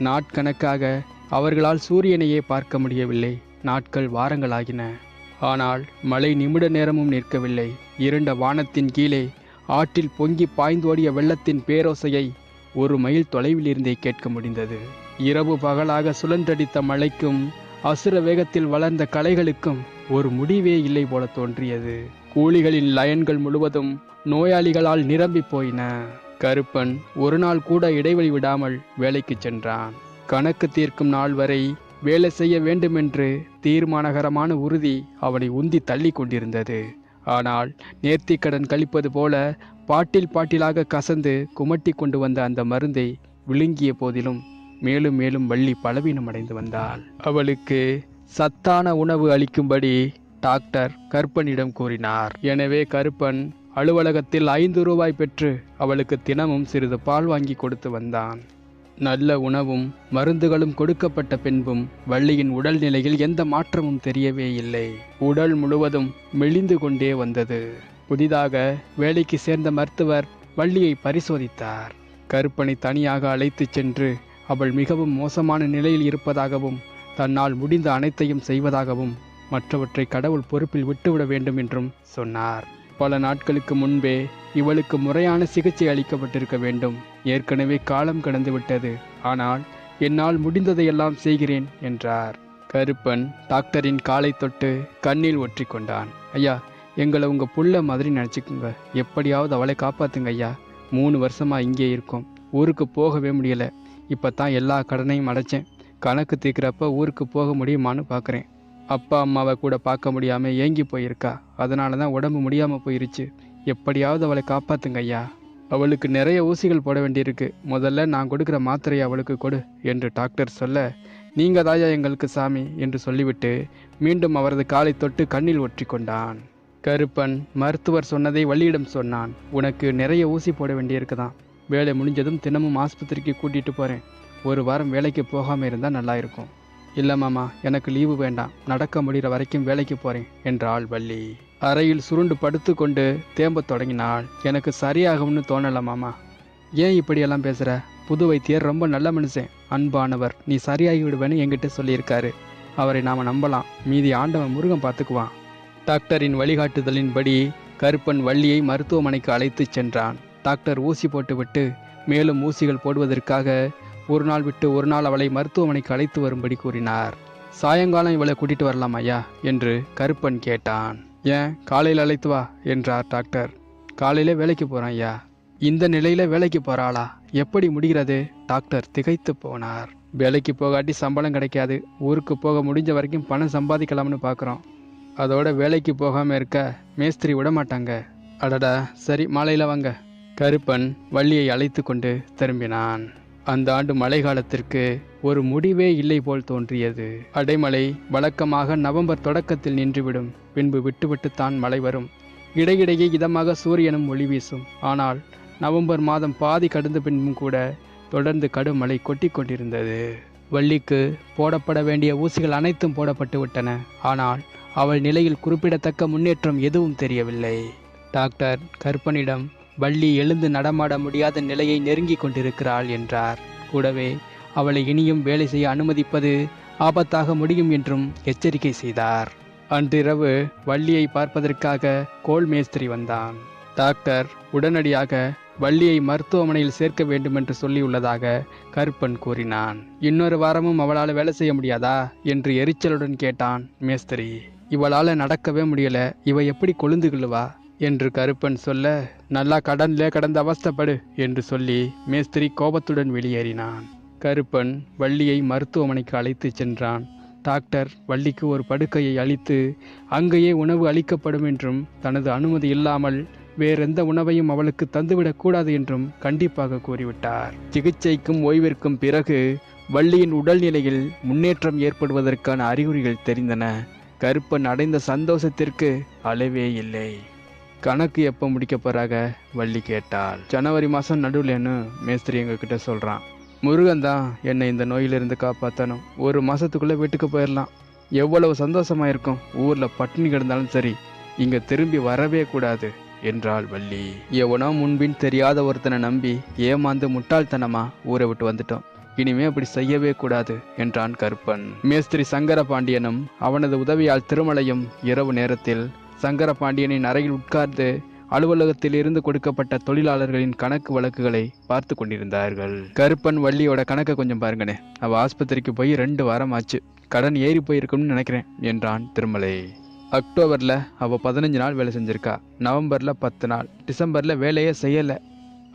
நாட்கணக்காக அவர்களால் சூரியனையே பார்க்க முடியவில்லை. நாட்கள் வாரங்களாகின. ஆனால் மழை நிமிட நேரமும் நிற்கவில்லை. இருண்ட வானத்தின் கீழே ஆற்றில் பொங்கி பாய்ந்தோடிய வெள்ளத்தின் பேரோசையை 1 மைல் தொலைவில் இருந்தே கேட்க முடிந்தது. இரவு பகலாக சுழன்றடித்த மழைக்கும் அசுர வேகத்தில் வளர்ந்த களைகளுக்கும் ஒரு முடிவே இல்லை போல தோன்றியது. கூலிகளின் லயன்கள் முழுவதும் நோயாளிகளால் நிரம்பி போயின. கருப்பன் ஒரு நாள் கூட இடைவெளி விடாமல் வேலைக்கு சென்றான். கணக்கு தீர்க்கும் நாள் வரை வேலை செய்ய வேண்டுமென்று தீர்மானகரமான உறுதி அவனை உந்தி தள்ளி கொண்டிருந்தது. ஆனால் நேர்த்திக்கடன் கழிப்பது போல பாட்டிலாக கசந்து குமட்டி கொண்டு வந்த அந்த மருந்தை விழுங்கிய போதிலும் மேலும் மேலும் வள்ளி பலவீனமடைந்து வந்தாள். அவளுக்கு சத்தான உணவு அளிக்கும்படி டாக்டர் கருப்பனிடம் கூறினார். எனவே கருப்பன் அலுவலகத்தில் 5 ரூபாய் பெற்று அவளுக்கு தினமும் சிறிது பால் வாங்கி கொடுத்து வந்தான். நல்ல உணவும் மருந்துகளும் கொடுக்கப்பட்ட பின்பும் வள்ளியின் உடல்நிலையில் எந்த மாற்றமும் தெரியவே இல்லை. உடல் முழுவதும் மெலிந்து கொண்டே வந்தது. புதிதாக வேலைக்கு சேர்ந்த மருத்துவர் வள்ளியை பரிசோதித்தார். கருப்பனை தனியாக அழைத்துச் சென்று அவள் மிகவும் மோசமான நிலையில் இருப்பதாகவும் தன்னால் முடிந்த அனைத்தையும் செய்வதாகவும் மற்றவற்றை கடவுள் பொறுப்பில் விட்டுவிட வேண்டும் என்றும் சொன்னார். பல நாட்களுக்கு முன்பே இவளுக்கு முறையான சிகிச்சை அளிக்கப்பட்டிருக்க வேண்டும். ஏற்கனவே காலம் கடந்து விட்டது. ஆனால் என்னால் முடிந்ததையெல்லாம் செய்கிறேன் என்றார். கருப்பன் டாக்டரின் காலை தொட்டு கண்ணில் ஒற்றி கொண்டான். ஐயா, எங்களை உங்க புள்ள மாதிரி நினச்சிக்குங்க. எப்படியாவது அவளை காப்பாத்துங்க ஐயா. 3 வருஷமா இங்கே இருக்கோம். ஊருக்கு போகவே முடியல. இப்போ தான் எல்லா கடனையும் அடைச்சேன். கணக்கு தீர்க்கிறப்ப ஊருக்கு போக முடியுமான்னு பார்க்குறேன். அப்பா அம்மாவை கூட பார்க்க முடியாமல் ஏங்கி போயிருக்கா. அதனால தான் உடம்பு முடியாமல் போயிருச்சு. எப்படியாவது அவளை காப்பாத்துங்க ஐயா. அவளுக்கு நிறைய ஊசிகள் போட வேண்டியிருக்கு. முதல்ல நான் கொடுக்குற மாத்திரையை அவளுக்கு கொடு என்று டாக்டர் சொல்ல, நீங்கள் தாயா எங்களுக்கு சாமி என்று சொல்லிவிட்டு மீண்டும் அவரது காலை தொட்டு கண்ணில் ஒற்றி கொண்டான். கருப்பன் மருத்துவர் சொன்னதை வள்ளியிடம் சொன்னான். உனக்கு நிறைய ஊசி போட வேண்டியிருக்குதான். வேலை முடிஞ்சதும் தினமும் ஆஸ்பத்திரிக்கு கூட்டிகிட்டு போகிறேன். 1 வாரம் வேலைக்கு போகாமல் இருந்தால் நல்லா இருக்கும். இல்லை மாமா, எனக்கு லீவு வேண்டாம். நடக்க முடிகிற வரைக்கும் வேலைக்கு போகிறேன் என்றாள் வள்ளி. அறையில் சுருண்டு படுத்து கொண்டு தேம்பத் தொடங்கினாள். எனக்கு சரியாகும்னு தோணலை மாமா. ஏன் இப்படியெல்லாம் பேசுகிற? புது வைத்தியர் ரொம்ப நல்ல மனுஷன், அன்பானவர். நீ சரியாகி விடுவேன்னு என்கிட்ட சொல்லியிருக்காரு. அவரை நாம் நம்பலாம். மீதி ஆண்டவன் முருகன் பார்த்துக்குவான். டாக்டரின் வழிகாட்டுதலின்படி கருப்பன் வள்ளியை மருத்துவமனைக்கு அழைத்துச் சென்றான். டாக்டர் ஊசி போட்டுவிட்டு மேலும் ஊசிகள் போடுவதற்காக 1 நாள் விட்டு 1 நாள் அவளை மருத்துவமனைக்கு அழைத்து வரும்படி கூறினார். சாயங்காலம் இவளை கூட்டிட்டு வரலாம் ஐயா என்று கருப்பன் கேட்டான். ஏன், காலையில் அழைத்து வா என்றார் டாக்டர். காலையில வேலைக்கு போறான் ஐயா. இந்த நிலையில வேலைக்கு போறாளா? எப்படி முடிகிறது? டாக்டர் திகைத்து போனார். வேலைக்கு போகாட்டி சம்பளம் கிடைக்காது. ஊருக்கு போக முடிஞ்ச வரைக்கும் பணம் சம்பாதிக்கலாம்னு பார்க்குறோம். அதோட வேலைக்கு போகாமல் இருக்க மேஸ்திரி விட மாட்டாங்க. அடடா, சரி மாலையில் வாங்க. கருப்பன் வள்ளியை அழைத்து கொண்டு திரும்பினான். அந்த ஆண்டு மழை காலத்திற்கு ஒரு முடிவே இல்லை போல் தோன்றியது. அடைமழை வழக்கமாக நவம்பர் தொடக்கத்தில் நின்றுவிடும். பின்பு விட்டுவிட்டுத்தான் மழை வரும். இடையிடையே இதமாக சூரியனும் ஒளி வீசும். ஆனால் நவம்பர் மாதம் பாதி கடந்த பின்பும் கூட தொடர்ந்து கடும் மழை கொட்டி கொண்டிருந்தது. வள்ளிக்கு போடப்பட வேண்டிய ஊசிகள் அனைத்தும் போடப்பட்டு விட்டன. ஆனால் அவள் நிலையில் குறிப்பிடத்தக்க முன்னேற்றம் எதுவும் தெரியவில்லை. டாக்டர் கருப்பனிடம் வள்ளி எழுந்து நடமாட முடியாத நிலையை நெருங்கி கொண்டிருக்கிறாள் என்றார். கூடவே அவளை இனியும் வேலை செய்ய அனுமதிப்பது ஆபத்தாக முடியும் என்றும் எச்சரிக்கை செய்தார். அன்றிரவு வள்ளியை பார்ப்பதற்காக கோல் மேஸ்திரி வந்தான். டாக்டர் உடனடியாக வள்ளியை மருத்துவமனையில் சேர்க்க வேண்டுமென்று சொல்லியுள்ளதாக கருப்பன் கூறினான். இன்னொரு வாரமும் அவளால் வேலை செய்ய முடியாதா என்று எரிச்சலுடன் கேட்டான் மேஸ்திரி. இவளால் நடக்கவே முடியல. இவ எப்படி கொழுந்துகிள்ளுவா என்று கருப்பன் சொல்ல, நல்லா கடன்ல கடந்து அவஸ்தைப்படு என்று சொல்லி மேஸ்திரி கோபத்துடன் வெளியேறினான். கருப்பன் வள்ளியை மருத்துவமனைக்கு அழைத்து சென்றான். டாக்டர் வள்ளிக்கு ஒரு படுக்கையை அளித்து அங்கேயே உணவு அளிக்கப்படும் என்றும் தனது அனுமதி இல்லாமல் வேறெந்த உணவையும் அவளுக்கு தந்துவிடக்கூடாது என்றும் கண்டிப்பாக கூறிவிட்டார். சிகிச்சைக்கும் ஓய்விற்கும் பிறகு வள்ளியின் உடல்நிலையில் முன்னேற்றம் ஏற்படுவதற்கான அறிகுறிகள் தெரிந்தன. கருப்பன் அடைந்த சந்தோஷத்திற்கு அளவே இல்லை. கணக்கு எப்போ முடிக்க போறாங்க வள்ளி கேட்டாள். ஜனவரி மாதம் நடுவுலன்னு மேஸ்திரி எங்ககிட்ட சொல்கிறான். முருகன் தான் என்னை இந்த நோயிலிருந்து காப்பாற்றணும். 1 மாதத்துக்குள்ளே வீட்டுக்கு போயிடலாம். எவ்வளவு சந்தோஷமாக இருக்கும். ஊரில் பட்டினி கிடந்தாலும் சரி, இங்கே திரும்பி வரவே கூடாது என்றாள் வள்ளி. எவனோ முன்பின் தெரியாத ஒருத்தனை நம்பி ஏமாந்து முட்டாள்தனமா ஊரை விட்டு வந்துட்டோம். இனிமே அப்படி செய்யவே கூடாது என்றான் கருப்பன். மேஸ்திரி சங்கரபாண்டியனும் அவனது உதவியால் திருமலையும் இரவு நேரத்தில் சங்கரபாண்டியனின் அறையில் உட்கார்ந்து அலுவலகத்தில் இருந்து கொடுக்கப்பட்ட தொழிலாளர்களின் கணக்கு வழக்குகளை பார்த்து கொண்டிருந்தார்கள். கருப்பன் வள்ளியோட கணக்கை கொஞ்சம் பாருங்கண்ணே. அவ ஆஸ்பத்திரிக்கு போய் 2 வாரம் ஆச்சு. கடன் ஏறி போயிருக்கும்னு நினைக்கிறேன் என்றான் திருமலை. அக்டோபரில் அவள் 15 நாள் வேலை செஞ்சிருக்கா. நவம்பரில் 10 நாள். டிசம்பரில் வேலையே செய்யலை.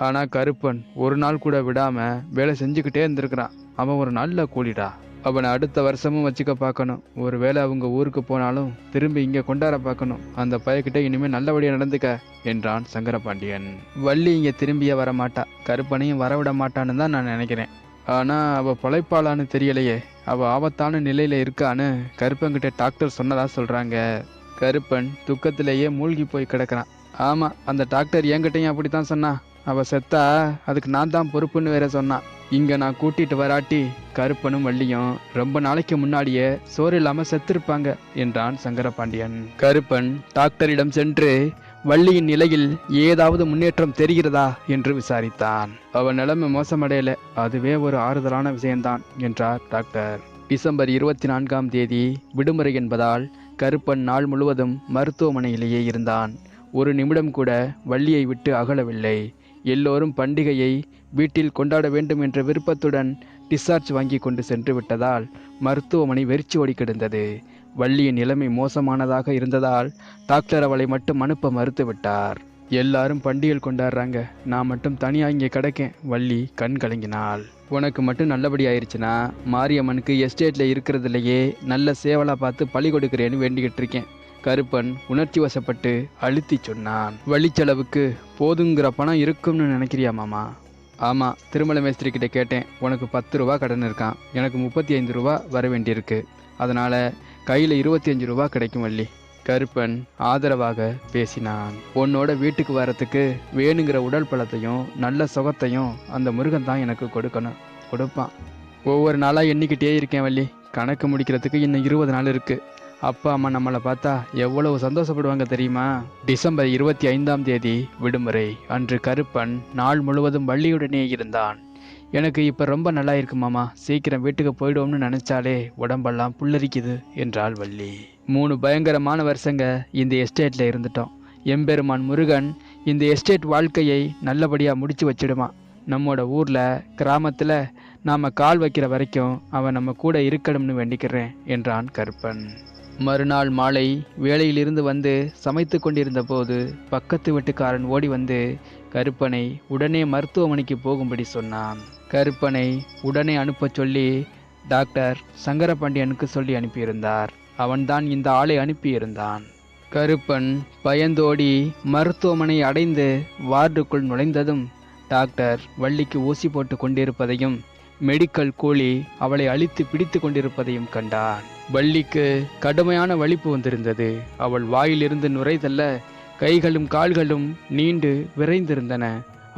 ஆனால் கருப்பன் 1 நாள் கூட விடாமல் வேலை செஞ்சுக்கிட்டே இருந்திருக்கிறான். அவன் ஒரு நல்ல கூலிடா. அவனை அடுத்த வருஷமும் வச்சுக்க பார்க்கணும். ஒரு வேளை அவங்க ஊருக்கு போனாலும் திரும்பி இங்கே கொண்டாட பார்க்கணும். அந்த பையக்கிட்ட இனிமேல் நல்லபடியாக நடந்துக்க என்றான் சங்கரபாண்டியன். வள்ளி இங்கே திரும்பியே வரமாட்டா. கருப்பனையும் வரவிட மாட்டான்னு தான் நான் நினைக்கிறேன். ஆனா அவ பிழைப்பாளான்னு தெரியலையே. அவ ஆபத்தான நிலையில இருக்கான்னு கருப்பன்கிட்ட டாக்டர் சொன்னதா சொல்றாங்க. கருப்பன் துக்கத்திலேயே மூழ்கி போய் கிடக்குறான். ஆமா, அந்த டாக்டர் என்கிட்டயும் அப்படித்தான் சொன்னா. அவ செத்தா அதுக்கு நான் தான் பொறுப்புன்னு வேற சொன்னான். இங்க நான் கூட்டிட்டு வராட்டி கருப்பனும் வள்ளியும் ரொம்ப நாளைக்கு முன்னாடியே சோறு இல்லாம செத்திருப்பாங்க என்றான் சங்கரபாண்டியன். கருப்பன் டாக்டரிடம் சென்று வள்ளியின் நிலையில் ஏதாவது முன்னேற்றம் தெரிகிறதா என்று விசாரித்தான். அவன் நிலைமை மோசமடையல, அதுவே ஒரு ஆறுதலான விஷயம்தான் என்றார் டாக்டர். டிசம்பர் 24ஆம் தேதி விடுமுறை என்பதால் கருப்பன் நாள் முழுவதும் மருத்துவமனையிலேயே இருந்தான். ஒரு நிமிடம் கூட வள்ளியை விட்டு அகலவில்லை. எல்லோரும் பண்டிகையை வீட்டில் கொண்டாட வேண்டும் என்ற விருப்பத்துடன் டிஸ்சார்ஜ் வாங்கி கொண்டு சென்று விட்டதால் மருத்துவமனை வெறிச்சு ஓடி கிடந்தது. வள்ளியின் நிலைமை மோசமானதாக இருந்ததால் டாக்டர் அவளை மட்டும் அனுப்ப மறுத்து விட்டார். எல்லாரும் பண்டிகை கொண்டாடுறாங்க, நான் மட்டும் தனியாக இங்கே கிடக்கேன். வள்ளி கண் கலங்கினாள். உனக்கு மட்டும் நல்லபடி ஆயிடுச்சுன்னா மாரியம்மனுக்கு எஸ்டேட்டில் இருக்கிறதுலையே நல்ல சேவலா பார்த்து பழி கொடுக்குறேன்னு வேண்டிக்கிட்டு இருக்கேன். கருப்பன் உணர்ச்சி வசப்பட்டு அழுத்தி சொன்னான். வழிச்செலவுக்கு போதுங்கிற பணம் இருக்கும்னு நினைக்கிறியா மாமா? ஆமாம், திருமலை மேஸ்திரி கிட்ட கேட்டேன். உனக்கு 10 ரூபா கடன் இருக்கான், எனக்கு 35 ரூபா வர வேண்டியிருக்கு. அதனால கையில் 25 ரூபா கிடைக்கும் வள்ளி. கருப்பன் ஆதரவாக பேசினான். உன்னோட வீட்டுக்கு வரத்துக்கு வேணுங்கிற உடல் பலத்தையும் நல்ல சுகத்தையும் அந்த முருகன் தான் எனக்கு கொடுப்பான். ஒவ்வொரு நாளாக எண்ணிக்கிட்டே இருக்கேன் வள்ளி. கணக்கு முடிக்கிறதுக்கு இன்னும் 20 நாள் இருக்கு. அப்பா அம்மா நம்மளை பார்த்தா எவ்வளவு சந்தோஷப்படுவாங்க தெரியுமா? டிசம்பர் 25ஆம் தேதி விடுமுறை அன்று கருப்பன் நாள் முழுவதும் வள்ளியுடனே இருந்தான். எனக்கு இப்போ ரொம்ப நல்லா இருக்கு மாமா, சீக்கிரம் வீட்டுக்கு போயிடுவோம்னு நினைச்சாலே உடம்பெல்லாம் புல்லரிக்குது என்றாள் வள்ளி. 3 பயங்கரமான வருஷங்க இந்த எஸ்டேட்ல இருந்துட்டோம். எம்பெருமான் முருகன் இந்த எஸ்டேட் வாழ்க்கையை நல்லபடியாக முடிச்சு வச்சிடுமா. நம்மோட ஊரில் கிராமத்தில் நாம் கால் வைக்கிற வரைக்கும் அவன் நம்ம கூட இருக்கணும்னு வேண்டிக்கிறேன் என்றான் கருப்பன். மறுநாள் மாலை வேலையிலிருந்து வந்து சமைத்து கொண்டிருந்த போது பக்கத்து வீட்டுக்காரன் ஓடி வந்து கருப்பனை உடனே மருத்துவமனைக்கு போகும்படி சொன்னான். கருப்பனை உடனே அனுப்ப சொல்லி டாக்டர் சங்கரபாண்டியனுக்கு சொல்லி அனுப்பியிருந்தார். அவன்தான் இந்த ஆளை அனுப்பியிருந்தான். கருப்பன் பயந்தோடி மருத்துவமனை அடைந்து வார்டுக்குள் நுழைந்ததும் டாக்டர் வள்ளிக்கு ஊசி போட்டு கொண்டிருப்பதையும் மெடிக்கல் கூலி அவளை அழித்து பிடித்து கொண்டிருப்பதையும் கண்டான். வள்ளிக்கு கடுமையான வலிப்பு வந்திருந்தது. அவள் வாயிலிருந்து நுரைதல்ல கைகளும் கால்களும் நீண்டு விரைந்திருந்தன.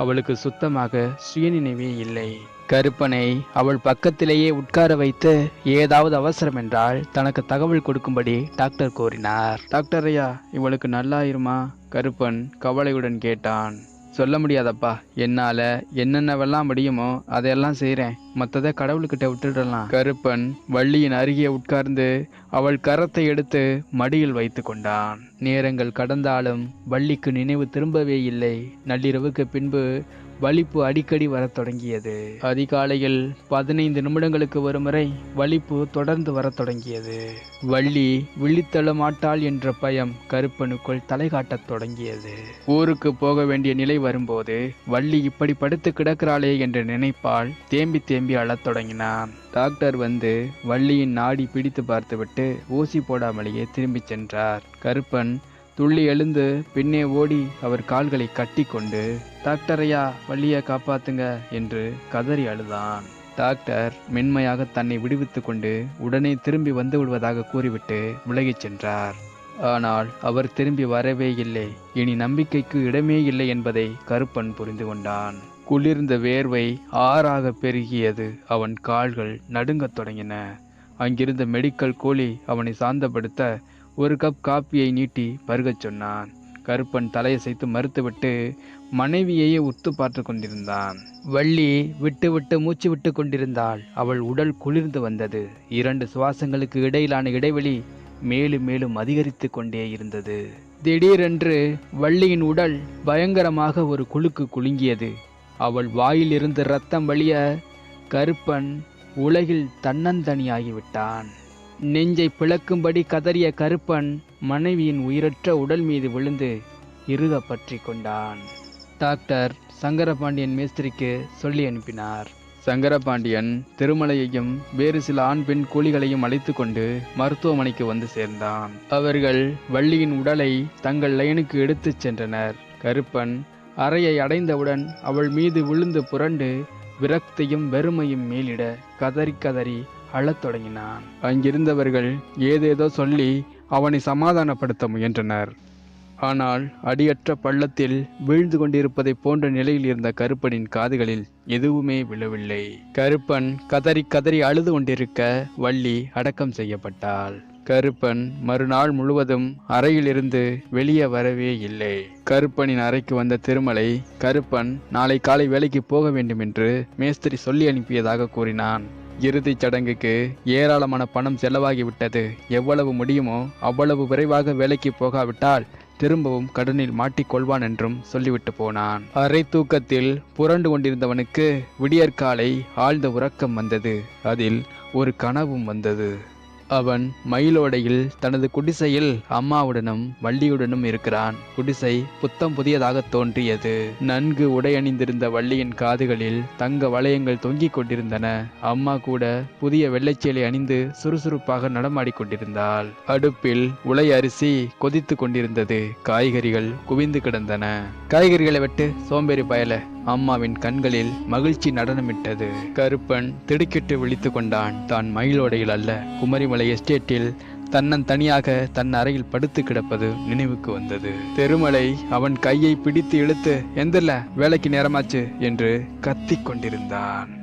அவளுக்கு சுத்தமாக சுயநினைவே இல்லை. கருப்பனை அவள் பக்கத்திலேயே உட்கார வைத்து ஏதாவது அவசரம் என்றால் தனக்கு தகவல் கொடுக்கும்படி டாக்டர் கோரினார். டாக்டர் ஐயா, இவளுக்கு நல்லாயிருமா? கருப்பன் கவலையுடன் கேட்டான். சொல்ல முடியாதப்பா, என்னால் என்னென்னவெல்லாம் முடியுமோ அதையெல்லாம் செய்கிறேன், மற்றதை கடவுள்கிட்ட விட்டுடலாம். கருப்பன் வள்ளியின் அருகே உட்கார்ந்து அவள் கரத்தை எடுத்து மடியில் வைத்து கொண்டான். நேரங்கள் கடந்தாலும் வள்ளிக்கு நினைவு திரும்பவே இல்லை. நள்ளிரவுக்கு பின்பு வலிப்பு அடிக்கடி வரத் தொடங்கியது. அதிகாலையில் 15 நிமிடங்களுக்கு ஒரு முறை வலிப்பு தொடர்ந்து வரத் தொடங்கியது. வள்ளி விழித்தெழ மாட்டாள் என்ற பயம் கருப்பனுக்குள் தலை காட்டத் தொடங்கியது. ஊருக்கு போக வேண்டிய நிலை வரும்போது வள்ளி இப்படி படுத்து கிடக்கிறாளே என்ற நினைப்பால் தேம்பி தேம்பி அழத் தொடங்கினான். டாக்டர் வந்து வள்ளியின் நாடி பிடித்து பார்த்துவிட்டு ஊசி போடாமலேயே திரும்பி சென்றார். கருப்பன் துள்ளி எழுந்து பின்னே ஓடி அவர் கால்களை கட்டி கொண்டு டாக்டர் ஐயா, வள்ளியை காப்பாத்துங்க என்று கதறி அழுதான். டாக்டர் மென்மையாக தன்னை விடுவித்து கொண்டு உடனே திரும்பி வந்து விடுவதாக கூறிவிட்டு விலகிச் சென்றார். ஆனால் அவர் திரும்பி வரவே இல்லை. இனி நம்பிக்கைக்கு இடமே இல்லை என்பதை கருப்பன் புரிந்து கொண்டான். குளிர்ந்த வேர்வை ஆறாக பெருகியது. அவன் கால்கள் நடுங்கத் தொடங்கின. அங்கிருந்த மெடிக்கல் கூலி அவனை சாந்தப்படுத்த ஒரு கப் காப்பியை நீட்டி பருகச் சொன்னான். கருப்பன் தலையசைத்து மறுத்துவிட்டு மனைவியையே உத்து பார்த்து கொண்டிருந்தான். வள்ளி விட்டு விட்டு மூச்சு விட்டு கொண்டிருந்தாள். அவள் உடல் குளிர்ந்து வந்தது. 2 சுவாசங்களுக்கு இடையிலான இடைவெளி மேலும் மேலும் அதிகரித்து கொண்டே இருந்தது. திடீரென்று வள்ளியின் உடல் பயங்கரமாக ஒரு குலுக்கு குலுங்கியது. அவள் வாயில் இருந்து ரத்தம் வழிய கருப்பன் உலகில் தன்னந்தனியாகிவிட்டான். நெஞ்சை பிளக்கும்படி கதறிய கருப்பன் மனைவியின் உயிரற்ற உடல் மீது விழுந்து இறுக பற்றி கொண்டான். டாக்டர் சங்கரபாண்டியன் மேஸ்திரிக்கு சொல்லி அனுப்பினார். சங்கரபாண்டியன் திருமலையையும் வேறு சில ஆண் பெண் கூலிகளையும் அழைத்து கொண்டு மருத்துவமனைக்கு வந்து சேர்ந்தான். அவர்கள் வள்ளியின் உடலை தங்கள் லைனுக்கு எடுத்துச் சென்றனர். கருப்பன் அறையை அடைந்தவுடன் அவள் மீது விழுந்து புரண்டு விரக்தியும் வெறுமையும் மேலிட கதறி கதறி அழத் தொடங்கினான். அங்கிருந்தவர்கள் ஏதேதோ சொல்லி அவனை சமாதானப்படுத்த முயன்றனர். ஆனால் அடியற்ற பள்ளத்தில் வீழ்ந்து கொண்டிருப்பதைப் போன்ற நிலையில் இருந்த கருப்பனின் காதுகளில் எதுவுமே விழவில்லை. கருப்பன் கதறி கதறி அழுது கொண்டிருக்க வள்ளி அடக்கம் செய்யப்பட்டாள். கருப்பன் மறுநாள் முழுவதும் அறையிலிருந்து வெளியே வரவே இல்லை. கருப்பனின் அறைக்கு வந்த திருமலை, கருப்பன் நாளை காலை வேலைக்கு போக வேண்டும் என்று மேஸ்திரி சொல்லி அனுப்பியதாக கூறினான். இறுதிச் சடங்குக்கு ஏராளமான பணம் செலவாகிவிட்டது. எவ்வளவு முடியுமோ அவ்வளவு விரைவாக வேலைக்கு போகாவிட்டால் திரும்பவும் கடனில் மாட்டிக்கொள்வான் என்றும் சொல்லிவிட்டு போனான். அரை தூக்கத்தில் புரண்டு கொண்டிருந்தவனுக்கு விடியற்காலை ஆழ்ந்த உறக்கம் வந்தது. அதில் ஒரு கனவும் வந்தது. அவன் மயிலோடையில் தனது குடிசையில் அம்மாவுடனும் வள்ளியுடனும் இருக்கிறான். குடிசை புத்தம் புதியதாக தோன்றியது. நன்கு உடையணிந்திருந்த வள்ளியின் காதுகளில் தங்க வளையங்கள் தொங்கிக் கொண்டிருந்தன. அம்மா கூட புதிய வெள்ளைச்சேலை அணிந்து சுறுசுறுப்பாக நடமாடிக் கொண்டிருந்தாள். அடுப்பில் உலை அரிசி கொதித்து கொண்டிருந்தது. காய்கறிகள் குவிந்து கிடந்தன. காய்கறிகளை வெட்டு, சோம்பேறி பயல. அம்மாவின் கண்களில் மகிழ்ச்சி நடனமிட்டது. கருப்பன் திடுக்கிட்டு விழித்து கொண்டான். தான் மயிலோடையில் அல்ல, குமரிமலை எஸ்டேட்டில் தன்னந்தனியாக தன் அறையில் படுத்து கிடப்பது நினைவுக்கு வந்தது. திருமலை அவன் கையை பிடித்து இழுத்து, எந்திரல, வேலைக்கு நேரமாச்சு என்று கத்திக் கொண்டிருந்தான்.